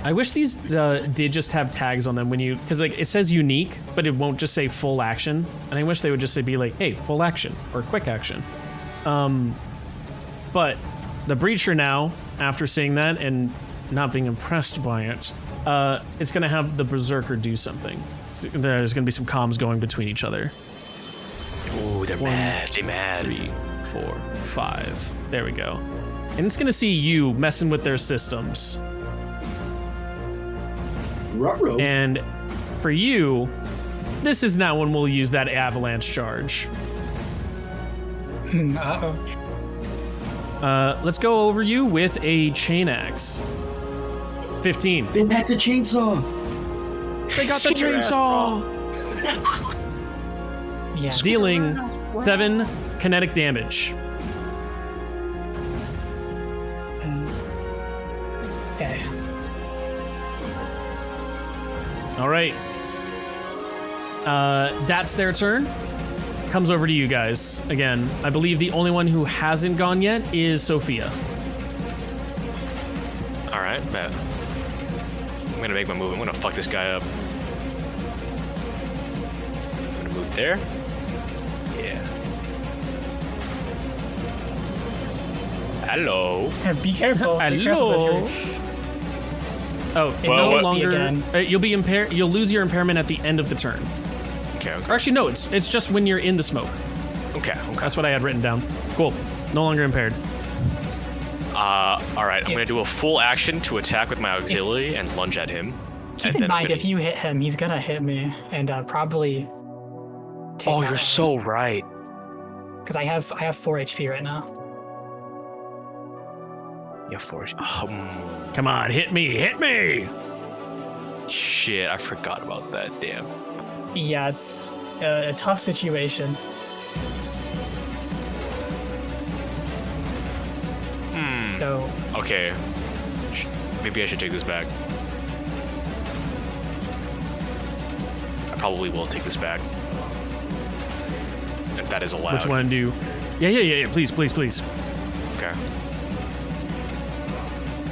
I wish these did just have tags on them when you, because like it says unique, but it won't just say full action. And I wish they would just say be like, hey, full action or quick action. But the breacher now, after seeing that and not being impressed by it, it's gonna have the berserker do something. So there's gonna be some comms going between each other. Ooh, they're mad. They mad. 3, 4, 5. There we go. And it's gonna see you messing with their systems. Ruh-roh. And for you, this is now when we'll use that avalanche charge. Uh-oh. Let's go over you with a chain axe. 15. They had the chainsaw. They got the chainsaw! Yeah. Dealing 7 kinetic damage. Okay. All right. That's their turn. Comes over to you guys again. I believe the only one who hasn't gone yet is Sophia. All right, bet. I'm gonna make my move. I'm gonna fuck this guy up. I'm gonna move there. Yeah. Hello. Be careful. Be careful Hello. with your- Oh, It no knows me longer. again. You'll be impaired. You'll lose your impairment at the end of the turn. Okay. Or Okay. actually, no. It's just when you're in the smoke. Okay. That's what I had written down. Cool. No longer impaired. All right. I'm gonna do a full action to attack with my auxiliary and lunge at him. Keep and in then I'm mind, gonna- if you hit him, he's gonna hit me, and probably. Oh, you're so right. Because I have 4 HP right now. Yeah, 4. Come on, hit me, hit me! Shit, I forgot about that. Damn. Yeah, it's a tough situation. So Okay. Maybe I should take this back. I probably will take this back. If that is allowed. Which one do you? Yeah. Please. Okay.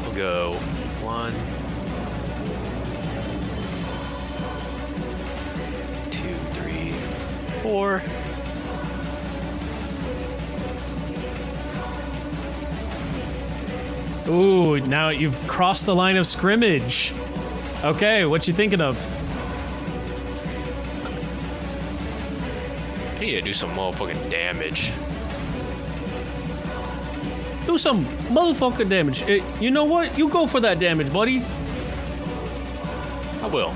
We'll go 1, 2, 3, 4. Ooh, now you've crossed the line of scrimmage. Okay, what you thinking of? I need to do some motherfucking damage. Do some motherfucking damage. You know what? You go for that damage, buddy. I will.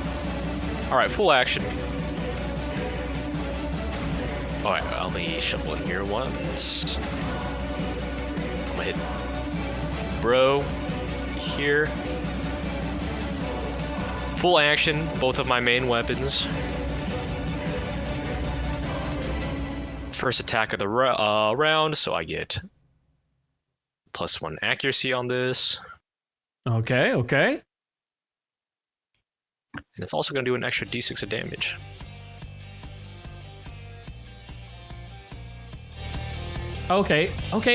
Alright, full action. Alright, let me shuffle in here once. I'm gonna hit bro here. Full action, both of my main weapons. First attack of the round, so I get +1 accuracy on this. Okay. And it's also going to do an extra d6 of damage. Okay,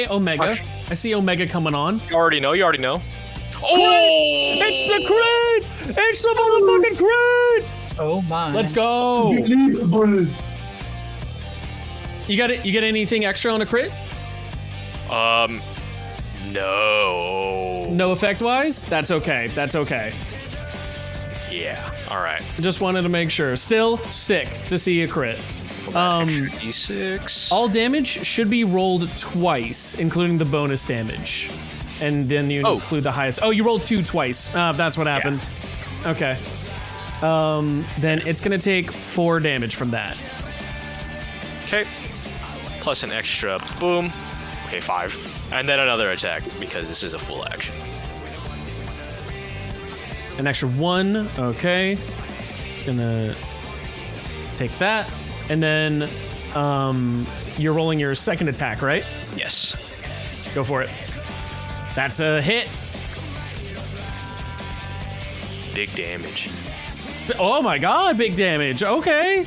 Omega. Watch. I see Omega coming on. You already know. Oh! It's the crit! It's the motherfucking crit! oh my. Let's go. You got it? You get anything extra on a crit? No. No effect wise? That's okay. Yeah, alright. Just wanted to make sure. Still sick to see a crit. Extra d6. All damage should be rolled twice, including the bonus damage. And then you include the highest. Oh, you rolled 2 twice. That's what happened. Okay. Then it's gonna take 4 damage from that. Okay. plus an extra boom. Okay, 5. And then another attack because this is a full action. An extra 1. Okay. It's gonna take that. And then you're rolling your second attack, right? Yes. Go for it. That's a hit. Big damage. Oh my god, big damage. Okay.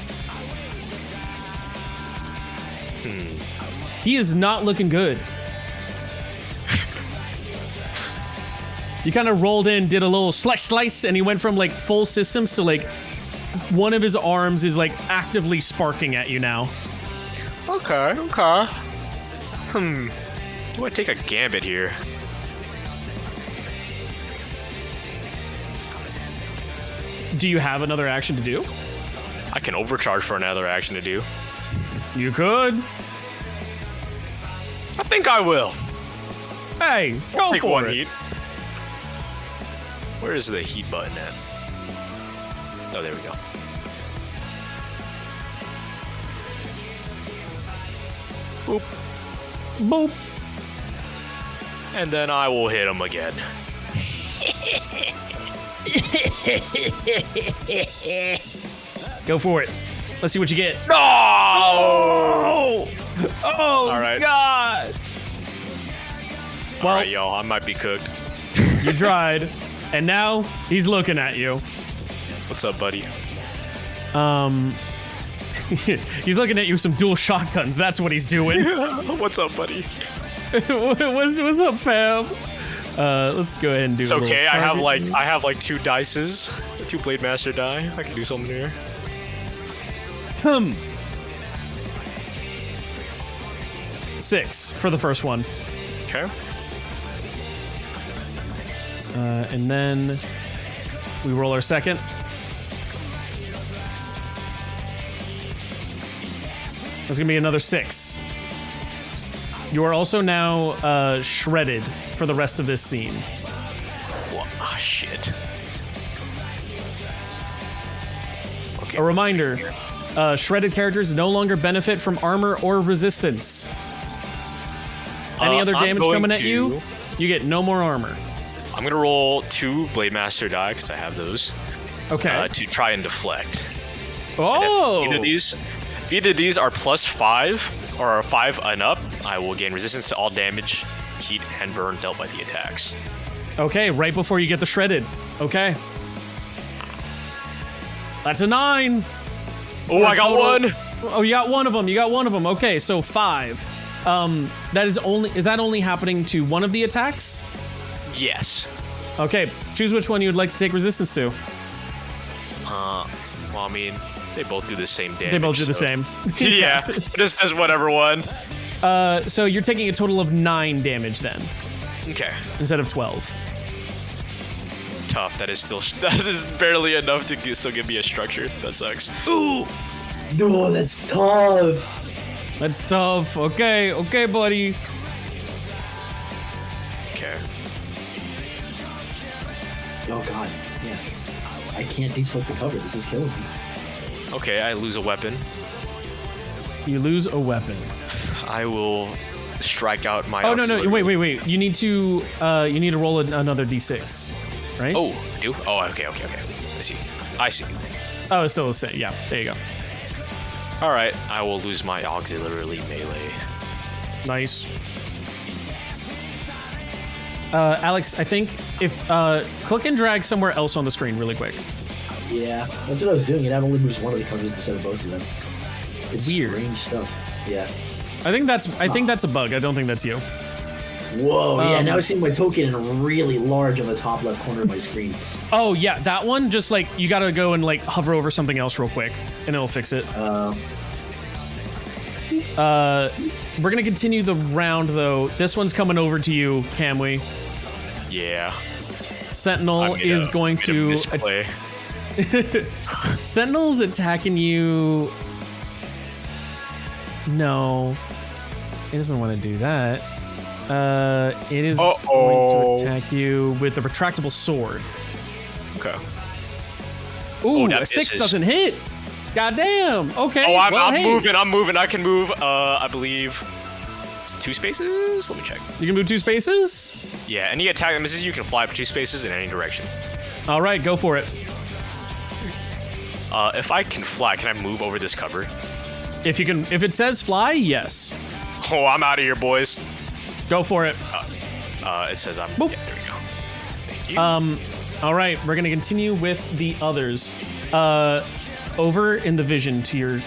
He is not looking good. You kind of rolled in, did a little slice, and he went from like full systems to like one of his arms is like actively sparking at you now. Okay. Do I take a gambit here? Do you have another action to do? I can overcharge for another action to do. You could. I think I will. Hey, go Take for one it. heat. Where is the heat button at? Oh, there we go. Boop. Boop. And then I will hit him again. Go for it. Let's see what you get. No! Oh! Oh, All right. God! Well, Alright, yo, I might be cooked. you tried, and now he's looking at you. What's up, buddy? He's looking at you with some dual shotguns. That's what he's doing. What's up, buddy? what's up, fam? Let's go ahead and do. It's a little okay. I target. have like 2 dices, 2 Blade Master die. I can do something here. 6 for the first one. Okay. And then we roll our second. That's gonna be another 6. You are also now shredded for the rest of this scene. Ah, shit. Okay. A reminder, shredded characters no longer benefit from armor or resistance. Any other I'm damage going coming at to- you, you get no more armor. I'm gonna roll 2 Blade Master die because I have those Okay. to try and deflect. Oh! If either of these are +5 or are 5 and up, I will gain resistance to all damage, heat, and burn dealt by the attacks. Okay, right before you get the shredded. Okay. That's a 9. Oh, I got Total- one. Oh, you got one of them. You got one of them. Okay, so 5. Is that only happening to one of the attacks? Yes. Okay, choose which one you would like to take resistance to. Well, I mean, they both do the same damage. They both do the so- same. Yeah, just as whatever one. So you're taking a total of 9 damage then, Okay. instead of 12. Tough. That is barely enough to still give me a structure. That sucks. Ooh, No, that's tough. that's tough. Okay, buddy. Okay. Oh god, yeah. I can't deselect the cover. This is killing me. Okay, I lose a weapon. You lose a weapon. I will strike out my. Oh no, auxiliary. wait. You need to roll another d6, right? Oh, I do? Oh, okay. I see. Oh, it's still the same. Yeah, there you go. All right, I will lose my auxiliary melee. Nice. Alex, I think if click and drag somewhere else on the screen really quick. Yeah, that's what I was doing. It only moves one of the covers instead of both of them. It's Weird. strange stuff. Yeah. I think that's a bug. I don't think that's you. Whoa, yeah, now I see my token in really large on the top left corner of my screen. Oh yeah, that one. Just like you gotta go and like hover over something else real quick, and it'll fix it. We're gonna continue the round though. This one's coming over to you, Camwy. Yeah. Sentinel is going to. misplay. Sentinel's attacking you. No, it doesn't want to do that. It is going to attack you with the retractable sword. Okay. Ooh, that a 6 misses. doesn't hit. Goddamn. Okay. Oh, I'm hey, moving. I'm moving. I can move. I believe it's 2 spaces. Let me check. You can move 2 spaces. Yeah, any attack that misses you can fly up 2 spaces in any direction. All right, go for it. If I can fly, can I move over this cover? If you can, if it says fly, yes. Oh, I'm out of here, boys. Go for it. It says I'm. Boop. Yeah, there we go. Thank you. All right, we're gonna continue with the others. Over in the vision to your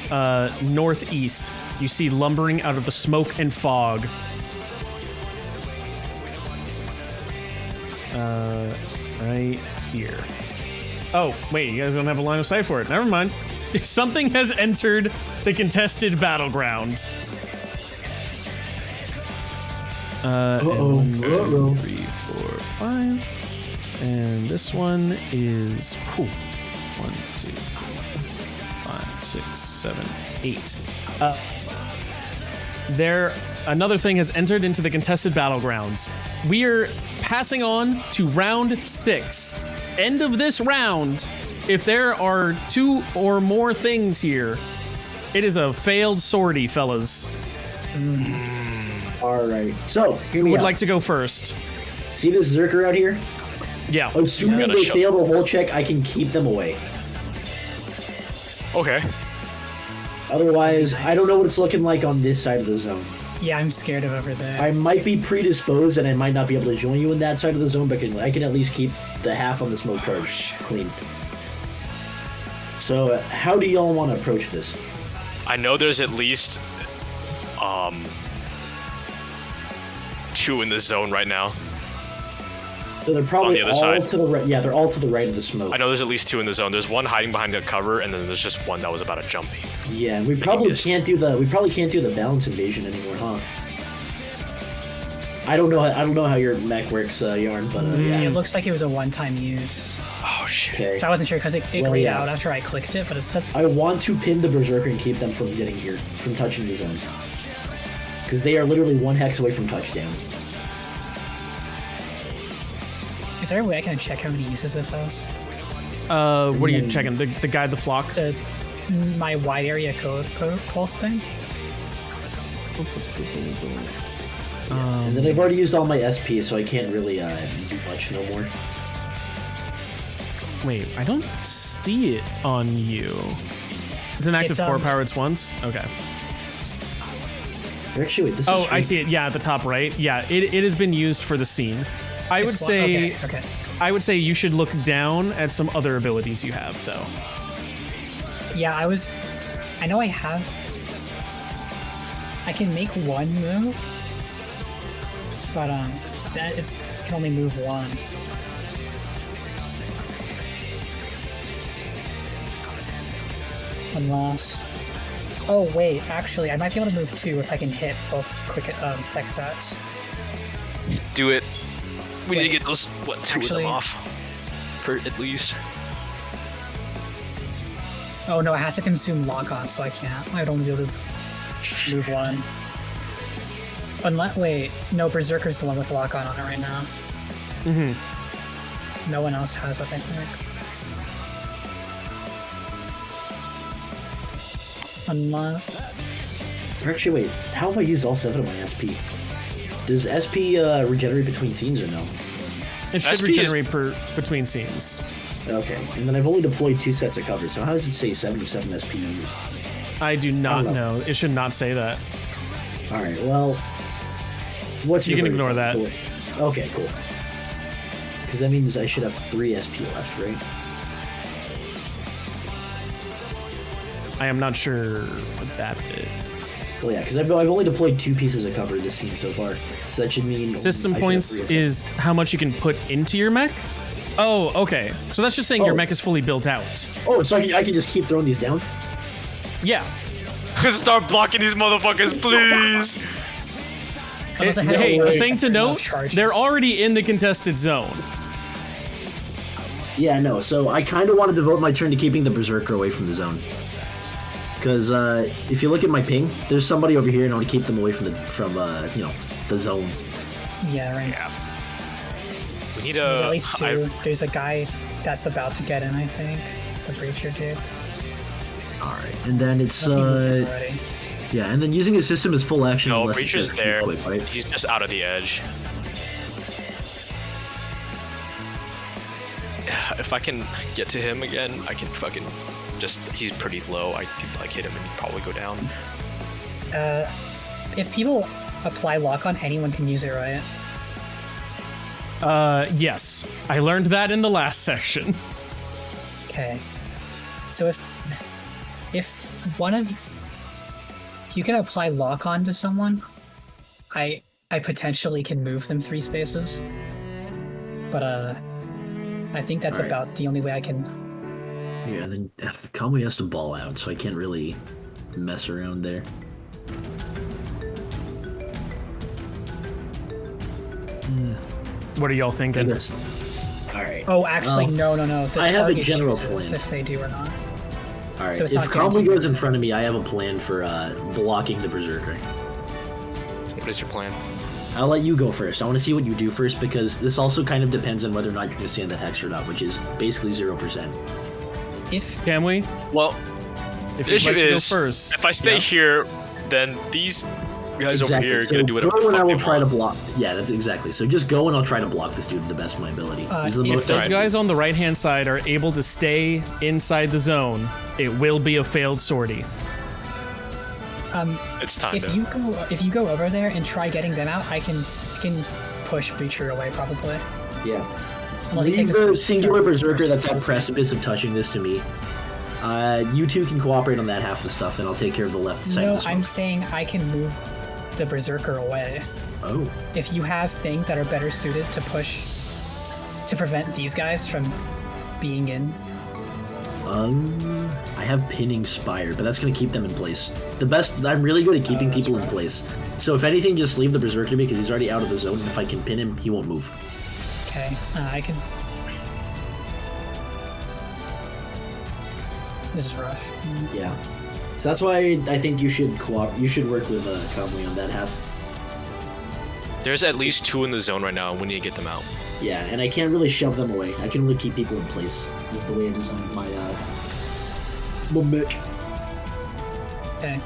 northeast, you see lumbering out of the smoke and fog. Right here. Oh, wait, you guys don't have a line of sight for it. Never mind. Something has entered the contested battleground. And 1, 2, 3, 4, 5. And this one is 1, 2, 3, 5, 6, 7, 8. Another thing has entered into the contested battlegrounds. We are passing on to round 6. End of this round. If there are 2 or more things here, it is a failed sortie, fellas. All right. So here Who we would are. like to go first? See this Zurker out here? Yeah. Assuming they fail the whole check, I can keep them away. Okay. Otherwise, I don't know what it's looking like on this side of the zone. Yeah, I'm scared of over there. I might be predisposed and I might not be able to join you in that side of the zone, but I can at least keep the half on the smoke charge clean. So, how do y'all want to approach this? I know there's at least 2 in this zone right now. So they're probably on the other all side. to the right. Yeah, they're all to the right of the smoke. I know there's at least 2 in the zone. There's one hiding behind the cover, and then there's just one that was about to jump me. Yeah, we probably can't do the balance invasion anymore, huh? I don't know how your mech works, Yarn, but yeah. It looks like it was a one-time use. Oh shit. Okay. So I wasn't sure because it grayed out after I clicked it, but it says I want to pin the Berserker and keep them from getting here, from touching the zone. Because they are literally 1 hex away from touchdown. Is there a way I can check how many uses this has? What are you checking? The guide the flock? My wide area code pulse thing? And then I've already used all my SP, so I can't really do much no more. Wait, I don't see it on you. It's an active core power. It's once. Okay. Actually, wait. This is Oh, I strange. see it. Yeah, at the top right. Yeah, it has been used for the scene. I would say. Okay. I would say you should look down at some other abilities you have, though. Yeah, I know I have. I can make 1 move, but it can only move 1. Unless. Oh wait, actually, I might be able to move 2 if I can hit both quick tech attacks. Do it. We need to Wait. get those 2 of them off. For at least. Oh no, it has to consume lock on, so I can't. I'd only be able to move 1. Unless, wait, no, Berserker's the one with lock on it right now. Mm-hmm. No one else has it, I think. Unless. Actually, wait. How have I used all 7 of my SP? Does SP regenerate between scenes or no? It should SP regenerate between scenes. Okay, and then I've only deployed 2 sets of cover, so how does it say 77 SP numbers? I do not know. It should not say that. Alright, well... What's You your can verdict? ignore that. Cool. Okay, cool. Because that means I should have 3 SP left, right? I am not sure what that is. Well, yeah, because I've only deployed 2 pieces of cover this scene so far, so that should mean... System I should have points 3 SP. is how much you can put into your mech? Oh, okay. So that's just saying your Oh. mech is fully built out. Oh, so I can just keep throwing these down? Yeah. Start blocking these motherfuckers, please. Unless it has Hey, a a thing to note, charges. they're already in the contested zone. Yeah, no, so I kind of want to devote my turn to keeping the Berserker away from the zone. Because if you look at my ping, there's somebody over here and I want to keep them away from the zone. Yeah, right. Yeah. We need At least 2. There's a guy that's about to get in, I think. The Breacher dude. Alright, and then it's, Already. yeah, and then using his system is full action. No, unless it Breacher's says there. quick, right? He's just out of the edge. If I can get to him again, I can fucking just. He's pretty low. I could like hit him and he'd probably go down. If people apply lock on, anyone can use it, right? Yes. I learned that in the last section. Okay. So if one of you can apply lock on to someone, I potentially can move them 3 spaces. But I think that's Alright. about the only way I can. Yeah, then Conway has to ball out, so I can't really mess around there. What are y'all I thinking? guess. Alright. Oh, actually, Well, no. The I have a target general chooses plan. if they do or not. Alright, so it's if not Conway guaranteed. goes in front of me, I have a plan for blocking the Berserker. What is your plan? I'll let you go first. I want to see what you do first, because this also kind of depends on whether or not you're going to stand that hex or not, which is basically 0%. If Can we? Well, If the you'd issue like to go is, first. if I stay Yeah. here, then these guys over here are So gonna do whatever go the and I fuck will they try to want. block. Yeah, that's exactly. So just go and I'll try to block this dude to the best of my ability. He's the if most. Those Alright. guys on the right-hand side are able to stay inside the zone. It will be a failed sortie. It's time if to. you go over there and try getting them out, I can push Breacher away probably. Yeah. Unless he Leave takes his the first singular turn berserker first. that's at precipice of touching this to me. You two can cooperate on that half of the stuff, and I'll take care of the left side. No, of this I'm one. saying I can move the Berserker away. Oh. If you have things that are better suited to push to prevent these guys from being in. I have pinning spire, but that's gonna keep them in place. I'm really good at keeping people in place. So if anything, just leave the berserker to me because he's already out of the zone. And if I can pin him, he won't move. Okay, I can. This is rough. Yeah. So that's why I think you should You should work with Conway on that half. There's at least 2 in the zone right now, and we need to get them out. Yeah, and I can't really shove them away. I can only keep people in place. This is the way it is on my mech. Okay.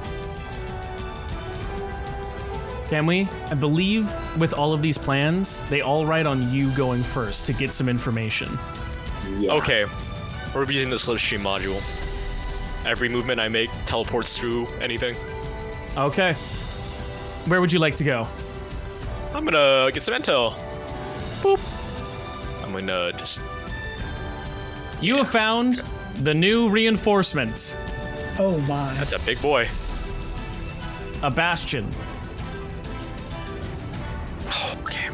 Can we? I believe with all of these plans, they all ride on you going first to get some information. Yeah. Okay, we're using the slipstream module. Every movement I make teleports through anything. Okay. Where would you like to go? I'm gonna get some intel. Boop. I'm gonna just. You have found the new reinforcement, Oh my. That's a big boy. a bastion. Okay.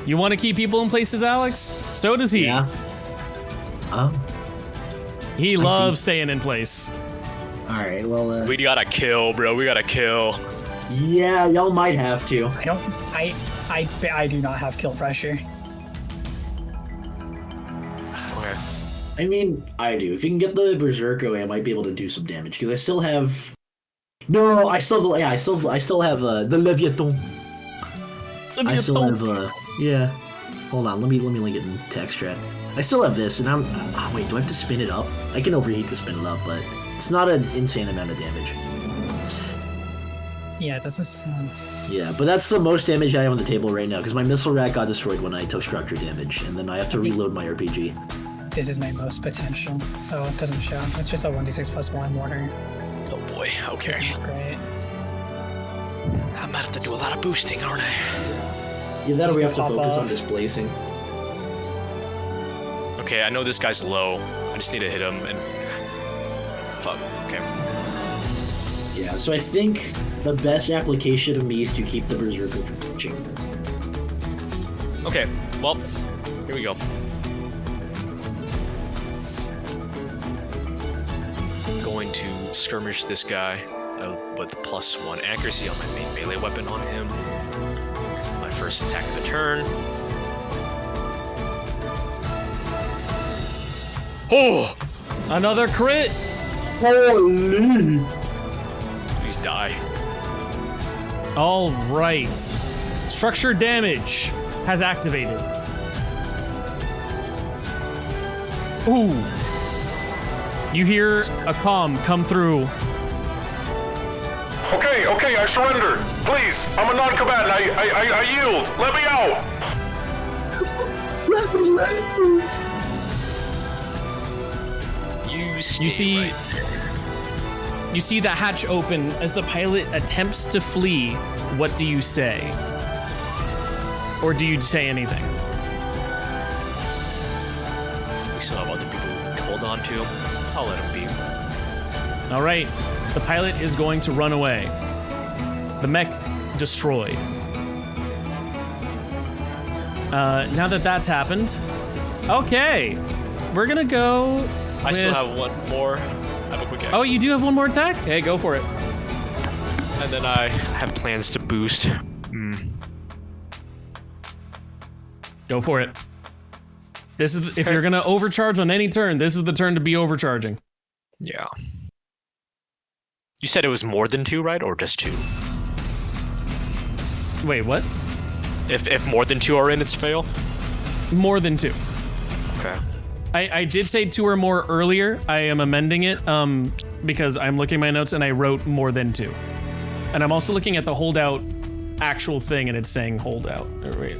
You want to keep people in places, Alex? So does he. Yeah. He loves staying in place. All right. Well. We gotta kill, bro. We gotta kill. Yeah, y'all might have to. I do not have kill pressure. Okay. I mean, I do. If you can get the berserker away, I might be able to do some damage because I still have. No, I still have. Yeah, I still have the Leviathan. I still have. Yeah. Hold on. Let me link it in text chat. I still have this, and I'm. Oh, wait, do I have to spin it up? I can overheat to spin it up, but it's not an insane amount of damage. Yeah, it doesn't sound. Yeah, but that's the most damage I have on the table right now because my missile rack got destroyed when I took structure damage, and then I have to reload my RPG. This is my most potential. Oh, it doesn't show. It's just a 1d6 plus 1 mortar. Oh boy. Okay. Isn't great. I'm about to do a lot of boosting, aren't I? Yeah, that'll we have to Pop focus on off. displacing. Okay, I know this guy's low. I just need to hit him and. Fuck. Okay. Yeah, so I think the best application of me is to keep the berserker from reaching. Okay. Well, here we go. Going to skirmish this guy with +1 accuracy on my main melee weapon on him. This is my first attack of the turn. Oh! Another crit. Holy! Please die. All right. Structure damage has activated. Ooh. You hear a comm come through. Okay, I surrender. Please, I'm a non-combatant. I yield. Let me out. You see right there. You see the hatch open as the pilot attempts to flee. What do you say? Or do you say anything? We still have other people to hold on to. I'll let them be. All right, the pilot is going to run away. The mech destroyed. Now that that's happened, okay, we're gonna go. I still have one more. I have a quick action. Oh, you do have one more attack? Hey, go for it. And then I have plans to boost. Go for it. This is if you're gonna overcharge on any turn, this is the turn to be overcharging. Yeah. You said it was more than 2, right? Or just 2? Wait, what? If more than 2 are in, it's fail? More than 2. Okay. I did say 2 or more earlier. I am amending it because I'm looking at my notes and I wrote more than 2. And I'm also looking at the holdout actual thing and it's saying holdout. Oh, wait.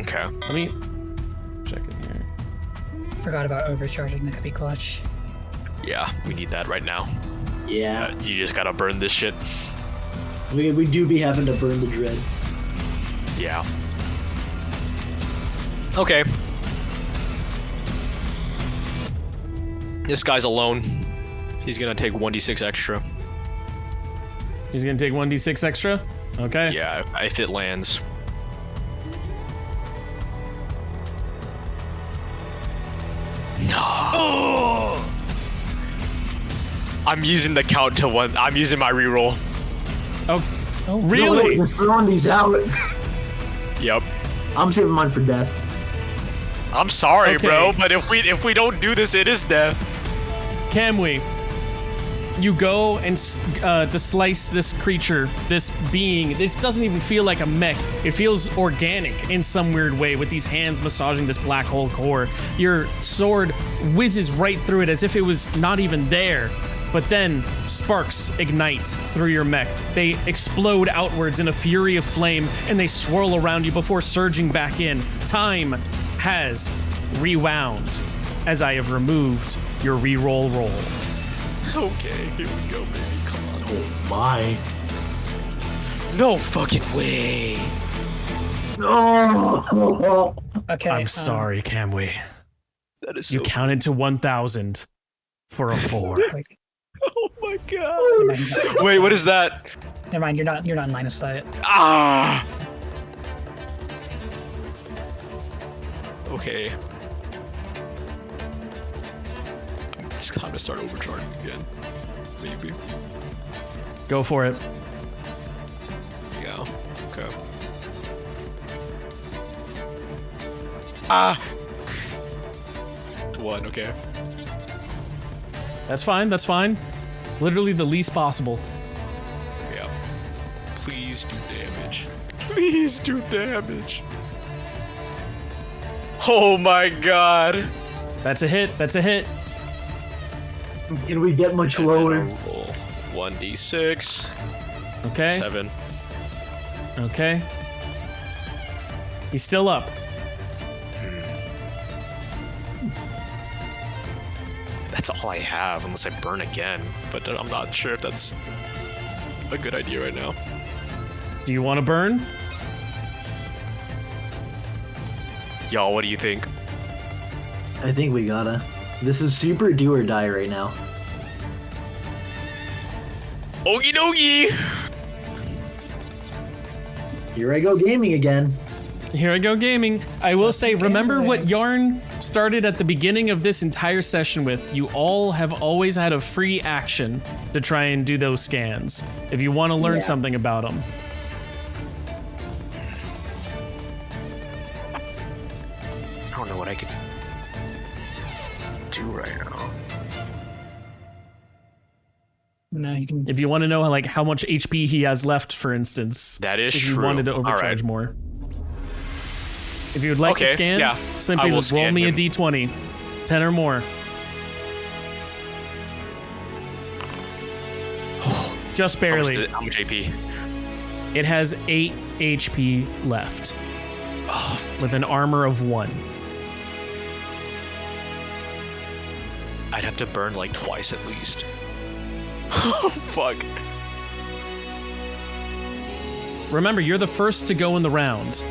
Okay. Let me check in here. Forgot about overcharging. That could be clutch. Yeah, we need that right now. Yeah. You just gotta burn this shit. We do be having to burn the dread. Yeah. Okay. This guy's alone. He's gonna take 1d6 extra. He's gonna take 1d6 extra? Okay. Yeah, if it lands. No. Oh! I'm using the count to 1. I'm using my reroll. Oh, really? No, we're throwing these out. Yep. I'm saving mine for death. I'm sorry, Okay. bro, but if we don't do this, it is death. Can we? You go and to slice this creature, this being. This doesn't even feel like a mech. It feels organic in some weird way with these hands massaging this black hole core. Your sword whizzes right through it as if it was not even there. But then sparks ignite through your mech. They explode outwards in a fury of flame and they swirl around you before surging back in. Time has rewound as I have removed your reroll roll. Okay, here we go, baby. Come on. Oh my. No fucking way. Oh. Okay. I'm sorry, Camwe. That is You so counted to 1,000 for a 4. Wait, Oh my god. never mind. Wait, what is that? Never mind. You're not in line of sight. Ah. Okay. It's time to start overcharging again. Maybe. Go for it. Yeah. Okay. Ah. 1. Okay. That's fine, that's fine. Literally the least possible. Yeah. Please do damage. Please do damage. Oh my god. That's a hit, that's a hit. Can we get much lower? Roll 1d6. Okay, 7. okay. He's still up. That's all I have, unless I burn again. But I'm not sure if that's a good idea right now. Do you want to burn? Y'all, what do you think? I think we gotta. This is super do or die right now. Okie dokie! Here I go gaming again. Here I go gaming. I will say, remember what Yarn started at the beginning of this entire session with? You all have always had a free action to try and do those scans if you want to learn something about them. I don't know what I could do right now. No, you can. If you want to know like how much HP he has left, for instance, That is if you true. wanted to All overcharge right. more. If you would like to Okay, scan, yeah. simply I will roll scan me a him. d20, 10 or more. Just barely. How much AP? It has 8 HP left. Oh, with an armor of 1. I'd have to burn like twice at least. Oh, fuck. Remember, you're the first to go in the round.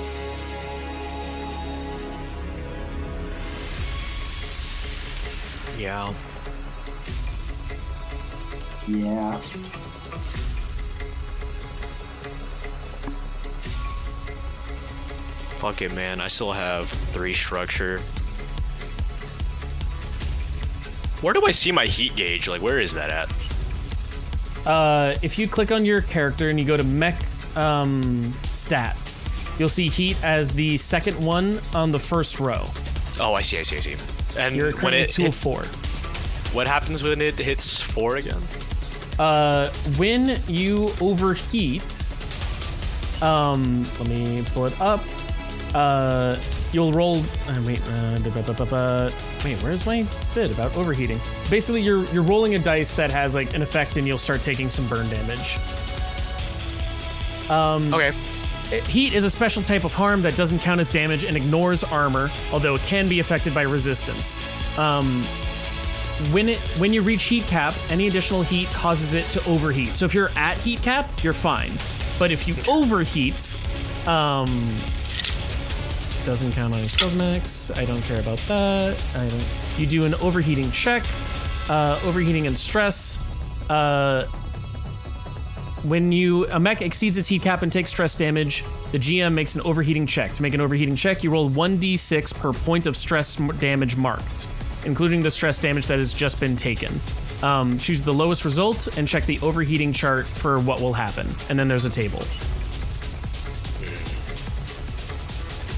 Yeah. Yeah. Fuck it, man. I still have 3 structure. Where do I see my heat gauge? Like, where is that at? If you click on your character and you go to mech stats, you'll see heat as the second one on the first row. Oh, I see. And You're when it 2 of 4. what happens when it hits 4 again? When you overheat, let me pull it up. You'll roll. Wait, where's my bit about overheating? Basically, you're rolling a dice that has like an effect, and you'll start taking some burn damage. Okay. Heat is a special type of harm that doesn't count as damage and ignores armor, although it can be affected by resistance. When you reach heat cap, any additional heat causes it to overheat. So if you're at heat cap, you're fine. But if you overheat, doesn't count on your spells mechs. I don't care about that. You do an overheating check, overheating and stress. When a mech exceeds its heat cap and takes stress damage, the GM makes an overheating check. To make an overheating check, you roll 1d6 per point of stress damage marked, including the stress damage that has just been taken. Choose the lowest result and check the overheating chart for what will happen. And then there's a table.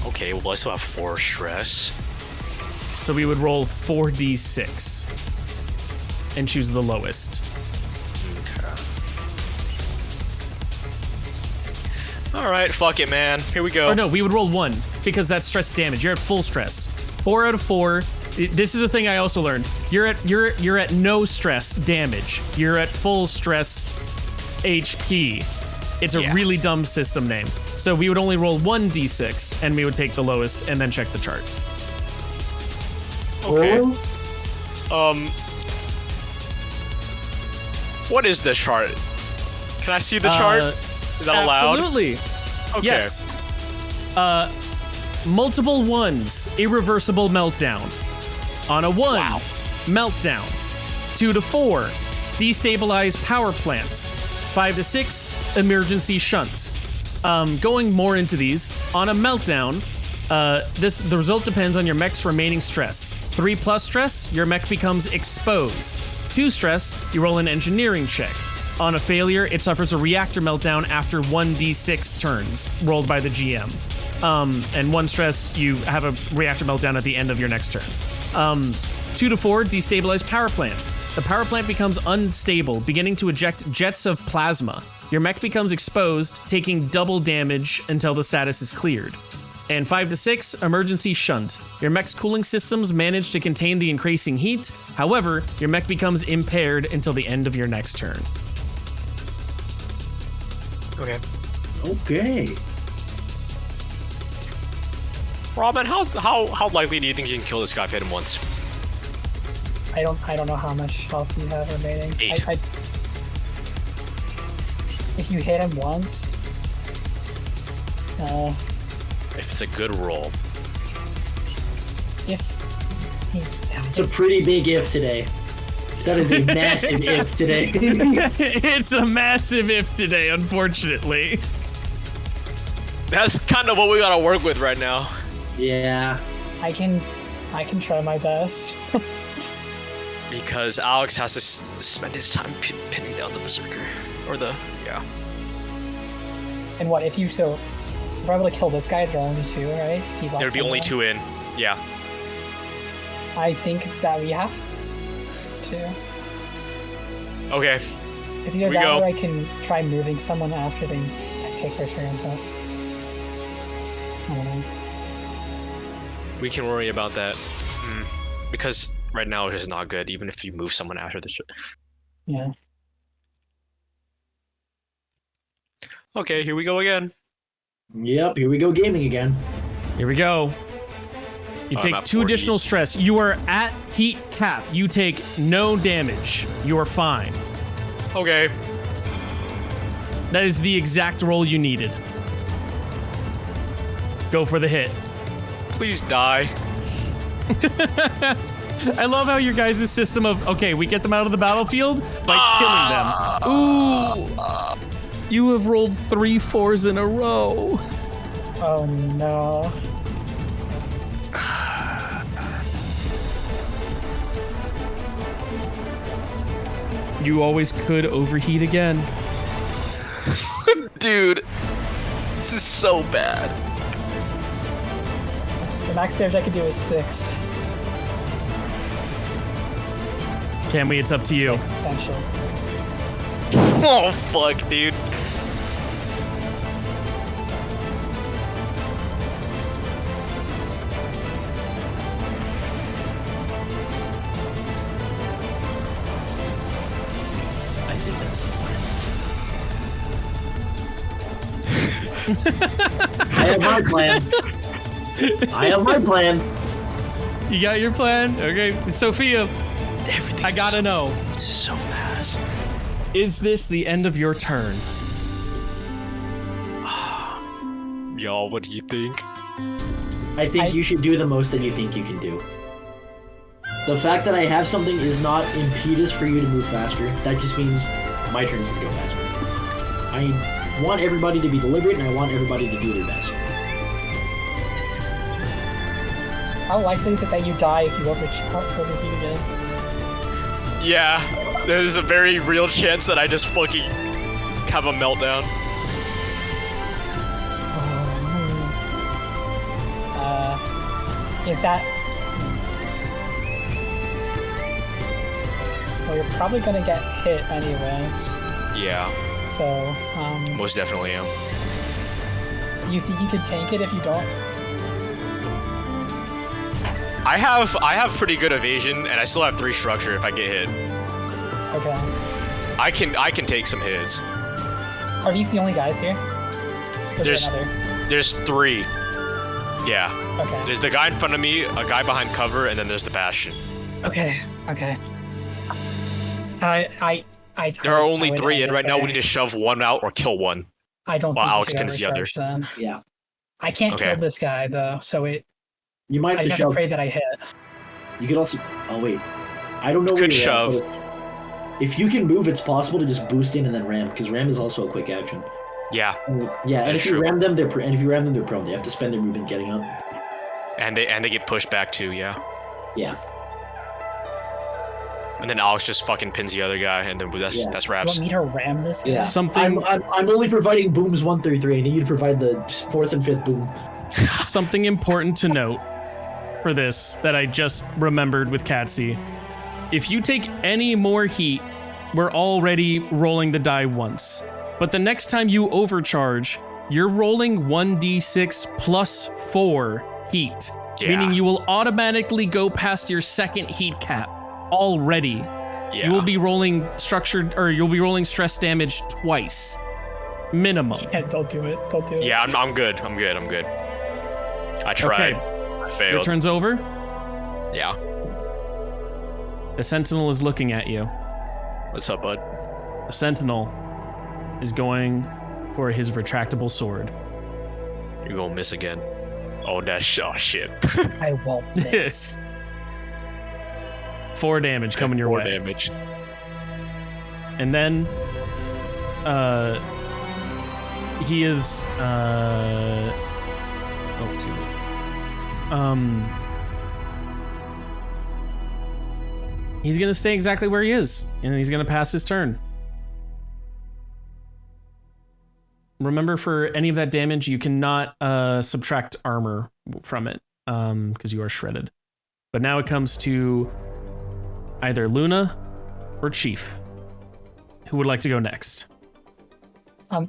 Okay, well, I still have 4 stress. So we would roll 4d6 and choose the lowest. All right, fuck it, man. Here we go. Or no, we would roll 1 because that's stress damage. You're at full stress. 4 out of 4. This is the thing I also learned. You're at no stress damage. You're at full stress HP. It's a really dumb system name. So we would only roll 1d6 and we would take the lowest and then check the chart. Okay. What is the chart? Can I see the chart? Is that allowed? Absolutely. Okay. Yes. Multiple 1s, irreversible meltdown. On a 1, meltdown. 2 to 4, destabilize power plant. 5 to 6, emergency shunt. Going more into these, on a meltdown, the result depends on your mech's remaining stress. 3 plus stress, your mech becomes exposed. 2 stress, you roll an engineering check. On a failure, it suffers a reactor meltdown after 1d6 turns, rolled by the GM. And 1 stress, you have a reactor meltdown at the end of your next turn. 2 to 4, destabilize power plant. The power plant becomes unstable, beginning to eject jets of plasma. Your mech becomes exposed, taking double damage until the status is cleared. And 5 to 6, emergency shunt. Your mech's cooling systems manage to contain the increasing heat. However, your mech becomes impaired until the end of your next turn. Okay. Okay. Robin, how likely do you think you can kill this guy if you hit him once? I don't know how much health you have remaining. 8. If you hit him once, If it's a good roll. It's a pretty big if today. That is a massive if today. It's a massive if today, unfortunately. That's kind of what we gotta work with right now. Yeah. I can try my best. Because Alex has to spend his time pinning down the berserker. Or the, And what if if we're able to kill this guy, there are only 2, right? There'd be only 2 in. Yeah. I think that we have to. Okay. Because either that or I can try moving someone after they take their turn, but I don't know. We can worry about that. Because right now it's just not good, even if you move someone after the shit. Yeah. Okay, here we go again. Yep, here we go gaming again. Here we go. You take 2 additional stress. You are at heat cap. You take no damage. You are fine. Okay. That is the exact roll you needed. Go for the hit. Please die. I love how your guys' system of, okay, we get them out of the battlefield by killing them. Ooh. You have rolled 3 4s in a row. Oh no. You always could overheat again. Dude, this is so bad. The max damage I can do is 6. Cammy, it's up to you. Potential. Oh, fuck, dude. I think that's the plan. I have my plan. I have my plan. You got your plan? Okay, Sophia, I gotta know. So mass. Is this the end of your turn? Y'all, what do you think? I think you should do the most that you think you can do. The fact that I have something is not impetus for you to move faster. That just means my turn's gonna go faster. I want everybody to be deliberate, and I want everybody to do their best. How likely is it that you die if you overheat again? Yeah, there's a very real chance that I just fucking have a meltdown. Is that... Well, you're probably gonna get hit anyways. Yeah, So, most definitely am. you think you could tank it if you don't? I have pretty good evasion, and I still have 3 structure if I get hit. Okay. I can take some hits. Are these the only guys here? Or is there another? There's 3. Yeah. Okay. There's the guy in front of me, a guy behind cover, and then there's the Bastion. Okay. Okay. There are only 3, and right now we need to shove 1 out or kill 1. I don't while think Alex you should pins the other. overcharge then. Yeah. I can't Okay. kill this guy though, so You I might have to just have to shove. pray that I hit. You could also. Oh wait. I don't know where Could you're at, shove. but if you can move, it's possible to just boost in and then ram, because ram is also a quick action. Yeah, Yeah, and That's if you true. ram them, they're prone. They have to spend their movement getting up. and they get pushed back too. Yeah, Yeah. and then Alex just fucking pins the other guy, and then that's Yeah. that's You wraps. want me to ram this guy? Yeah. Something- I'm only providing booms 1 through 3. I need you to provide the 4th and 5th boom. Something important to note for this that I just remembered with Catsy. If you take any more heat, we're already rolling the die once. But the next time you overcharge, you're rolling 1d6 plus 4 heat. Yeah. Meaning you will automatically go past your 2nd heat cap already. Yeah, You will be rolling you'll be rolling stress damage twice. Minimum. Yeah, don't do it. Don't do it. yeah. I'm good. I tried. Okay. I Your failed. turn's over. Yeah. The Sentinel is looking at you. What's up, bud? The Sentinel is going for his retractable sword. You're gonna miss again. Oh, shit. I won't miss. 4 damage coming your 4 way. damage. And then he is he's gonna stay exactly where he is, and he's gonna pass his turn. Remember, for any of that damage, you cannot subtract armor from it, because you are shredded. But now it comes to either Luna or Chief. Who would like to go next? Are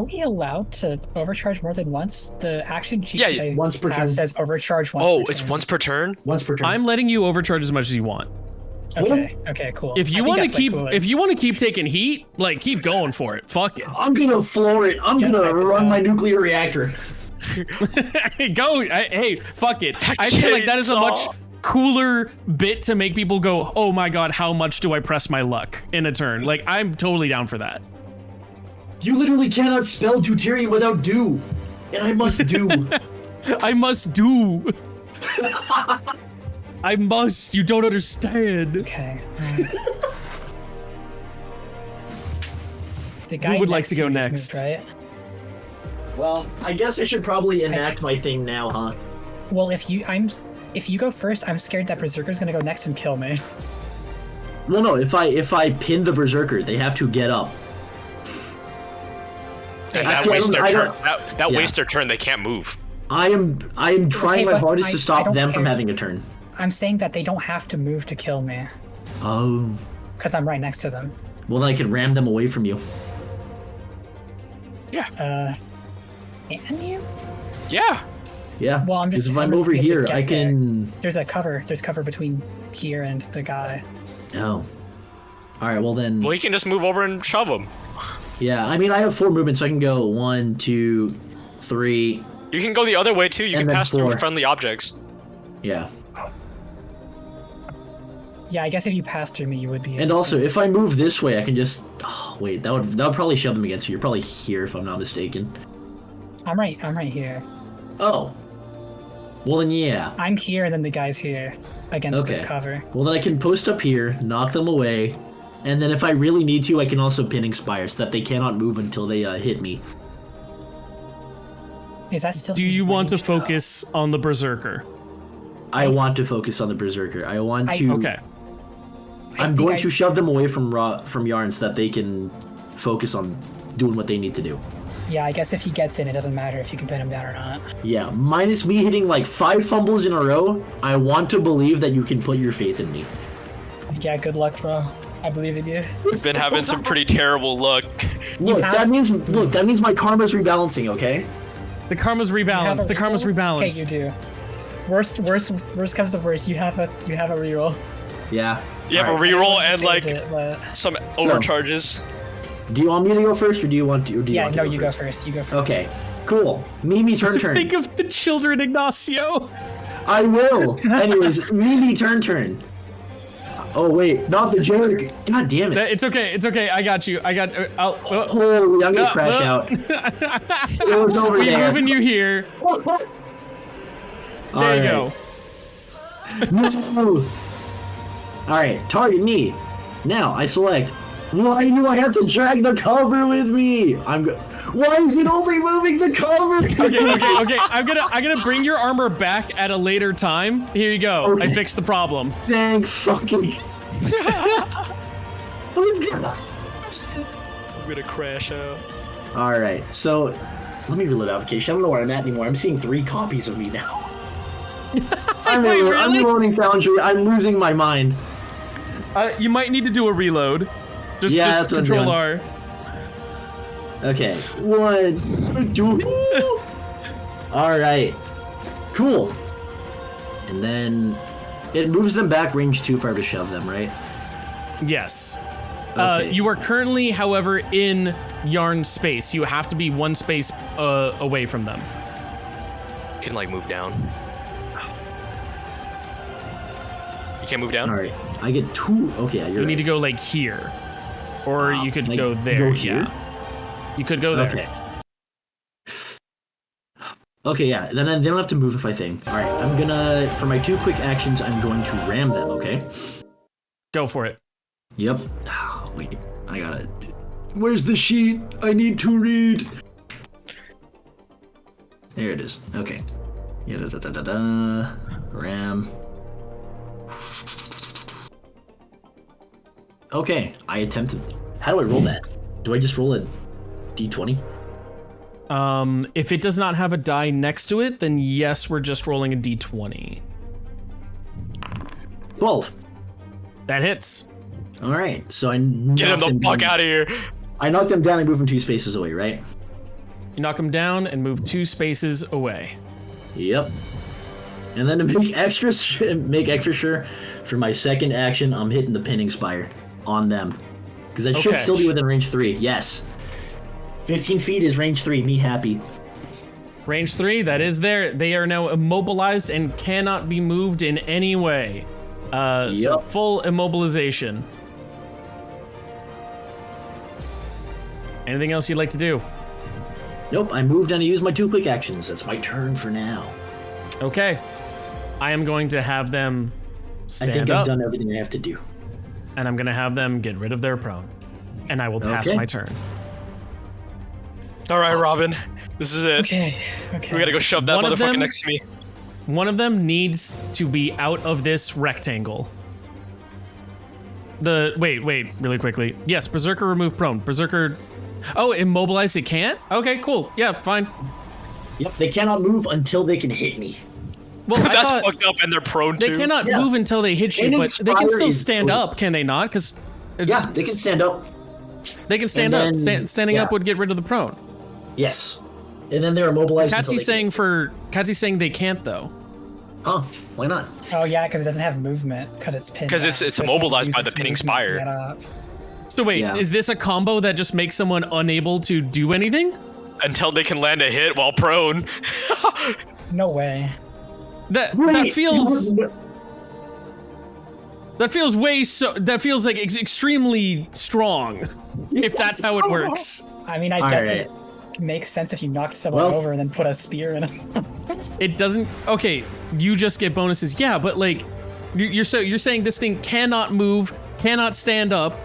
we allowed to overcharge more than once? The action sheet Yeah, that I once per have turn. says overcharge once Oh, per it's turn. once per turn? Once per turn. I'm letting you overcharge as much as you want. Okay, cool. If you I think want to that's way keep, cooler. if you want to keep taking heat, like keep going for it. Fuck it. I'm gonna floor it. I'm gonna run my nuclear reactor. Go. Hey, fuck it. I feel like that is a much cooler bit to make people go, oh my god, how much do I press my luck in a turn? Like, I'm totally down for that. You literally cannot spell deuterium without do. And I must do. I must do. I must. You don't understand. Okay. The guy Who would like next to go you just next? moved, right? Well, I guess I should probably enact my thing now, huh? Well, if you go first, I'm scared that Berserker's gonna go next and kill me. Well, no, if I pin the Berserker, they have to get up. And I that can't- wastes their I turn. don't- That Yeah. wastes their turn. They can't move. I am trying Okay, my but hardest I to stop don't them from care. having a turn. I'm saying that they don't have to move to kill me, Oh. because I'm right next to them. Well, then I can ram them away from you. Yeah. Can you? Yeah. Yeah. Well, I'm just- Because if I'm I'm just over gonna here, get I can. There's cover between here and the guy. Oh. All right. Well then. Well, he can just move over and shove them. Yeah. I mean, I have 4 movements, so I can go 1, 2, 3. You can go the other way too. You And can then pass through 4. friendly objects. Yeah. Yeah, I guess if you pass through me, you would be. And also, if I move this way, I can just. Oh wait, that would probably shove them against you. You're probably here, if I'm not mistaken. I'm right here. Oh. Well then, yeah. I'm here, and then the guy's here against this Okay. cover. Well then, I can post up here, knock them away, and then if I really need to, I can also pin Inspire so that they cannot move until they hit me. Is that still? Do you want to ranged, though? focus on the Berserker? I want to focus on the Berserker. I want to. Okay. I'm think going to shove them away from Yarn so that they can focus on doing what they need to do. Yeah, I guess if he gets in, it doesn't matter if you can pin him down or not. Yeah, minus me hitting like 5 fumbles in a row, I want to believe that you can put your faith in me. Yeah, good luck, bro. I believe in you. We've been having some pretty terrible luck. Look, have- that means my karma's rebalancing, okay? The karma's You have rebalanced. a The karma's reroll? rebalanced. Okay, you do. Worst comes to worst. You have a reroll. Yeah. You have a Alright. reroll and Save like it, but- some overcharges. Do you want me to go first, or do you want to? Or do you Yeah, want no, to you go first. You go first. Okay, cool. Mimi, turn. Think of the children, Ignacio. I will. Anyways, Mimi, turn. Oh wait, not the jerk. God damn it. It's okay. It's okay. I got you. I got. I'll. Holy, I'm gonna crash out. It was over We're there. moving you here. There you go. No. All right, target me. Now I select. Why do I have to drag the cover with me? Why is it only moving the cover? Okay. I'm gonna bring your armor back at a later time. Here you go. Okay. I fixed the problem. Thank fucking. I'm gonna crash out. All right, so let me reload application. I don't know where I'm at anymore. I'm seeing 3 copies of me now. I'm Wait, really? reloading Foundry. I'm losing my mind. You might need to do a reload. Just that's what I'm control doing. R. Okay, 1, 2. All right, cool. And then it moves them back range 2 if I were to shove them, right? Yes. Okay. You are currently, however, in Yarn space. You have to be 1 space away from them. You can like move down. You can't move down? All right, I get 2. Okay, yeah, you're You right. need to go like here, or you could like, go there. go here? Yeah. You could go there. Okay. Okay, yeah. Then I don't have to move if I think. All right, I'm gonna for my 2 quick actions. I'm going to ram them. Okay. Go for it. Yep. Oh, wait, I gotta. Where's the sheet? I need to read. There it is. Okay. Yeah, ram. Okay, I attempted. How do I roll that? Do I just roll a d20? If it does not have a die next to it, then yes, we're just rolling a d20. 12. That hits. All right, so I Get him the fuck out of here. I knock them down and move them 2 spaces away, right? You knock him down and move 2 spaces away. Yep. And then to make extra sure, For my second action, I'm hitting the pinning spire on them. Because that should still be within range 3. Yes. 15 feet is range 3. Me happy. Range 3, that is there. They are now immobilized and cannot be moved in any way. So full immobilization. Anything else you'd like to do? Nope, I moved and I used my 2 quick actions. That's my turn for now. Okay. I am going to have them stand up. I think I've done everything I have to do. And I'm going to have them get rid of their prone. And I will pass my turn. All right, Robin. This is it. Okay. We gotta go shove that motherfucker next to me. One of them needs to be out of this rectangle. Wait, really quickly. Yes, Berserker remove prone. Berserker. Oh, immobilized it can't? Okay, cool. Yeah, fine. Yep, they cannot move until they can hit me. Well, that's fucked up and they're prone too. They cannot move until they hit you, but they can still stand up, can they not? Because they can stand up. They can stand up. Standing up would get rid of the prone. Yes. And then they're immobilized. Katsy's saying they can't though. Oh, why not? Oh yeah, because it doesn't have movement because it's pinned. Because it's immobilized by the pinning spire. So wait, is this a combo that just makes someone unable to do anything? Until they can land a hit while prone. No way. That feels like extremely strong. If that's how it works. I mean, I guess it makes sense if you knocked someone over and then put a spear in them. It doesn't. Okay, you just get bonuses. Yeah, but like, you're saying this thing cannot move, cannot stand up,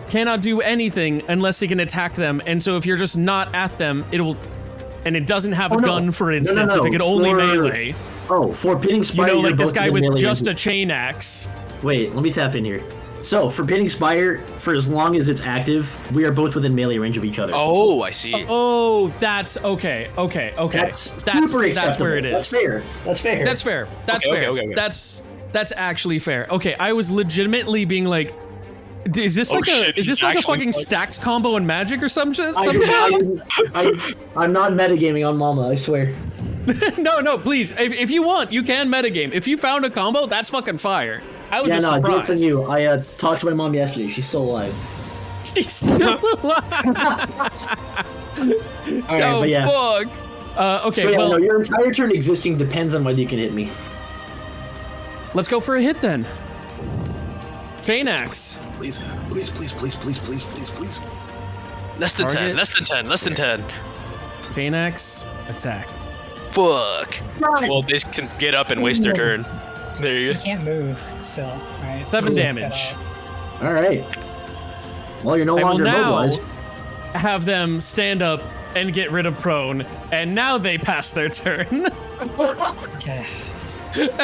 cannot do anything unless it can attack them. And so if you're just not at them, and it doesn't have a gun, for instance. If it could only melee. Oh, for pinning spire, like this guy with just a chain axe. Wait, let me tap in here. So, for pinning spire, for as long as it's active, we are both within melee range of each other. Oh, I see. Oh, that's okay. That's where it is. That's fair. Okay. That's actually fair. Okay, I was legitimately being like, is this like a fucking stacks combo in Magic or some shit? I'm not metagaming on Mama, I swear. No, please. If you want, you can metagame. If you found a combo, that's fucking fire. I was just surprised. Joke's on you. I talked to my mom yesterday. She's still alive. She's still alive. All right, fuck. Okay, so no, your entire turn existing depends on whether you can hit me. Let's go for a hit then. Chain axe. Please. Less than 10. Chain axe, attack. Fuck. Well, they can get up and waste their turn. There you go. You can't move still. Right? 7 damage. All right. Well, you're no longer immobilized. Have them stand up and get rid of prone, and now they pass their turn. Okay.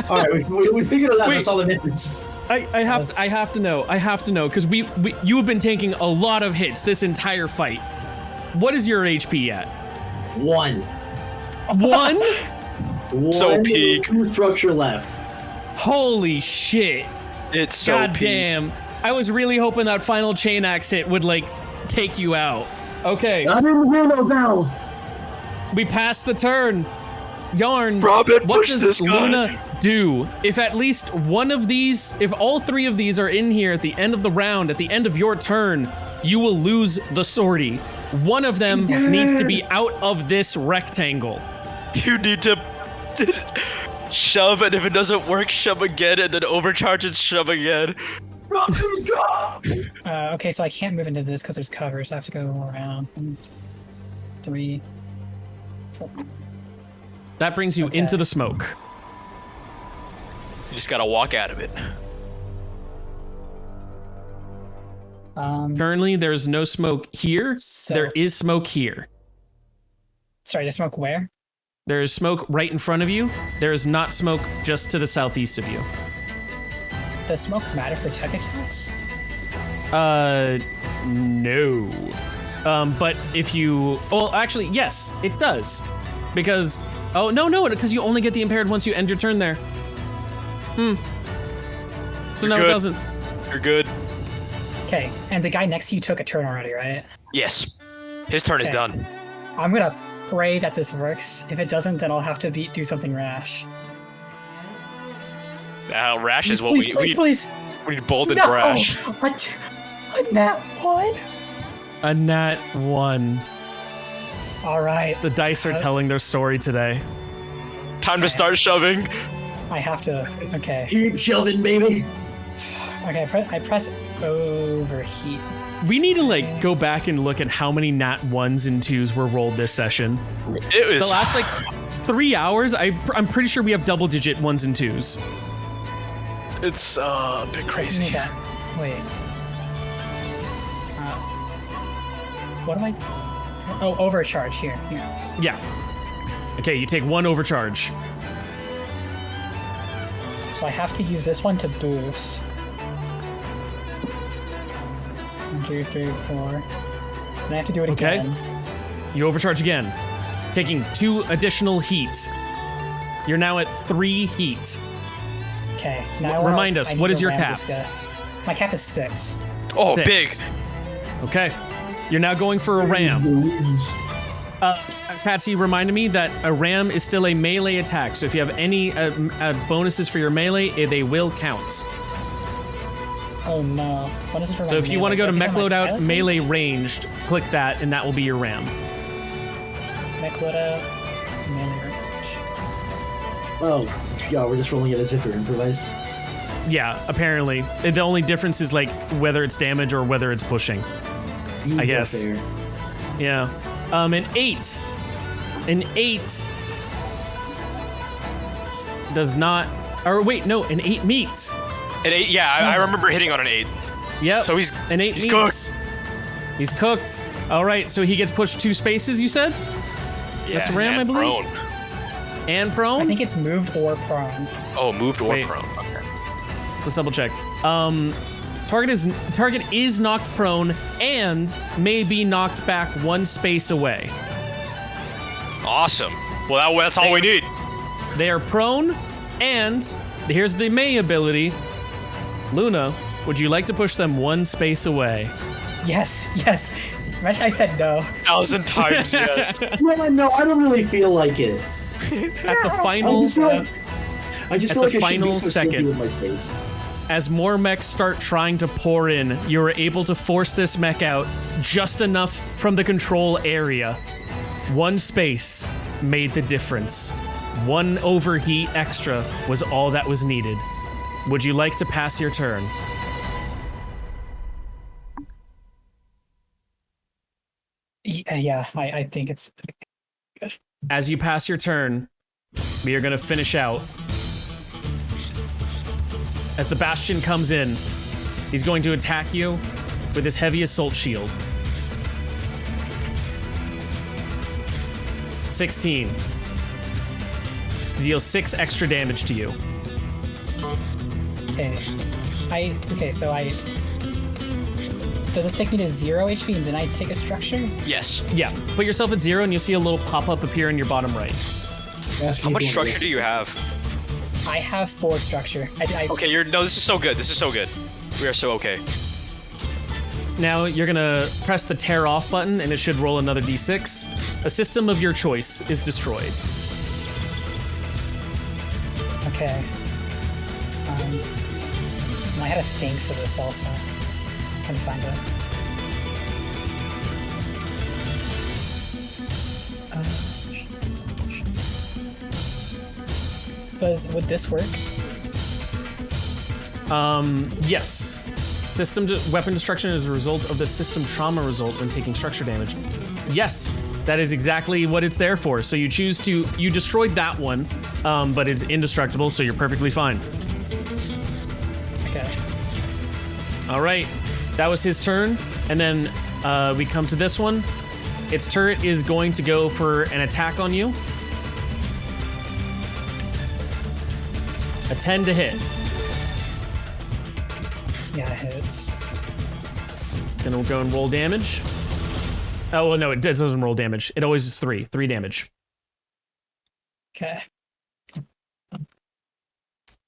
All right, we figured it out. That's all that matters. I have to know because you have been taking a lot of hits this entire fight. What is your HP at? 1. 1? So peak. 2 structure left. Holy shit. It's so God damn. I was really hoping that final chain axe hit would like take you out. Okay. I didn't hear no bell. We passed the turn. Yarn. Robin, what push does this guy. Luna do? If at least one of these, if all 3 of these are in here at the end of the round, at the end of your turn, you will lose the sortie. One of them needs to be out of this rectangle. You need to shove, and if it doesn't work, shove again, and then overcharge and shove again. Okay, so I can't move into this because there's cover, so I have to go around. 1, 3, 4. That brings you into the smoke. You just gotta walk out of it. Currently, there's no smoke here. There is smoke here. Sorry, the smoke where? There is smoke right in front of you. There is not smoke just to the southeast of you. Does smoke matter for tech accounts? No. But if you... Well, actually, yes, it does. Because... Oh, no, because you only get the impaired once you end your turn there. So no, it doesn't. You're good. Okay, and the guy next to you took a turn already, right? Yes. His turn is done. I'm gonna pray that this works. If it doesn't, then I'll have to do something rash. Rash is what please, we need. Please. We need bold and No! brash. A nat 1? A nat 1. All right. The dice are telling their story today. Time to start shoving. I have to. Okay. Keep shoving, baby. Okay. I press overheat. We need to like go back and look at how many nat 1s and 2s were rolled this session. It was The last like 3 hours, I'm pretty sure we have double-digit 1s and 2s. It's a bit crazy. Wait. What am I? Oh, overcharge here. Yes. Yeah. Okay, you take 1 overcharge. So I have to use this one to boost. 1, 2, 3, 4. And I have to do it Okay. again. You overcharge again, taking 2 additional heat. You're now at 3 heat. Okay. Now Remind us, I what need is to your land cap? this guy. My cap is 6. Oh, 6. big. Okay. You're now going for a ram. Patsy reminded me that a ram is still a melee attack, so if you have any bonuses for your melee, they will count. Oh no. What is it for So my if you want to melee? go to Does it mech have my loadout pilot melee range? ranged, click that, and that will be your ram. Mech loadout melee range. Oh, yeah, we're just rolling it as if we're improvised. Yeah, apparently. The only difference is like whether it's damage or whether it's pushing. I guess. Fair. Yeah. An 8. An 8 does not. Or wait, no, an 8 meets. An 8, yeah, I remember hitting on an 8. Yep. So he's an 8 he's meets. He's cooked. All right, so he gets pushed 2 spaces. You said? Yeah, That's a ram, and I believe. Prone. And prone. I think it's moved or prone. Oh, moved or Wait. prone. Okay. Let's double check. Target is knocked prone and may be knocked back 1 space away. Awesome. Well, that's all we need. They are prone, and here's the May ability. Luna, would you like to push them 1 space away? Yes. Imagine I said no. 1,000 times yes. No, I don't really feel like it. At the final, I just At feel the like I final should be so stingy second. with my space. as more mechs start trying to pour in, you are able to force this mech out just enough from the control area. 1 space made the difference. 1 overheat extra was all that was needed. Would you like to pass your turn? Yeah, I think it's good. As you pass your turn, we are going to finish out. As the Bastion comes in, he's going to attack you with his heavy assault shield. 16. Deals 6 extra damage to you. Okay. So does this take me to 0 HP and then I take a structure? Yes. Yeah, put yourself at 0 and you'll see a little pop-up appear in your bottom right. How much structure do you have? I have 4 structure. Okay, this is so good. This is so good. We are so okay. Now you're gonna press the tear off button and it should roll another d6. A system of your choice is destroyed. Okay. I had a thing for this also. Trying to find it. Would this work? Yes. Weapon destruction is a result of the system trauma result when taking structure damage. Yes, that is exactly what it's there for. So you destroyed that one, but it's indestructible, so you're perfectly fine. Okay. All right, that was his turn, and then we come to this one. Its turret is going to go for an attack on you. A 10 to hit. Yeah, it hits. It's gonna go and roll damage. Oh, well, no, it doesn't roll damage. It always is 3 damage. Okay.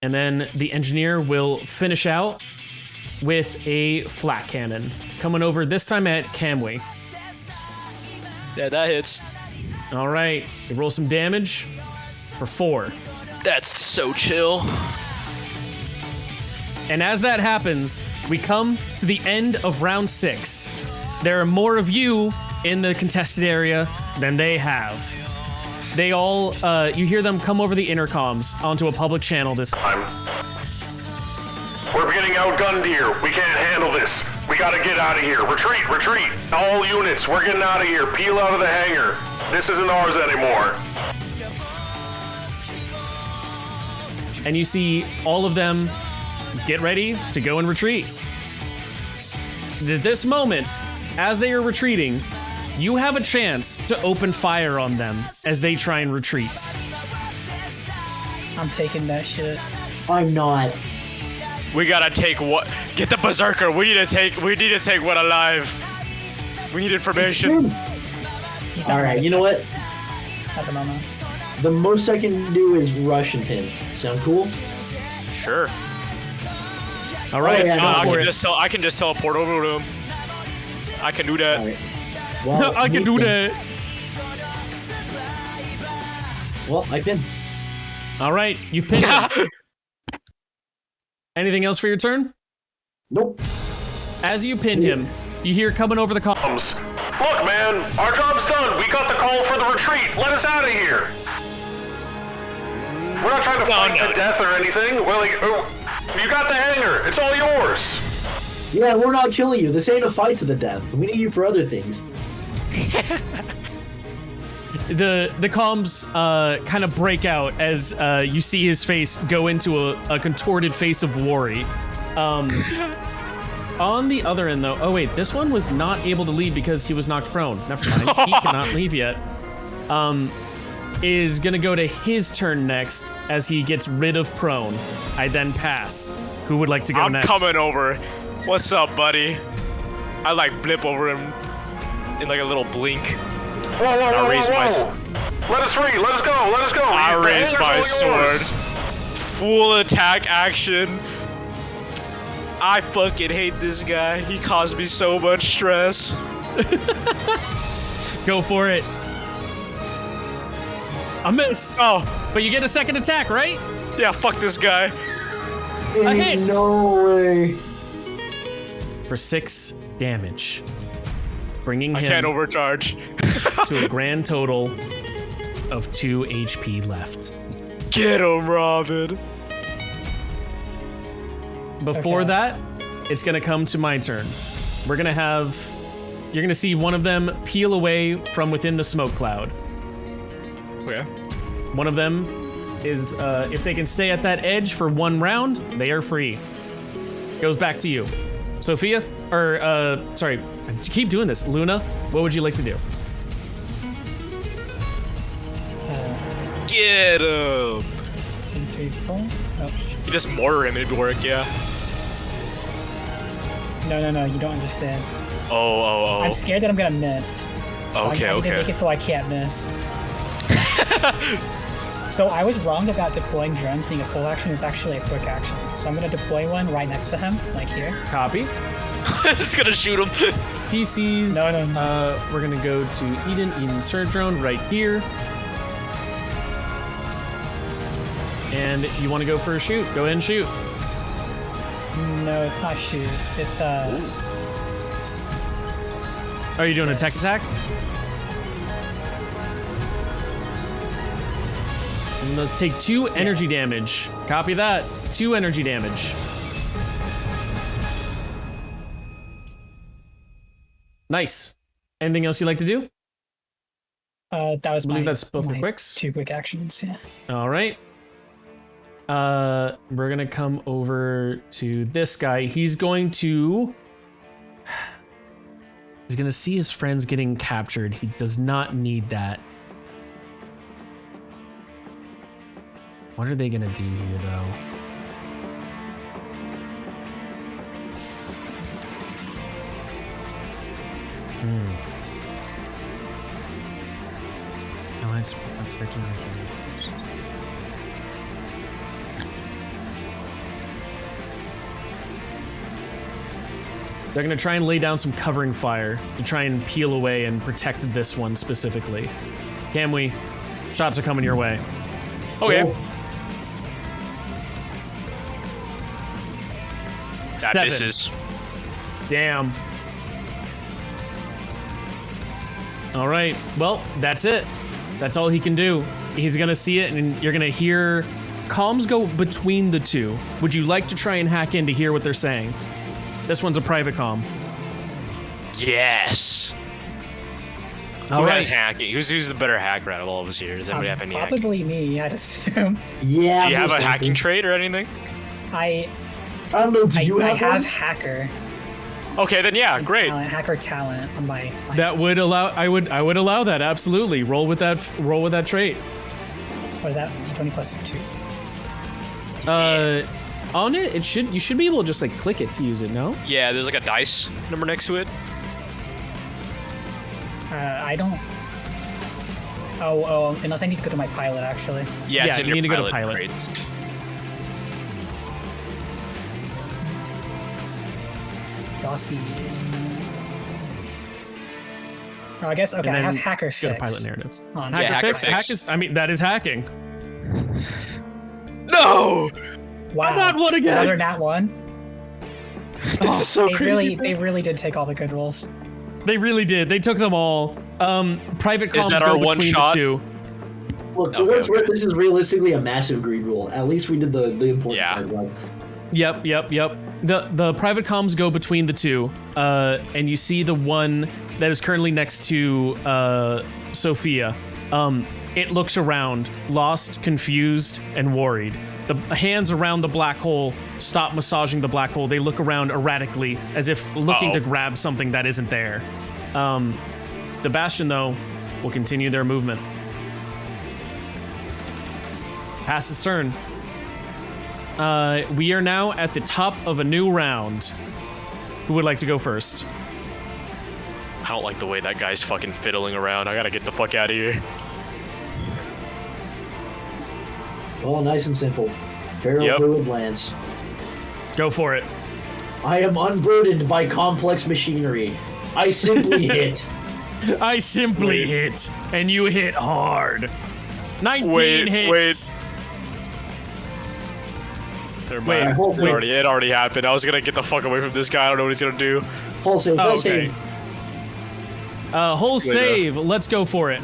And then the engineer will finish out with a flat cannon. Coming over this time at Camway. Yeah, that hits. All right, you roll some damage for 4. That's so chill. And as that happens, we come to the end of round 6. There are more of you in the contested area than they have. They all, you hear them come over the intercoms onto a public channel this time. We're getting outgunned here. We can't handle this. We gotta get out of here. Retreat, retreat. All units, we're getting out of here. Peel out of the hangar. This isn't ours anymore. And you see all of them get ready to go and retreat. At this moment, as they are retreating, you have a chance to open fire on them as they try and retreat. I'm taking that shit. I'm not. We gotta take what? Get the berserker. We need to take one alive. We need information. All right, you know what? At the moment. The most I can do is rush and pin. Sound cool? Sure. All right, yeah, I can just teleport over to him. I can do that. All right. Well, I can do meet that. Well, I pin. All right, you've pinned him. Anything else for your turn? Nope. As you pin him, you hear coming over the comms. Look, man, our job's done. We got the call for the retreat. Let us out of here. We're not trying to fight to death or anything. We're like, you got the hangar. It's all yours. Yeah, we're not killing you. This ain't a fight to the death. We need you for other things. The comms kind of break out as you see his face go into a contorted face of worry. On the other end, though, oh wait, this one was not able to leave because he was knocked prone. Never mind, he cannot leave yet. Is gonna go to his turn next as he gets rid of prone. I then pass. Who would like to go next? I'm coming over. What's up, buddy? I like blip over him in like a little blink. Whoa. Let us free. Let us go. Let us go. I The raise hangar's my all sword. yours. Full attack action. I fucking hate this guy. He caused me so much stress. Go for it. A miss. Oh, But you get a second attack, right? yeah, fuck this guy. A hit. No way. For 6 damage. Bringing I him can't overcharge. to a grand total of 2 HP left. Get him, Robin. Before Okay. that, it's gonna come to my turn. You're gonna see one of them peel away from within the smoke cloud. Okay. One of them is, if they can stay at that edge for 1 round, they are free. Goes back to you. Sophia, or, sorry, I keep doing this. Luna, what would you like to do? Get him. 2, 3, 4. Oh. You just mortar him, it'd work, yeah. No, you don't understand. Oh. I'm scared that I'm gonna miss. So I need to make it so I can't miss. So I was wrong about deploying drones being a full action. It's actually a quick action. So I'm gonna deploy one right next to him, like here. Copy. Just gonna shoot him. PCs. No. We're gonna go to Eden Surge Drone right here. And you want to go for a shoot? Go ahead and shoot. No, it's not shoot. It's Are you doing a tech attack? And let's take 2 energy damage. Copy that. 2 energy damage. Nice. Anything else you'd like to do? that was I believe my, that's both your my quicks. 2 quick actions. Yeah. All right. We're gonna come over to this guy. He's going to see his friends getting captured. He does not need that. What are they gonna do here, though? No, it's 13. They're gonna try and lay down some covering fire to try and peel away and protect this one specifically. Camwe, shots are coming your way. Okay. That 7. misses. Damn. All right. Well, that's it. That's all he can do. He's gonna see it, and you're gonna hear comms go between the two. Would you like to try and hack in to hear what they're saying? This one's a private comm. Yes. All Who right. has hacking? Who's the better hacker out of all of us here? Does anybody have any hacking? Probably me, I'd assume. Yeah. Do you have most a hacking likely. trait or anything? I don't know. Do you I have have one? hacker. Okay, then yeah, great. Hacker talent on my That would allow. I would allow that, absolutely. Roll with that trait. what is that? D20 plus 2. On it, you should be able to just like click it to use it. No. Yeah, there's like a dice number next to it. I don't. Oh, unless I need to go to my pilot actually. Yeah, it's Yeah, in you your need to go to pilot. pilot. Great. Dossie. Oh, I guess okay. And I then have hacker Go fix. to pilot narratives. On. Hacker, Yeah, hacker fix. fix. Hack is. I mean, that is hacking. No! Wow. I'm not one again. Another nat 1. This is so They crazy. they really did take all the good rolls. They really did. They took them all. Private comms Is that go our one between shot? the two. Look, Okay, what's okay. this is realistically a massive greed rule. At least we did the important Yeah. part right. Yep. The private comms go between the two, and you see the one that is currently next to Sophia. It looks around, lost, confused, and worried. The hands around the black hole stop massaging the black hole. They look around erratically, as if looking to grab something that isn't there. The Bastion, though, will continue their movement. Pass its turn. We are now at the top of a new round. Who would like to go first? I don't like the way that guy's fucking fiddling around. I gotta get the fuck out of here. All nice and simple. Feral Yep. fluid lance. Go for it. I am unburdened by complex machinery. I simply hit. I simply hit, and you hit hard. 19 hits. Never Wait, mind. wait. It already happened. I was gonna get the fuck away from this guy. I don't know what he's gonna do. Full save. Oh, Full okay. save. Whole Straight up. save. Let's go for it.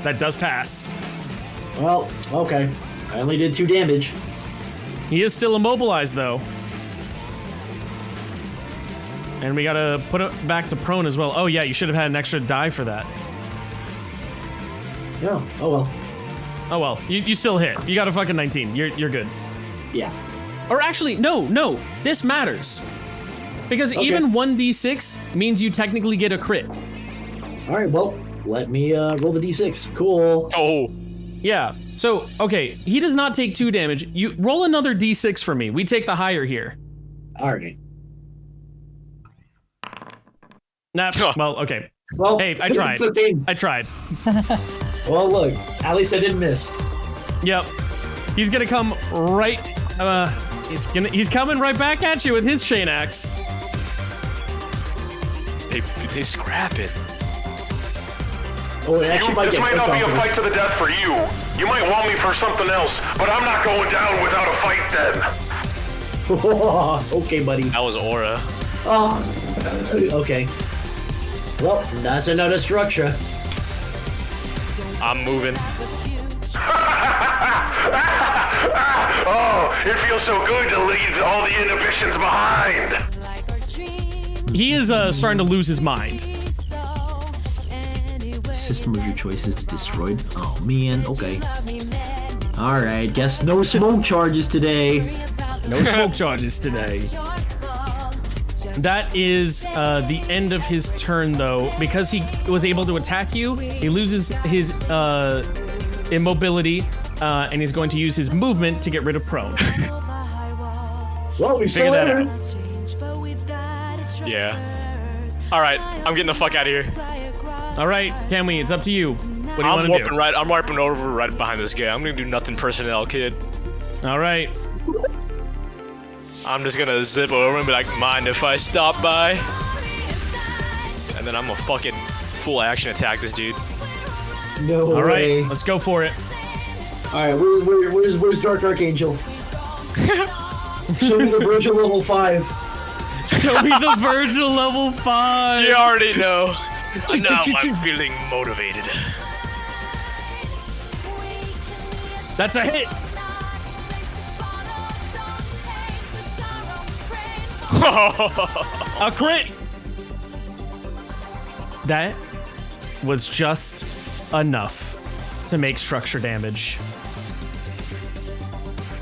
That does pass. Well, okay. I only did 2 damage. He is still immobilized, though. And we gotta put it back to prone as well. Oh, yeah, you should have had an extra die for that. Yeah. Oh well. Oh, well. You still hit. You got a fucking 19. You're good. Yeah. Or actually, no. This matters. Because Okay. even 1d6 means you technically get a crit. All right. Well, let me roll the d6. Cool. Oh, Yeah. So, okay, he does not take 2 damage. You roll another d6 for me. We take the higher here. All right. Nah, well, okay. Well, Hey, I tried. It's the same. I tried. Well, look. At least I didn't miss. Yep. He's gonna come right. He's coming right back at you with his chain axe. they scrap it. Oh, it actually might This get might not be a quick fight to the death for you. You might want me for something else, but I'm not going down without a fight then. Okay, buddy. That was Aura. Oh. Okay. Well, that's another structure. I'm moving. Oh, it feels so good to leave all the inhibitions behind. He is starting to lose his mind. System of your choice is destroyed. Oh man. Okay. All right. Guess no smoke charges today. No smoke charges today. That is the end of his turn, though. Because he was able to attack you, he loses his immobility, and he's going to use his movement to get rid of prone. Well, we Figure still that there. out. Yeah. All right, I'm getting the fuck out of here. All right, Cammy, it's up to you. What do you I'm want to do? I'm warping over right behind this guy. I'm gonna do nothing personnel, kid. All right. I'm just gonna zip over and be like, mind if I stop by? And then I'm gonna fucking full action attack this dude. No All right, way. let's go for it. All right. Where's Dark Archangel? Show me the Virgil level 5. Show me the Virgil level 5. You already know. Now I'm feeling motivated. That's a hit. A crit. That was just enough to make structure damage.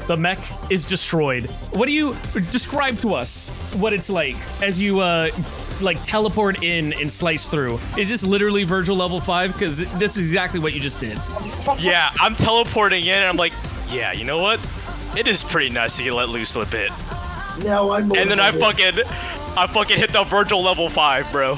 The mech is destroyed. What do you describe to us what it's like as you like teleport in and slice through? Is this literally Virgil level 5? Because this is exactly what you just did. Yeah, I'm teleporting in and I'm like, yeah, you know what? It is pretty nice to get let loose a bit. Now I'm And then I fucking hit the Virgil level 5, bro.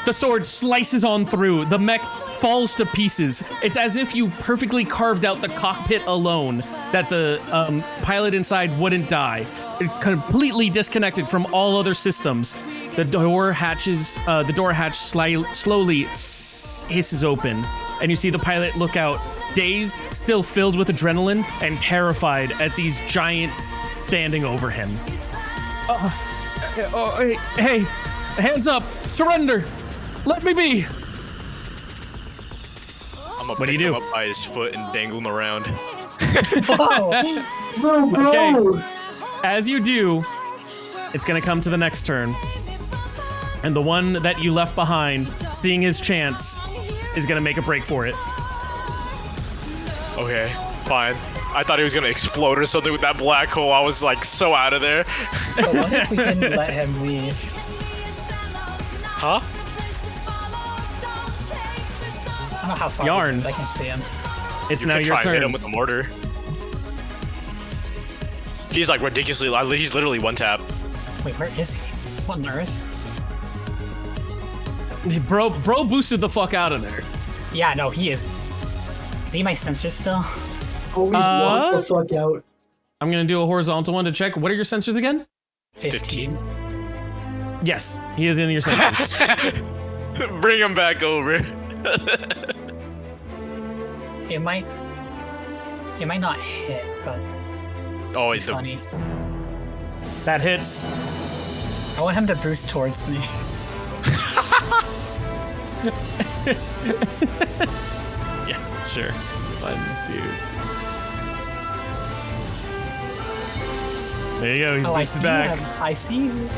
The sword slices on through. The mech falls to pieces. It's as if you perfectly carved out the cockpit alone, that the pilot inside wouldn't die. It completely disconnected from all other systems. The door hatch slowly hisses open, and you see the pilot look out, dazed, still filled with adrenaline, and terrified at these giants standing over him. Hey, hands up! Surrender! Let me be! I'm gonna What do pick you him do? up by his foot and dangle him around. Okay. As you do, it's gonna come to the next turn. And the one that you left behind, seeing his chance, is gonna make a break for it. Okay, fine. I thought he was gonna explode or something with that black hole. I was like so out of there. But what if we didn't let him leave? Huh? I don't know how far Yarn. he is. I can see him. It's You now can your try and hit turn. him with the mortar. He's like ridiculously. He's literally one tap. Wait, where is he? What on earth? Bro boosted the fuck out of there. Yeah, no, he is. Is he my sensor still? Always walk the fuck out. I'm gonna do a horizontal one to check. What are your sensors again? 15. Yes, he is in your sensors. Bring him back over. It might not hit, but Oh, it's funny. That hits. I want him to boost towards me. Yeah, sure. Fun, dude. There you go, he's Oh, I boosted see back. him. I see him.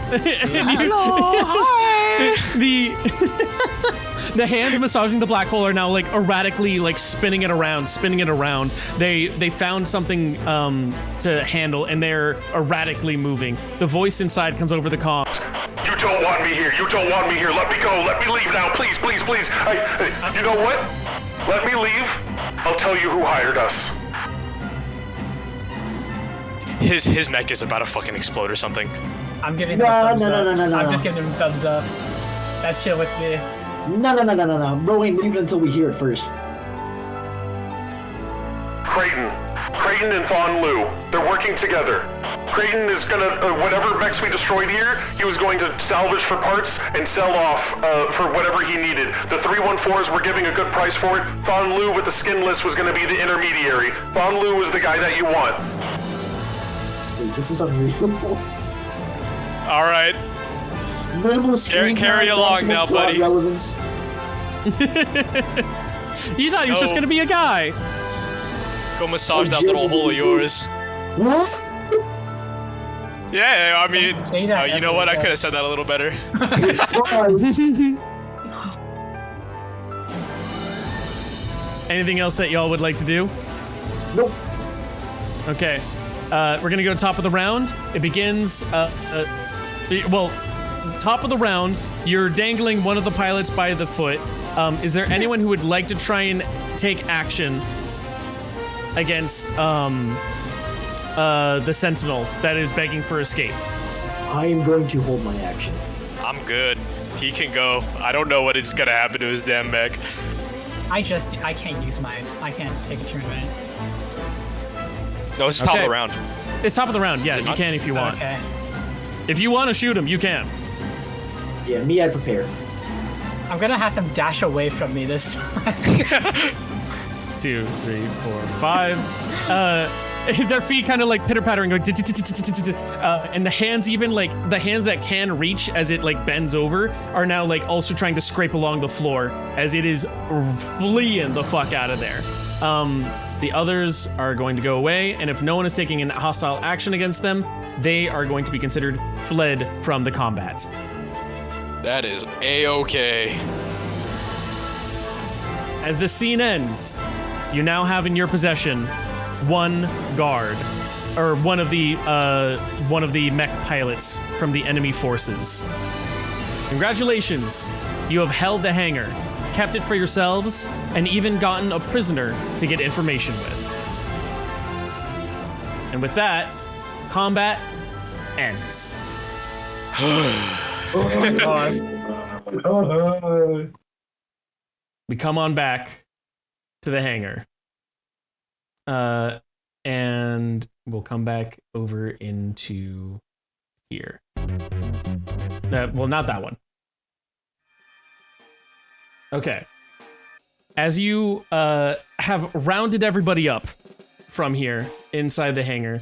Hello, hi. The hand massaging the black hole are now like erratically like spinning it around. They found something to handle, and they're erratically moving. The voice inside comes over the comm. You don't want me here. You don't want me here. Let me go. Let me leave now. Please, please, please. You know what? Let me leave. I'll tell you who hired us. His mech is about to fucking explode or something. I'm giving him a thumbs up. No. I'm just giving him a thumbs up. That's chill with me. No. Bro ain't leaving until we hear it first. Creighton and Thon Lu. They're working together. Creighton is gonna, whatever mechs we destroyed here, he was going to salvage for parts and sell off for whatever he needed. The 314s were giving a good price for it. Thon Lu with the skinless was gonna be the intermediary. Thon Lu was the guy that you want. Wait, this is unreal. All right. Carry along now, buddy. Relevance. You thought he was just No. gonna be a guy. Go massage that little hole of yours. What? Yeah, I mean, Say that you know what? I every could have said that a little better. Anything else that y'all would like to do? Nope. Okay. We're gonna go top of the round. It begins, well, top of the round, you're dangling one of the pilots by the foot. Is there anyone who would like to try and take action against, the Sentinel that is begging for escape? I am going to hold my action. I'm good. He can go. I don't know what is gonna happen to his damn mech. I can't use mine. I can't take a turn of it. No, it's top of Okay. the round. It's top of the round. Yeah, Is it you not? can if you want. Okay. If you want to shoot him, you can. Yeah, me, I prepare. I'm gonna have him dash away from me this time. 2, 3, 4, 5. their feet kind of like pitter-pattering, going, and the hands, even like the hands that can reach as it like bends over, are now like also trying to scrape along the floor as it is fleeing the fuck out of there. The others are going to go away, and if no one is taking an hostile action against them, they are going to be considered fled from the combat. That is A-okay. As the scene ends, you now have in your possession one guard, or one of the mech pilots from the enemy forces. Congratulations, you have held the hangar, kept it for yourselves, and even gotten a prisoner to get information with. And with that, combat ends. Oh my god. We come on back to the hangar. And we'll come back over into here. Well, not that one. Okay. As you have rounded everybody up from here inside the hangar,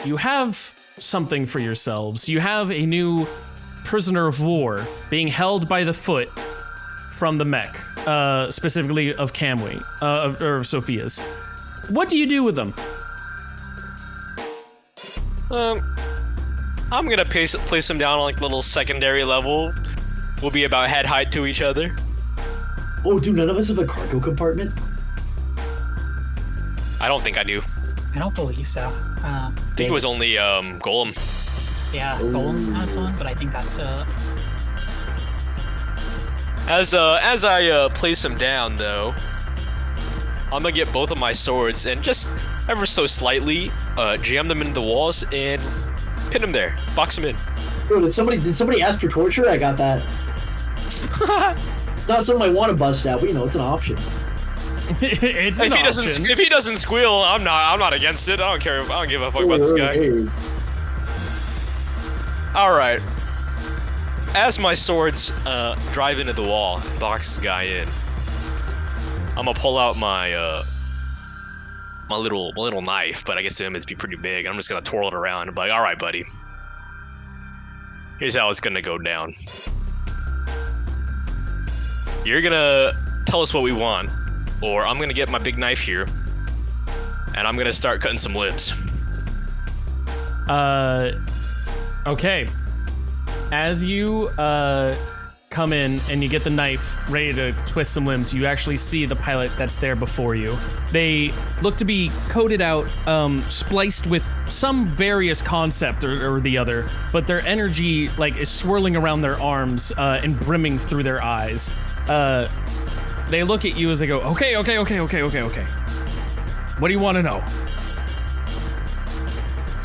you have something for yourselves. You have a new prisoner of war being held by the foot from the mech, specifically of Camwy, or Sophia's. What do you do with them? I'm gonna place them down on like little secondary level. We'll be about head height to each other. Oh, do none of us have a cargo compartment? I don't think I do. I don't believe so. I think it was only Golem. Yeah, Golem has one, but I think that's As I place them down though, I'm gonna get both of my swords and just ever so slightly jam them into the walls and pin them there, box them in. Bro, did somebody ask for torture? I got that. It's not something I want to bust out, but you know, it's an option. It's an option. If he doesn't squeal, I'm not against it. I don't care. I don't give a fuck about this guy. Hey. All right. As my swords drive into the wall, box this guy in, I'm gonna pull out my my little knife, but I guess to him it'd be pretty big. I'm just gonna twirl it around and be like, all right, buddy. Here's how it's gonna go down. You're gonna tell us what we want, or I'm gonna get my big knife here, and I'm gonna start cutting some limbs. Okay. As you come in and you get the knife ready to twist some limbs, you actually see the pilot that's there before you. They look to be coated out, spliced with some various concept or the other, but their energy like is swirling around their arms and brimming through their eyes. They look at you as they go, okay. What do you want to know?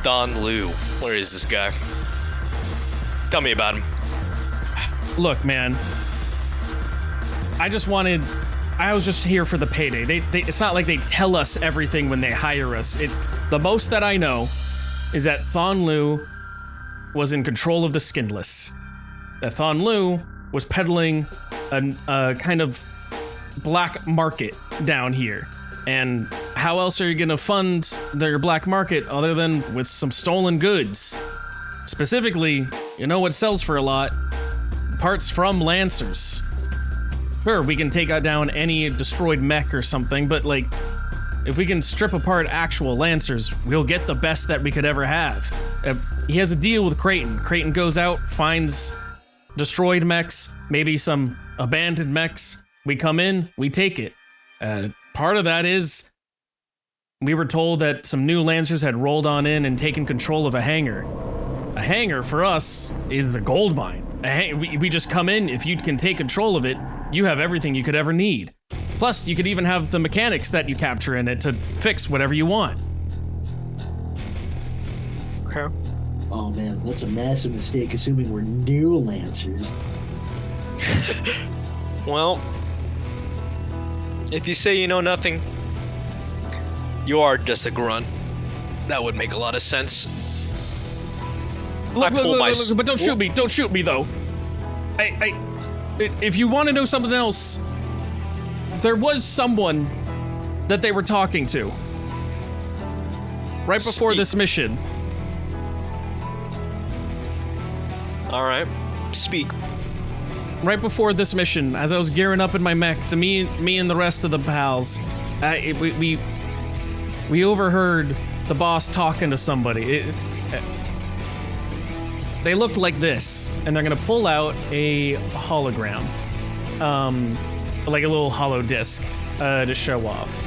Don Liu, where is this guy? Tell me about him. Look, man. I was just here for the payday. It's not like they tell us everything when they hire us. The most that I know is that Thon Lu was in control of the Skinless. That Thon Lu was peddling a kind of black market down here. And how else are you gonna fund their black market other than with some stolen goods? Specifically, you know what sells for a lot? Parts from Lancers. Sure, we can take down any destroyed mech or something, but like, if we can strip apart actual Lancers, we'll get the best that we could ever have. He has a deal with Creighton. Creighton goes out, finds destroyed mechs, maybe some abandoned mechs. We come in, we take it. Part of that is we were told that some new Lancers had rolled on in and taken control of a hangar. A hangar for us is a gold mine. We just come in, if you can take control of it, you have everything you could ever need. Plus, you could even have the mechanics that you capture in it to fix whatever you want. Okay. Oh man, that's a massive mistake assuming we're new Lancers. Well, if you say you know nothing, you are just a grunt. That would make a lot of sense. Look, but don't shoot me. Don't shoot me, though. If you want to know something else, there was someone that they were talking to. right before this mission. All right, speak. Right before this mission, as I was gearing up in my mech, me and the rest of the pals, we overheard the boss talking to somebody. They looked like this, and they're gonna pull out a hologram, like a little hollow disc, to show off.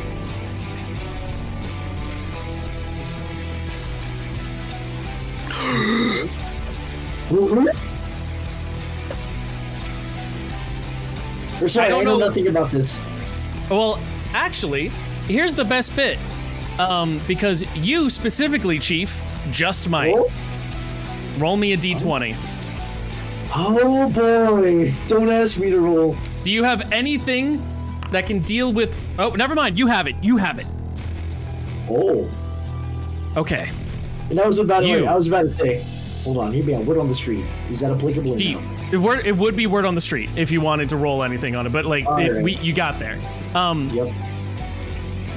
Sorry, I know nothing about this. Well, actually, here's the best bit. Because you specifically, Chief, just might. Oh? Roll me a d20. Oh boy, don't ask me to roll. Do you have anything that can deal with... Oh, never mind, you have it, you have it. Oh. Okay. And I was about to say, hold on, hear me out, word on the street. Is that applicable Chief, now? it would be word on the street if you wanted to roll anything on it, but like, you got there. Yep.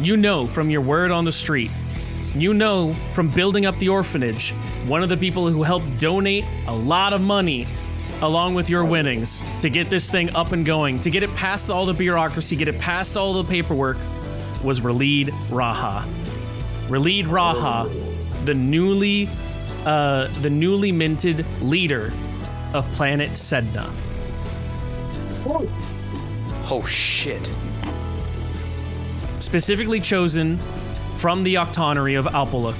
You know from your word on the street, you know from building up the orphanage, one of the people who helped donate a lot of money along with your winnings to get this thing up and going, to get it past all the bureaucracy, get it past all the paperwork, was Raia. Raia, the newly minted leader of planet Sedna. Oh shit. Specifically chosen from the Octonary of Alpaluk.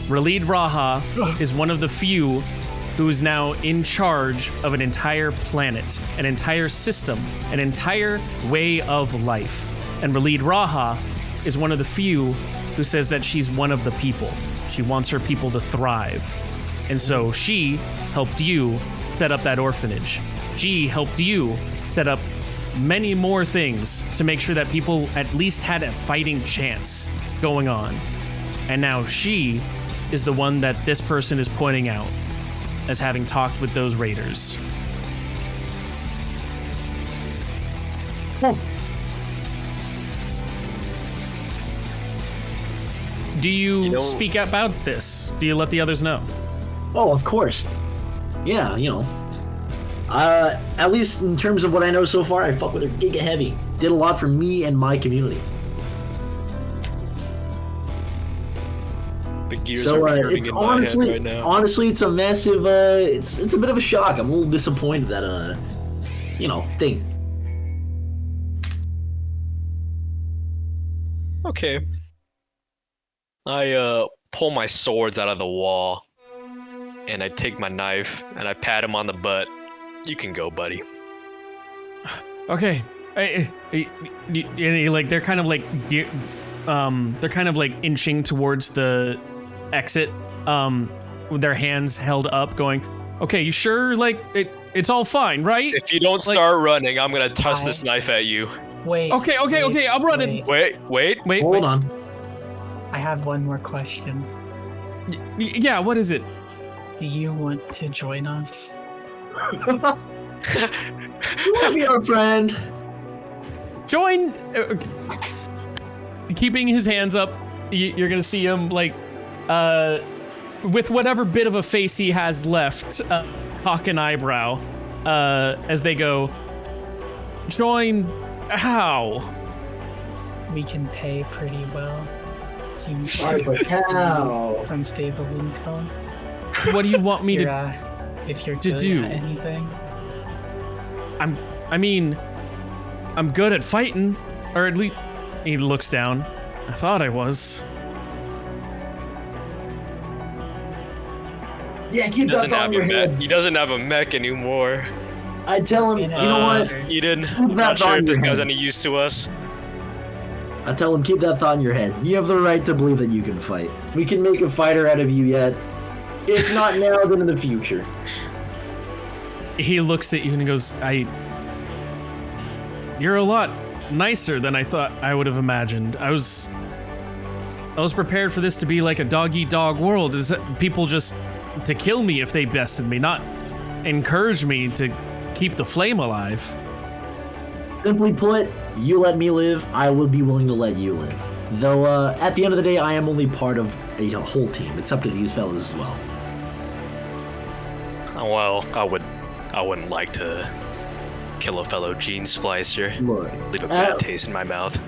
Raia is one of the few who is now in charge of an entire planet, an entire system, an entire way of life. And Raia is one of the few who says that she's one of the people. She wants her people to thrive. And so she helped you set up that orphanage. She helped you set up many more things to make sure that people at least had a fighting chance going on. And now she is the one that this person is pointing out as having talked with those raiders. Do you speak about this? Do you let the others know? Oh, of course. Yeah, at least in terms of what I know so far, I fuck with her giga heavy. Did a lot for me and my community. The gears are turning it's in honestly, my head right now. Honestly, it's a massive, it's a bit of a shock. I'm a little disappointed that, thing. Okay. I pull my swords out of the wall, and I take my knife and I pat him on the butt. You can go, buddy. Okay. They're kind of like inching towards the exit, with their hands held up, going, "Okay, you sure? Like it's all fine, right? If you don't start running, I'm gonna toss this knife at you." Wait. Okay, I'm running. Wait. Hold on. I have one more question. Yeah, what is it? Do you want to join us? You want to be our friend? Join. Keeping his hands up, you're gonna see him with whatever bit of a face he has left, cock an eyebrow, as they go. Join. How? We can pay pretty well. Seems How? some stable income. What do you want me if you're to good do? at anything? I'm good at fighting, or at least he looks down. I thought I was. Yeah, keep that thought in your head. He doesn't have a mech anymore. I tell him, you know what? Eden, I'm not sure if this guy's any use to us. I tell him, keep that thought in your head. You have the right to believe that you can fight. We can make a fighter out of you yet. If not now, then in the future. He looks at you and he goes, You're a lot nicer than I thought I would have imagined. I was prepared for this to be like a dog-eat-dog world. Is that people just to kill me if they bested me, not encourage me to keep the flame alive. Simply put, you let me live, I will be willing to let you live. Though, at the end of the day, I am only part of a whole team. It's up to these fellas as well. Well, I wouldn't like to kill a fellow gene splicer. Look, Leave a bad taste in my mouth.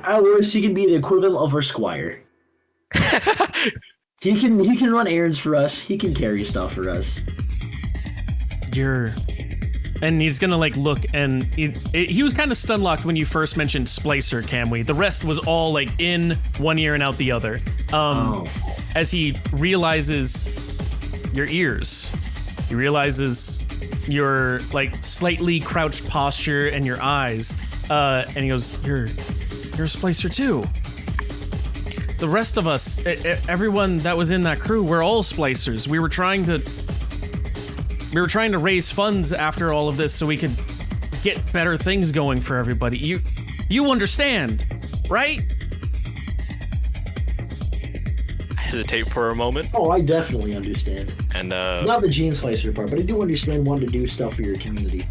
At worst, he can be the equivalent of our squire. He can run errands for us. He can carry stuff for us. And he's gonna like look, and he was kind of stun locked when you first mentioned Splicer, Camwy. The rest was all like in one ear and out the other. As he realizes your ears, he realizes your like slightly crouched posture and your eyes, and he goes, "You're a Splicer too." The rest of us, everyone that was in that crew, we're all Splicers. We were trying to raise funds after all of this so we could get better things going for everybody. You understand, right? I hesitate for a moment. Oh, I definitely understand. And Not the gene slicer part, but I do understand wanting to do stuff for your community.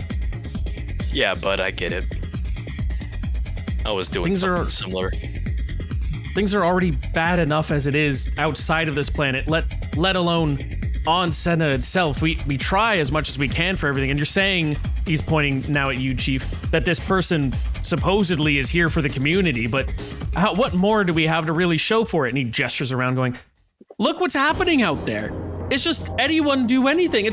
yeah, but I get it. I was doing something similar. Things are already bad enough as it is outside of this planet, let alone on Senna itself. We try as much as we can for everything, and you're saying, he's pointing now at you, Chief, that this person supposedly is here for the community, but what more do we have to really show for it? And he gestures around going, look what's happening out there. It's just anyone do anything.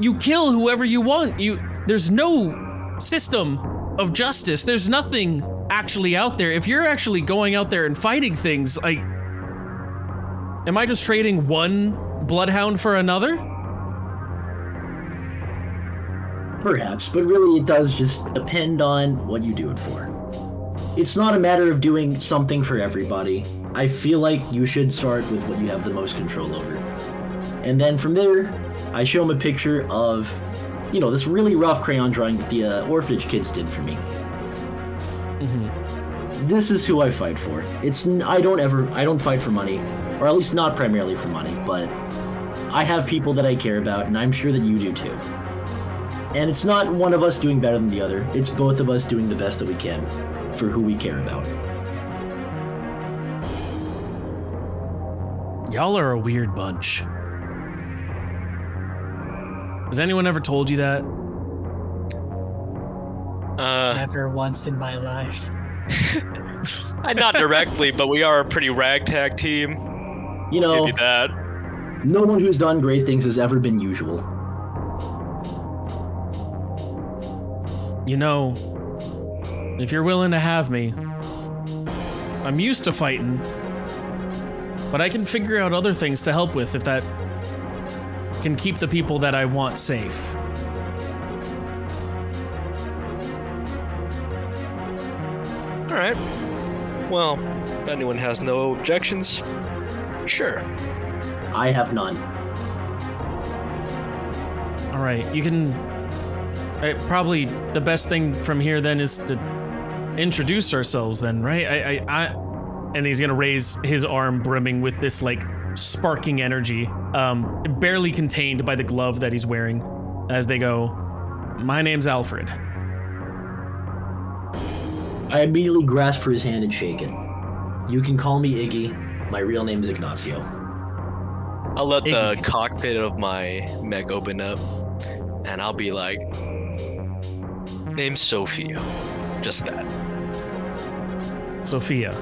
You kill whoever you want. There's no system of justice. There's nothing actually out there. If you're actually going out there and fighting things, like, am I just trading one bloodhound for another? Perhaps, but really it does just depend on what you do it for. It's not a matter of doing something for everybody. I feel like you should start with what you have the most control over. And then from there, I show him a picture of, this really rough crayon drawing that the orphanage kids did for me. Mm-hmm. This is who I fight for. I don't fight for money, or at least not primarily for money, but I have people that I care about, and I'm sure that you do too. And it's not one of us doing better than the other, it's both of us doing the best that we can for who we care about. Y'all are a weird bunch. Has anyone ever told you that? Never once in my life. Not directly, but we are a pretty ragtag team. Give you that. No one who's done great things has ever been usual. If you're willing to have me, I'm used to fighting, but I can figure out other things to help with if that can keep the people that I want safe. All right. Well, if anyone has no objections, sure. I have none. All right, you can... probably the best thing from here then is to introduce ourselves then, right? And he's gonna raise his arm brimming with this like sparking energy, barely contained by the glove that he's wearing, as they go, my name's Alfred. I immediately grasp for his hand and shake it. You can call me Iggy. My real name is Ignacio. I'll let Iggy. the cockpit of my mech open up, and I'll be like, name's Sophia. Just that. Sophia,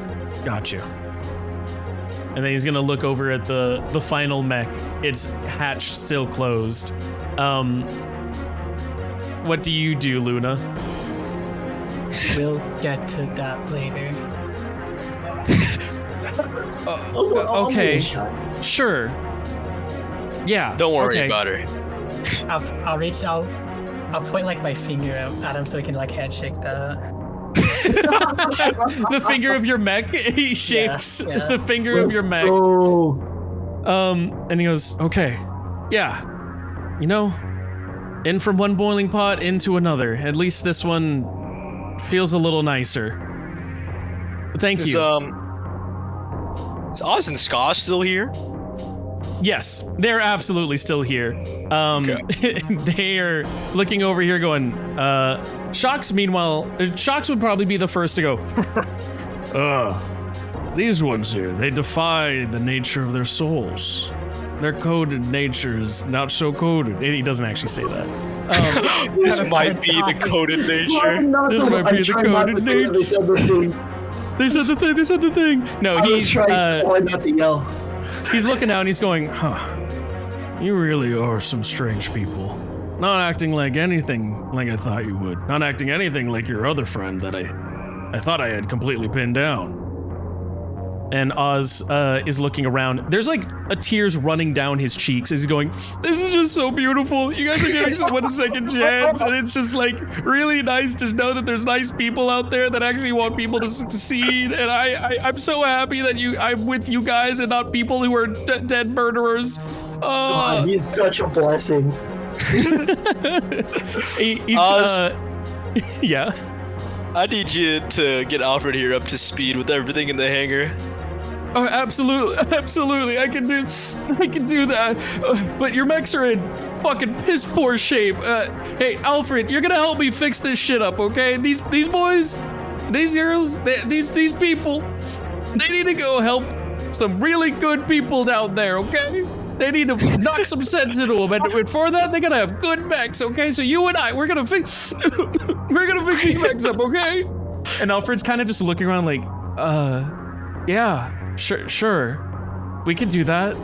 got you. And then he's gonna look over at the final mech. Its hatch still closed. What do you do, Luna? We'll get to that later. Okay, sure. Yeah. Don't worry okay. about her. I'll reach out. I'll point like my finger at him so he can like head shake the. The finger of your mech. He shakes Yeah. the finger of your mech. And he goes, okay, yeah. In from one boiling pot into another. At least this one feels a little nicer. Thank you. Is Oz and Ska still here? Yes, they're absolutely still here. Okay. They are looking over here going, Shocks, meanwhile, Shocks would probably be the first to go, These ones here, they defy the nature of their souls. Their coded nature is not so coded. He doesn't actually say that. This might be the coded nature. This might be the coded nature. They said the thing. They said the thing. No, He's trying not to yell. he's looking out and he's going, you really are some strange people. Not acting like anything like I thought you would. Not acting anything like your other friend that I thought I had completely pinned down. And Oz is looking around. There's like tears running down his cheeks as he's going, this is just so beautiful. You guys are giving someone a second chance. And it's just like really nice to know that there's nice people out there that actually want people to succeed. And I'm so happy that I'm with you guys and not people who are dead murderers. God, he's such a blessing. Yeah. I need you to get Alfred here up to speed with everything in the hangar. Oh, absolutely. I can do that. But your mechs are in fucking piss poor shape. Hey, Alfred, you're gonna help me fix this shit up, okay? These boys, these girls, these people, they need to go help some really good people down there, okay? They need to knock some sense into them, and for that, they gotta have good mechs, okay? So you and I, we're gonna fix these mechs up, okay? And Alfred's kind of just looking around like, yeah, sure, we can do that.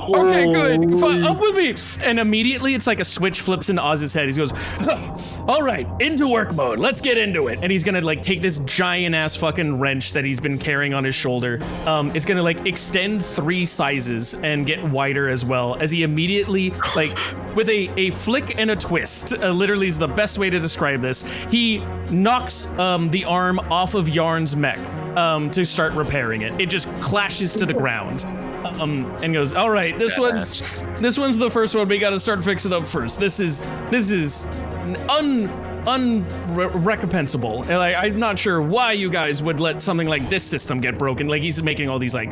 Okay, good. Fine, up with me. And immediately it's like a switch flips into Oz's head. He goes, all right, into work mode. Let's get into it. And he's gonna like take this giant ass fucking wrench that he's been carrying on his shoulder. It's gonna like extend 3 sizes and get wider as well as he immediately like with a flick and a twist, literally is the best way to describe this. He knocks the arm off of Yarn's mech to start repairing it. It just clashes to the ground. And goes, all right, this one's the first one. We got to start fixing up first. This is unrecompensable. And I'm not sure why you guys would let something like this system get broken. Like he's making all these like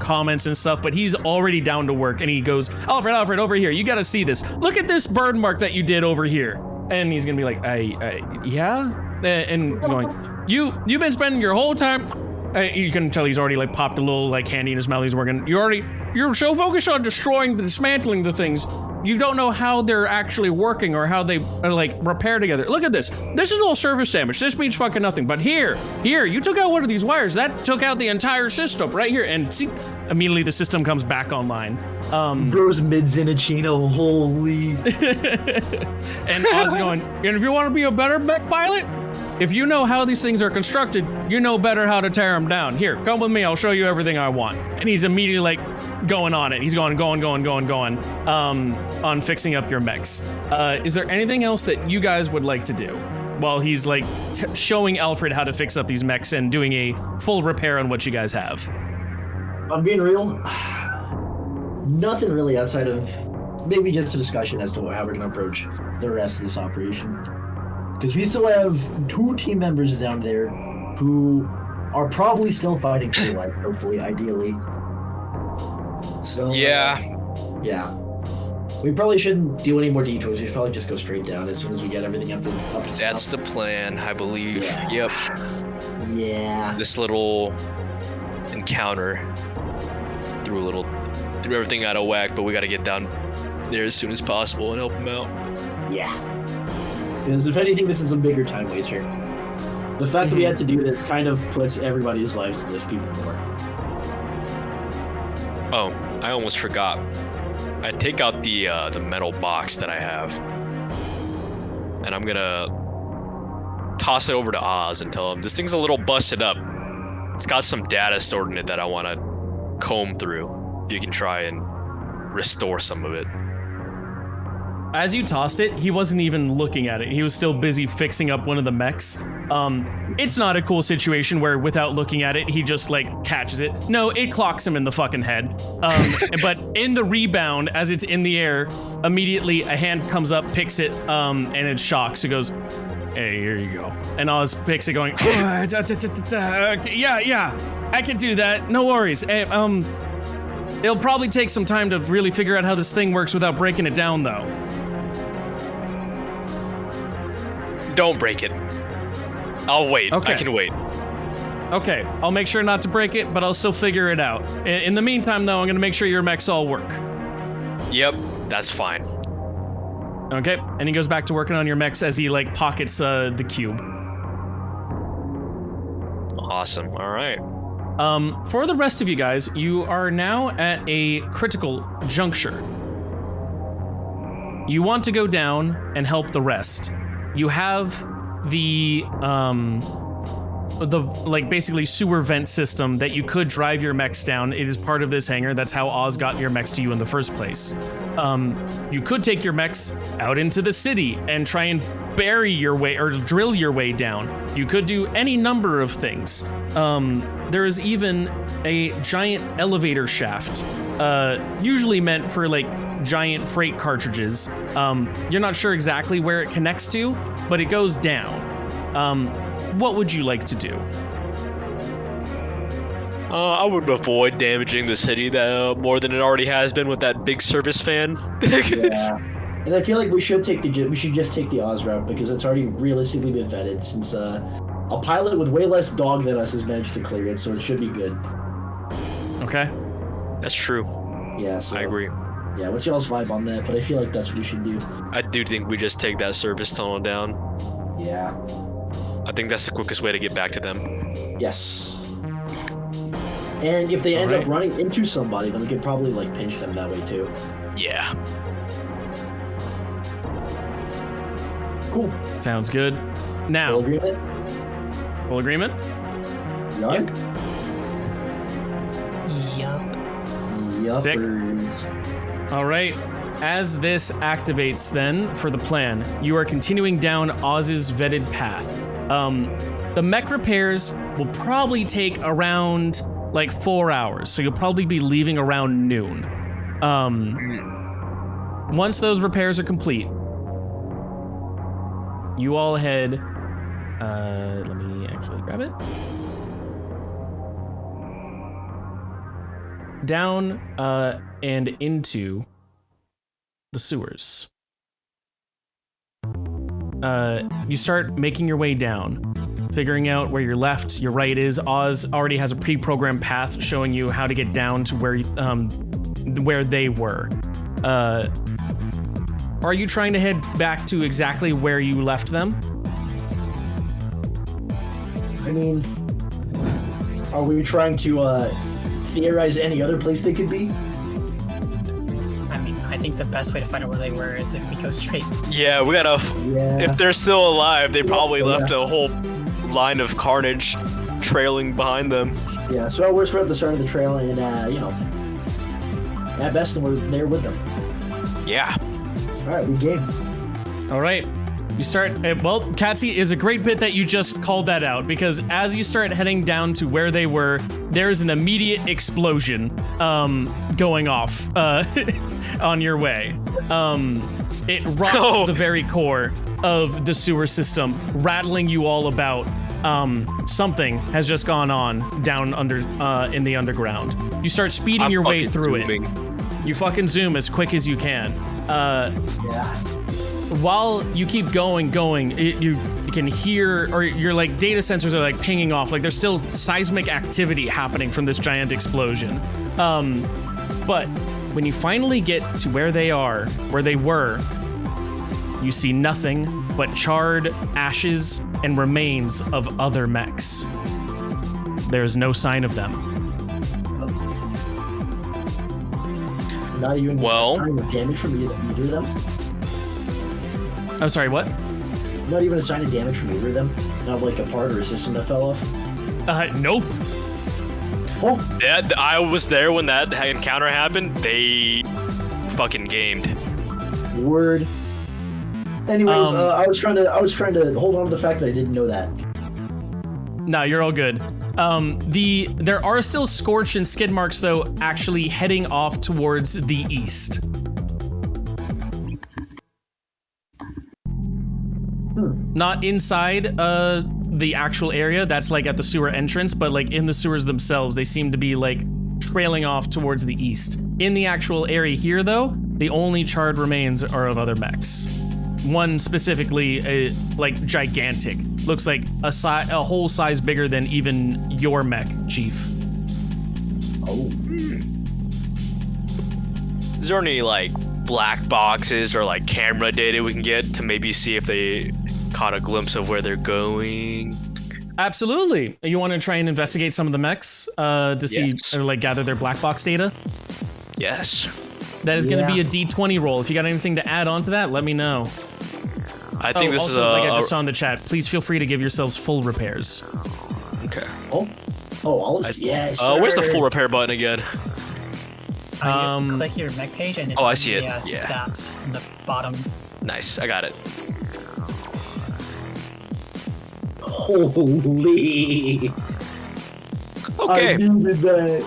comments and stuff, but he's already down to work. And he goes, Alfred, over here. You got to see this. Look at this burn mark that you did over here. And he's gonna be like, yeah. And he's going, you've been spending your whole time. You can tell he's already like popped a little like handy in his mouth. He's working. You're so focused on dismantling the things. You don't know how they're actually working or how they like repair together. Look at this. This is all surface damage. This means fucking nothing. But here, you took out one of these wires. That took out the entire system right here. And see, immediately the system comes back online. Bro's mid-Zinachino, holy. And Oz going, and if you want to be a better mech pilot, if you know how these things are constructed, you know better how to tear them down. Here, come with me, I'll show you everything I want. And he's immediately like going on it. He's going on fixing up your mechs. Is there anything else that you guys would like to do while he's like showing Alfred how to fix up these mechs and doing a full repair on what you guys have? I'm being real. Nothing really outside of maybe just a discussion as to how we're going to approach the rest of this operation. Because we still have 2 team members down there who are probably still fighting for their life, hopefully, ideally. So yeah. We probably shouldn't do any more detours. We should probably just go straight down as soon as we get everything up to That's the plan, I believe. Yeah. Yep. Yeah. This little encounter threw everything out of whack, but we got to get down there as soon as possible and help him out. Yeah. Because if anything, this is a bigger time waster. The fact that we had to do this kind of puts everybody's lives at risk even more. Oh, I almost forgot. I take out the metal box that I have, and I'm gonna toss it over to Oz and tell him this thing's a little busted up. It's got some data stored in it that I want to comb through. If you can try and restore some of it. As you tossed it, he wasn't even looking at it. He was still busy fixing up one of the mechs. It's not a cool situation where without looking at it, he just like catches it. No, it clocks him in the fucking head. But in the rebound, as it's in the air, immediately a hand comes up, picks it, and it shocks. It goes, hey, here you go. And Oz picks it going, yeah, I can do that. No worries. It'll probably take some time to really figure out how this thing works without breaking it down, though. Don't break it. I'll wait. Okay. I can wait. Okay, I'll make sure not to break it, but I'll still figure it out. In the meantime, though, I'm gonna make sure your mechs all work. Yep, that's fine. Okay, and he goes back to working on your mechs as he like pockets the cube. Awesome. All right. For the rest of you guys, you are now at a critical juncture. You want to go down and help the rest. You have the like basically sewer vent system that you could drive your mechs down. It is part of this hangar. That's how Oz got your mechs to you in the first place. You could take your mechs out into the city and try and bury your way or drill your way down. You could do any number of things. There is even a giant elevator shaft, usually meant for like giant freight cartridges. You're not sure exactly where it connects to, but it goes down. What would you like to do? I would avoid damaging the city more than it already has been with that big service fan. Yeah. And I feel like we should just take the Oz route because it's already realistically been vetted since a pilot with way less dog than us has managed to clear it, so it should be good. Okay. That's true. Yeah, so, I agree. Yeah, what's y'all's vibe on that? But I feel like that's what we should do. I do think we just take that service tunnel down. Yeah. I think that's the quickest way to get back to them. Yes. And if they end up running into somebody, then we could probably like pinch them that way too. Yeah. Cool. Sounds good. Now. Full agreement? Full agreement? Yep. Sick. Yuppers. All right. As this activates then for the plan, you are continuing down Oz's vetted path. The mech repairs will probably take around like 4 hours, so you'll probably be leaving around noon. Once those repairs are complete, you all head, let me actually grab it. Down and into the sewers. You start making your way down, figuring out where your left, your right is. Oz already has a pre-programmed path showing you how to get down to where they were. Are you trying to head back to exactly where you left them? I mean, are we trying to theorize any other place they could be? I mean, I think the best way to find out where they were is if we go straight. Yeah, we gotta. Yeah. If they're still alive, they probably left a whole line of carnage trailing behind them. Yeah, so we're at the start of the trail, and you know, at best, we're there with them. Yeah. All right, we game. All right. You start, well, Katsy, is a great bit that you just called that out, because as you start heading down to where they were, there's an immediate explosion going off on your way. It rocks the very core of the sewer system, rattling you all about. Something has just gone on down under in the underground. You start speeding your way through it. You fucking zoom as quick as you can. Yeah. While you keep going, you can hear, or your like data sensors are like pinging off, like there's still seismic activity happening from this giant explosion. But when you finally get to where they were, you see nothing but charred ashes and remains of other mechs. There's no sign of them. Not even well, a sign of damage from either of them? I'm sorry, what? Not even a sign of damage from either of them? Not like a part or a system that fell off? Nope. Oh. Yeah, I was there when that encounter happened. They fucking gamed. Word. Anyways, I was trying to hold on to the fact that I didn't know that. No, you're all good. There are still scorch and skid marks though, actually heading off towards the east. Not inside the actual area, that's like at the sewer entrance, but like in the sewers themselves, they seem to be like trailing off towards the east. In the actual area here though, the only charred remains are of other mechs. One specifically, like gigantic, looks like a whole size bigger than even your mech, Chief. Oh. Is there any like black boxes or like camera data we can get to maybe see if they caught a glimpse of where they're going? Absolutely. You want to try and investigate some of the mechs to see or like gather their black box data? Yes. That is going to be a D20 roll. If you got anything to add on to that, let me know. I think this also, is like I just saw in the chat, please feel free to give yourselves full repairs. Okay. Yes. Where's the full repair button again? Just click your mech page and it's I see it. stats in the bottom. Nice, I got it. Holy. Okay. I needed that.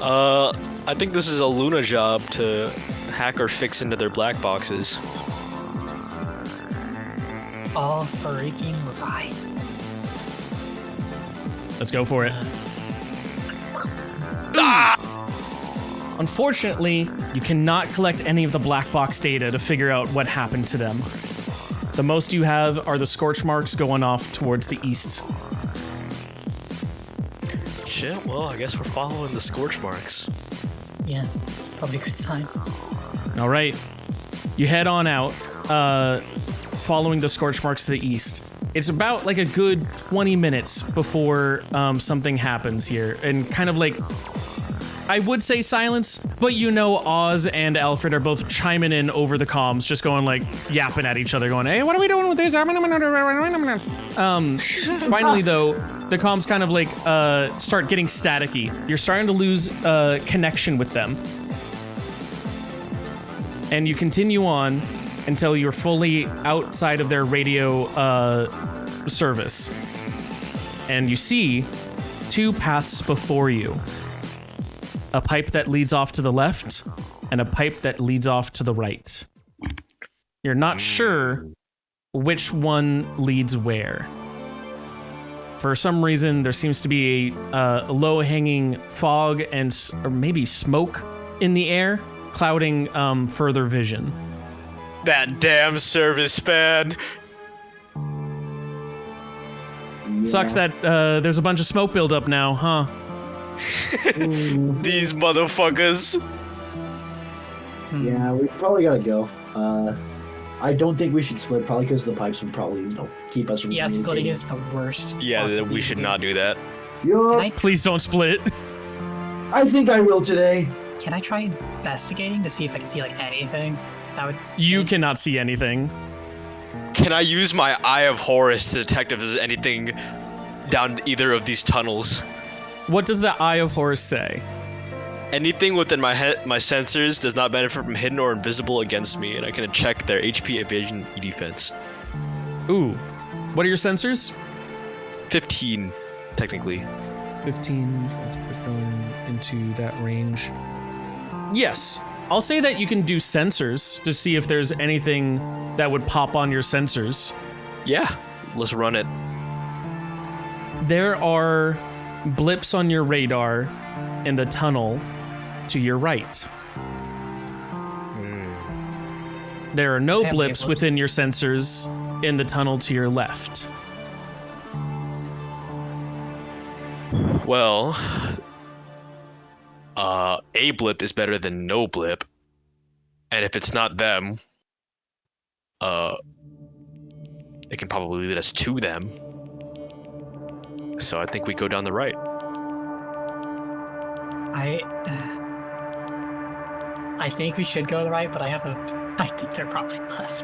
I think this is a Luna job to hack or fix into their black boxes. All freaking right. Let's go for it. Unfortunately, you cannot collect any of the black box data to figure out what happened to them. The most you have are the scorch marks going off towards the east. Shit, well, I guess we're following the scorch marks. Yeah, probably a good sign. All right. You head on out, following the scorch marks to the east. It's about like a good 20 minutes before something happens here. And kind of like, I would say silence, but you know Oz and Alfred are both chiming in over the comms, just going like, yapping at each other, going, hey, what are we doing with this? Finally, though, the comms kind of like start getting staticky. You're starting to lose connection with them. And you continue on until you're fully outside of their radio service. And you see two paths before you. A pipe that leads off to the left and a pipe that leads off to the right. You're not sure which one leads where. For some reason, there seems to be a low-hanging fog and or maybe smoke in the air, clouding further vision. That damn service fan. Sucks that there's a bunch of smoke buildup now, huh? These motherfuckers. Yeah, we probably gotta go. I don't think we should split, probably because the pipes would probably, keep us from Splitting is the worst. Yeah, we should not do that. Yup. Please don't split. I think I will today. Can I try investigating to see if I can see like anything? That would. You cannot see anything. Can I use my Eye of Horus to detect if there's anything down either of these tunnels? What does the Eye of Horus say? Anything within my sensors does not benefit from hidden or invisible against me, and I can check their HP, evasion, E defense. Ooh. What are your sensors? 15, technically. 15, going into that range. Yes. I'll say that you can do sensors to see if there's anything that would pop on your sensors. Yeah, let's run it. There are blips on your radar in the tunnel to your right. There are no blips within your sensors in the tunnel to your left. Well, a blip is better than no blip, and if it's not them, it can probably lead us to them. So I think we go down the right. I think we should go to the right, but I think they're probably left.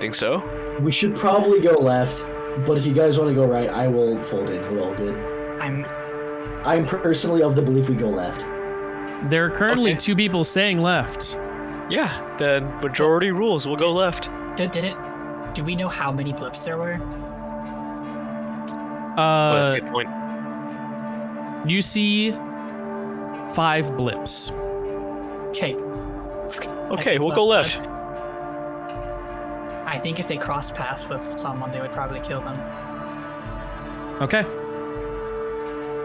Think so? We should probably go left, but if you guys want to go right, I will fold it. We're all good. I'm personally of the belief we go left. There are currently two people saying left. Yeah, then majority rules. We'll go left. Do we know how many blips there were? That's a good point. You see 5 blips. Okay, we'll go left. I think if they cross paths with someone, they would probably kill them. Okay.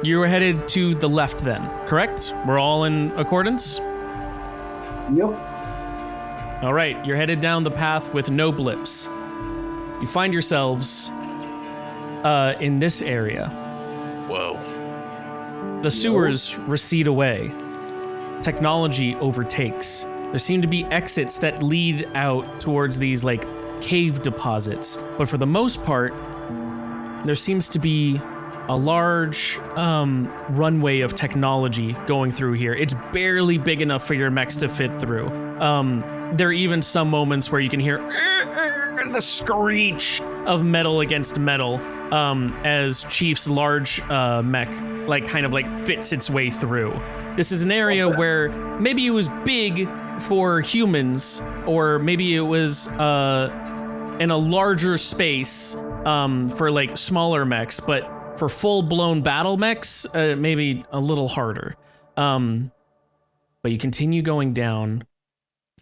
You were headed to the left then, correct? We're all in accordance? Yep. All right, you're headed down the path with no blips. You find yourselves in this area. Whoa. The sewers recede away. Technology overtakes. There seem to be exits that lead out towards these like cave deposits, but for the most part, there seems to be a large runway of technology going through here. It's barely big enough for your mechs to fit through. There are even some moments where you can hear the screech of metal against metal as Chief's large mech kind of fits its way through. This is an area where maybe it was big for humans, or maybe it was in a larger space for smaller mechs, but for full-blown battle mechs, maybe a little harder. But you continue going down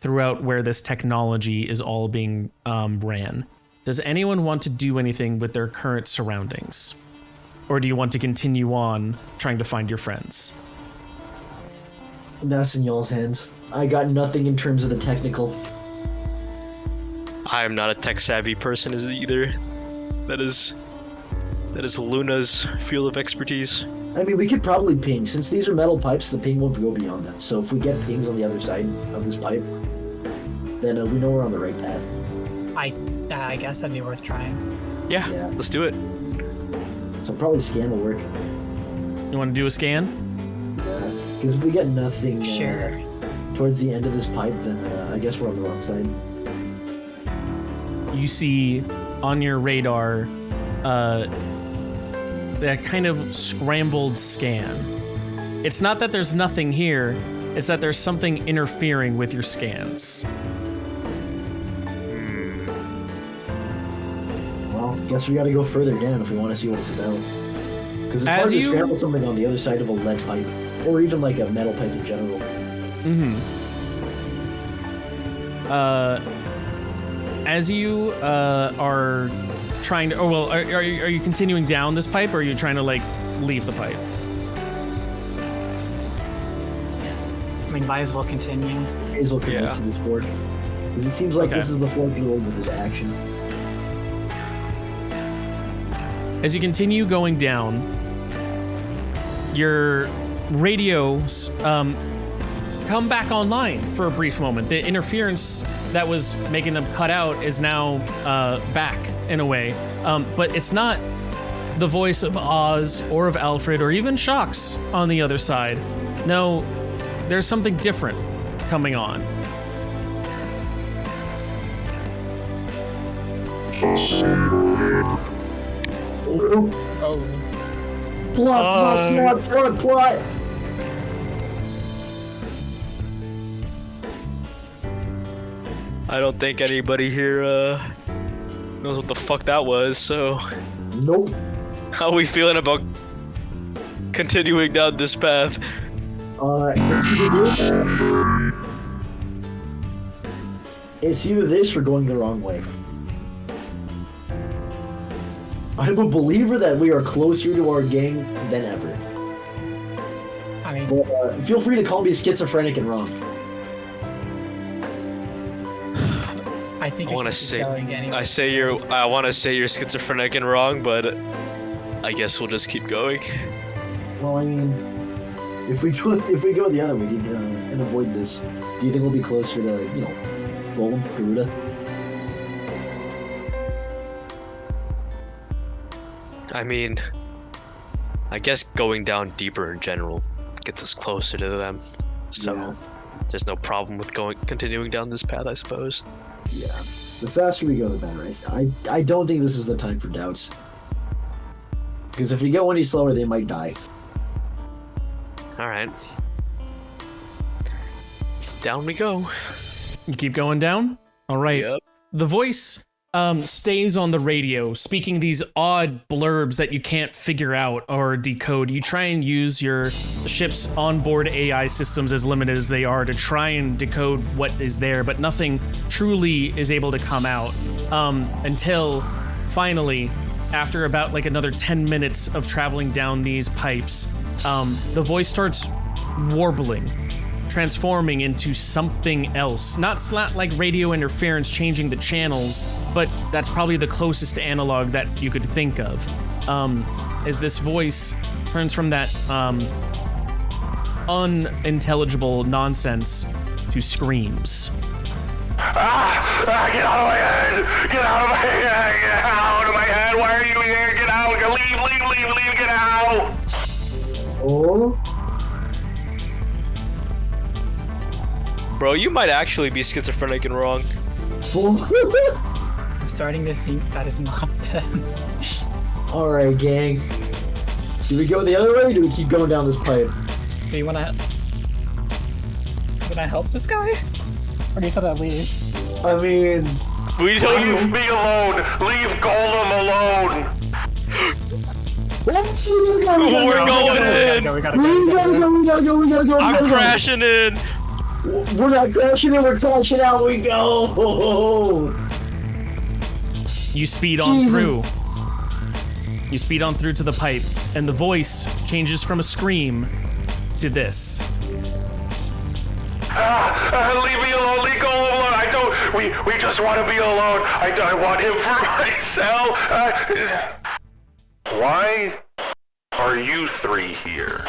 throughout where this technology is all being ran. Does anyone want to do anything with their current surroundings? Or do you want to continue on trying to find your friends? That's in y'all's hands. I got nothing in terms of the technical. I am not a tech-savvy person either. That is Luna's field of expertise. I mean, we could probably ping. Since these are metal pipes, the ping won't go beyond them. So if we get pings on the other side of this pipe, then we know we're on the right path. I guess that'd be worth trying. Yeah, let's do it. So probably scan will work. You want to do a scan? Yeah, because if we get nothing Sure. Towards the end of this pipe, then I guess we're on the wrong side. You see on your radar that kind of scrambled scan. It's not that there's nothing here, it's that there's something interfering with your scans. Well, guess we gotta go further down if we want to see what it's about. Because it's hard to scramble something on the other side of a lead pipe, or even like a metal pipe in general. As you are trying to, are you continuing down this pipe, or are you trying to leave the pipe? I mean, might as well continue. May as well commit to this fork. Because it seems like this is the fork road with this action. As you continue going down, your radios come back online for a brief moment. The interference that was making them cut out is now back in a way. But it's not the voice of Oz or of Alfred or even Shox on the other side. No, there's something different coming on. Oh. Plot! I don't think anybody here knows what the fuck that was, so... Nope. How are we feeling about continuing down this path? It's either this or going the wrong way. I'm a believer that we are closer to our gang than ever. I mean, But, feel free to call me schizophrenic and wrong. I think I want to say, anyway. I want to say you're schizophrenic and wrong, but I guess we'll just keep going. Well, I mean, if we go the other way and avoid this, do you think we'll be closer to, Golem, Garuda? I mean, I guess going down deeper in general gets us closer to them. So there's no problem with continuing down this path, I suppose. Yeah. The faster we go, the better. I don't think this is the time for doubts. Because if we go any slower, they might die. Alright. Down we go. You keep going down? All right. Yep. The voice stays on the radio, speaking these odd blurbs that you can't figure out or decode. You try and use the ship's onboard AI systems, as limited as they are, to try and decode what is there, but nothing truly is able to come out until finally, after about another 10 minutes of traveling down these pipes, the voice starts warbling, transforming into something else. Not like radio interference changing the channels, but that's probably the closest analog that you could think of. as this voice turns from that unintelligible nonsense to screams. Get out of my head! Get out of my head! Get out of my head! Why are you here? Get out! Leave! Get out! Oh. Bro, you might actually be schizophrenic and wrong. I'm starting to think that is not them. All right, gang. Do we go the other way, or do we keep going down this pipe? Do you wanna help this guy? Or do you tell that leave? I mean, We don't Leave me alone! Leave Golem alone! We're going in! We gotta go. I'm crashing in! We're not crashing in, we're crashing out, we go! You speed on Jesus. through. You speed on through to the pipe, and the voice changes from a scream to this. Leave me alone! Leave Golem alone! I don't... We just want to be alone! I want him for myself! Why are you three here?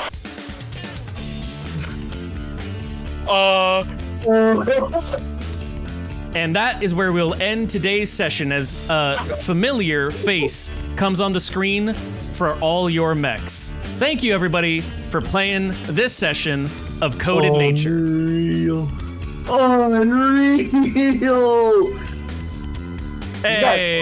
And that is where we'll end today's session as a familiar face comes on the screen for all your mechs. Thank you, everybody, for playing this session of Coded Nature. Unreal! Hey!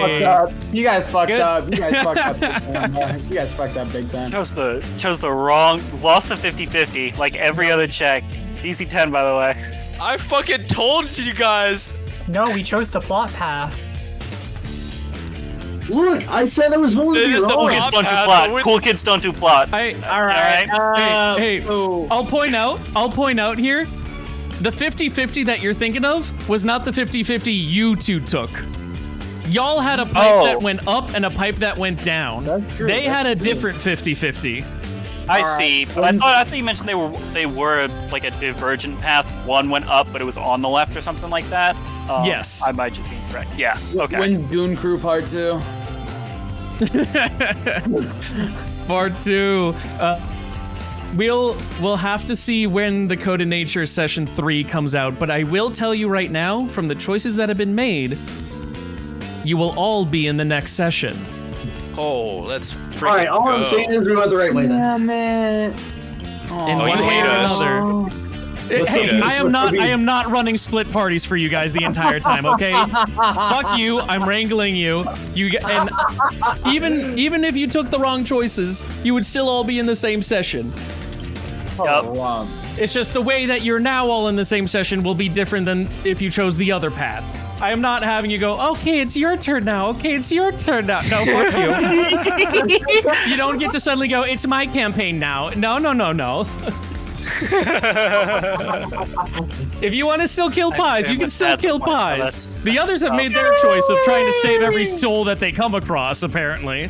You guys fucked Good. up. You guys fucked up big time, man. You guys fucked up big time. Chose the wrong, lost the 50-50, like every other check. DC 10, by the way. I fucking told you guys! No, we chose the plot path. Look, I said it was one of It is your the Cool own. kids don't do path, plot. with- Cool kids don't do plot. Alright. Hey, I'll point out here, the 50-50 that you're thinking of was not the 50-50 you two took. Y'all had a pipe that went up and a pipe that went down. That's true, They that's had a true. different 50-50. I see, but I thought you mentioned they were like a divergent path. One went up, but it was on the left or something like that. Yes. I might just be incorrect. Yeah. Okay. When's Goon Crew Part 2? Part 2. We'll have to see when the Coded Nature Session 3 comes out, but I will tell you right now, from the choices that have been made, you will all be in the next session. Oh, let's freaking Alright, all go. I'm saying is we went the right way then. man. In Oh, one you way hate or us. another. Hey, us. I am not running split parties for you guys the entire time, okay? Fuck you, I'm wrangling you. And even if you took the wrong choices, you would still all be in the same session. Yup. Wow. It's just the way that you're now all in the same session will be different than if you chose the other path. I am not having you go, okay, it's your turn now. Okay, it's your turn now. No, fuck you. You don't get to suddenly go, it's my campaign now. No. If you want to still kill pies, you can still kill pies. The others have made their choice of trying to save every soul that they come across, apparently.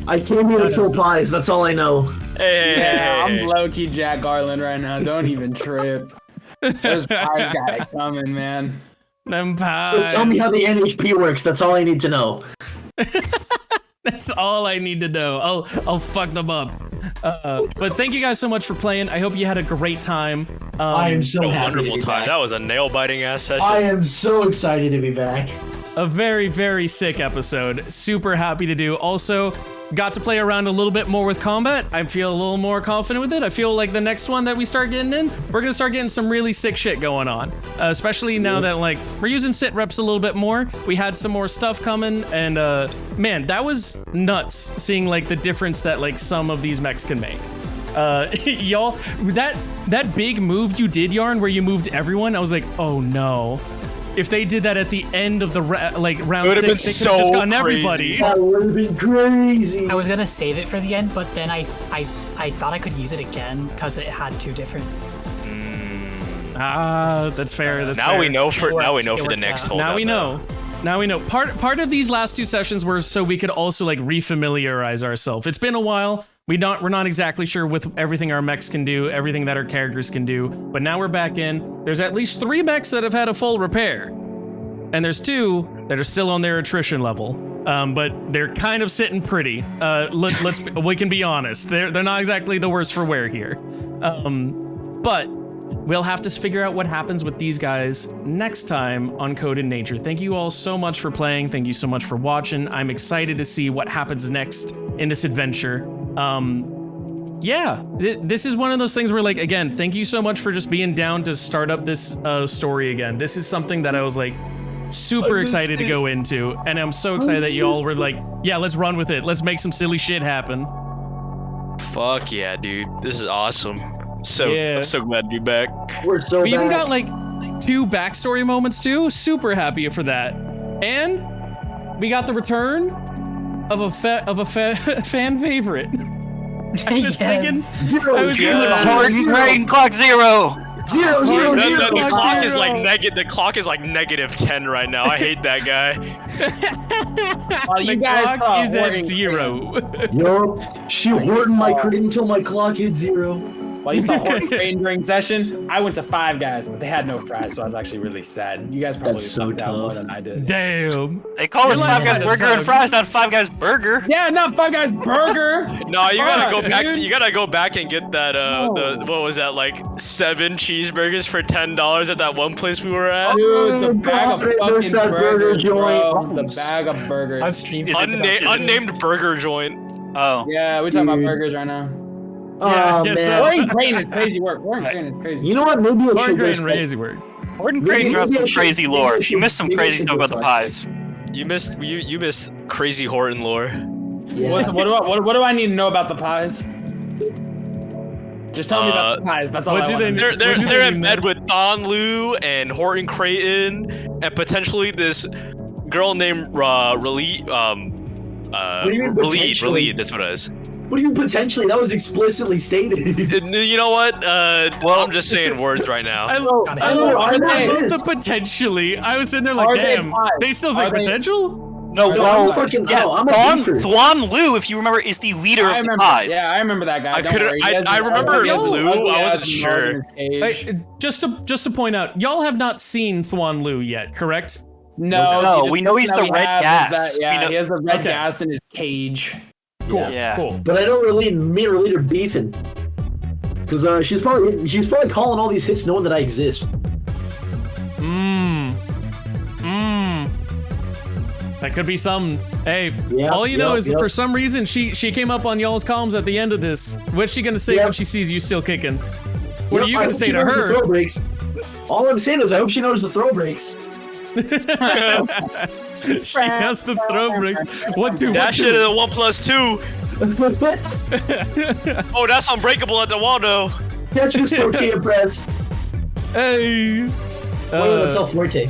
I came here to kill pies, that's all I know. Hey, Yeah, I'm low-key Jack Garland right now. Don't even trip. Those pies got it coming, man. Them pies. Just tell me how the NHP works, that's all I need to know. That's all I need to know. I'll fuck them up. But thank you guys so much for playing. I hope you had a great time. I am so a happy to wonderful be time. back. That was a nail-biting ass session. I am so excited to be back. A very, very sick episode. Super happy to do. Also, got to play around a little bit more with combat. I feel a little more confident with it. I feel like the next one that we start getting in, we're gonna start getting some really sick shit going on. Especially now that like we're using sit reps a little bit more. We had some more stuff coming, and man, that was nuts seeing like the difference that like some of these mechs can make. Y'all, that big move you did, Yarn, where you moved everyone, I was like, oh no. If they did that at the end of the round would've 6, been they could have so just gotten crazy. everybody. That would have been crazy. I was gonna save it for the end, but then I thought I could use it again because it had two different. That's fair. That's now fair. we know for It the worked next out. hole. Now we know. Now we know. Part of these last two sessions were so we could also like refamiliarize ourselves. It's been a while. We're not exactly sure with everything our mechs can do, everything that our characters can do. But now we're back in. There's at least 3 mechs that have had a full repair, and there's 2 that are still on their attrition level. but they're kind of sitting pretty. We can be honest. They're not exactly the worst for wear here. But we'll have to figure out what happens with these guys next time on Code in Nature. Thank you all so much for playing. Thank you so much for watching. I'm excited to see what happens next in this adventure. Yeah, this is one of those things where, like, again, thank you so much for just being down to start up this story again. This is something that I was like super excited to go into, and I'm so excited that you all were like, yeah, let's run with it. Let's make some silly shit happen. Fuck yeah, dude. This is awesome. I'm so glad to be back. We even got like 2 backstory moments too. Super happy for that. And we got the return of a fan favorite. I was thinking, I was Horton Crane clock 0. Zero. The clock is like -10 right now. I hate that guy. You guys clock is at 0. Yo, she Horton my crit until my clock hit 0. While you saw Horton Crane during session, I went to Five Guys, but they had no fries, so I was actually really sad. You guys probably fucked out more than I did. Damn. They call it Five Guys Burger and Fries, not Five Guys Burger. Yeah, not Five Guys Burger. No, you gotta go back. You gotta go back and get that. What was that? Like 7 cheeseburgers for $10 at that one place we were at. Dude, the bag of fucking burgers, bro. The bag of burgers. I've streamed Unnamed burger joint. Oh. Yeah, we're talking about burgers right now. Yeah, man. Horton Crane is crazy work. Horton Crane is crazy. You know what? Maybe I should Horton Crane crazy work. Horton Crane dropped some crazy lore. You missed some crazy stuff about the pies. You missed crazy Horton lore. Yeah. What do I need to know about the pies? Just tell me about the pies. That's all I want. They're in bed with Thon Lu and Horton Creighton and potentially this girl named Raleigh. Raleigh. That's what it is. What do you mean potentially? That was explicitly stated. You know what? I'm just saying words right now. I love the potentially. I was sitting there like, damn, they still think potential? No, fucking Thwan Lu, if you remember, is the leader of the pies. Yeah, I remember that guy. I remember Lu. I wasn't sure. Just to point out, y'all have not seen Thwan Lu yet, correct? No, we know he's the red gas. He has the red gas in his cage. Cool. Yeah. Cool. But I don't really me or Leader beefing. Because she's probably calling all these hits knowing that I exist. That could be some. Hey, all you know is for some reason she came up on y'all's columns at the end of this. What's she gonna say when she sees you still kicking? What are you gonna say to her? All I'm saying is I hope she knows the throw breaks. She has the throw break. 1, 2, that shit is a 1+2. Oh, that's unbreakable at the wall though. Catch this tortilla press. Hey. Forte.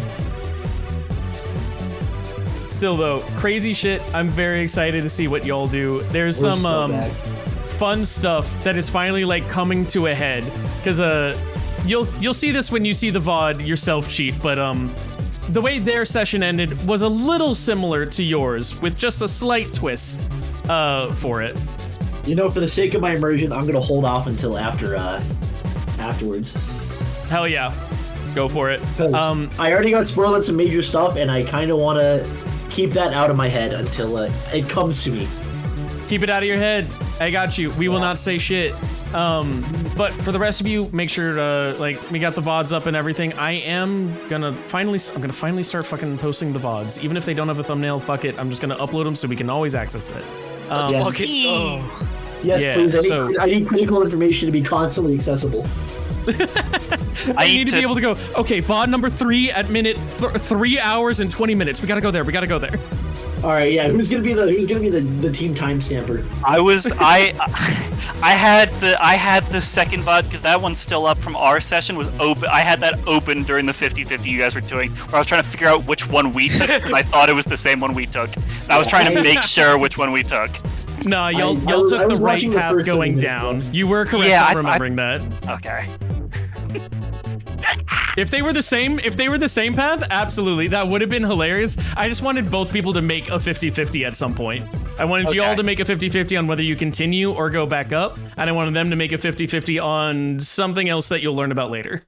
Still though, crazy shit. I'm very excited to see what y'all do. There's some fun stuff that is finally like coming to a head. Cause you'll see this when you see the VOD yourself, Chief, but the way their session ended was a little similar to yours, with just a slight twist for it. You know, for the sake of my immersion, I'm gonna hold off until afterwards. Hell yeah, go for it. I already got spoiled on some major stuff, and I kind of want to keep that out of my head until it comes to me. Keep it out of your head. I got you. We will not say shit. But for the rest of you, make sure to we got the VODs up and everything. I'm gonna finally start fucking posting the VODs. Even if they don't have a thumbnail, fuck it. I'm just gonna upload them so we can always access it. Yes, please. I need critical information to be constantly accessible. I need to be able to go, okay, VOD number 3 at minute 3 hours and 20 minutes. We gotta go there. All right, yeah. Who's gonna be the team timestamper? I had the second VOD because that one's still up from our session was open. I had that open during the 50-50 you guys were doing, where I was trying to figure out which one we took because I thought it was the same one we took. And I was trying to make sure which one we took. No, y'all took the right path going down. You were correct in remembering that. Okay. If they were the same path, absolutely, that would have been hilarious. I just wanted both people to make a 50-50 at some point. I wanted you all to make a 50-50 on whether you continue or go back up, and I wanted them to make a 50-50 on something else that you'll learn about later.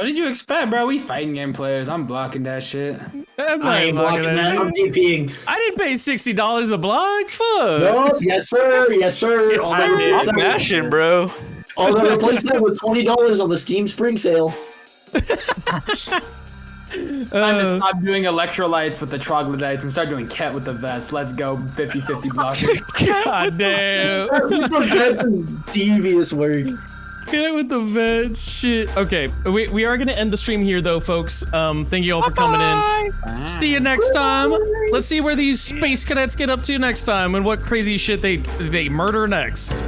What did you expect, bro? We fighting game players. I'm blocking that shit. I ain't blocking that. I'm DPing. I didn't pay $60 a block. Fuck. Nope. Yes, sir. Yes, sir. I'm bashing, bro. Although replace that with $20 on the Steam Spring Sale. Time to stop doing electrolytes with the troglodytes and start doing Ket with the vets. Let's go 50-50 blocking. God damn. The vets is devious work. Get with the vets. Shit. Okay, we are gonna end the stream here though, folks. Thank you all for coming in. See you next time. Let's see where these space cadets get up to next time and what crazy shit they murder next.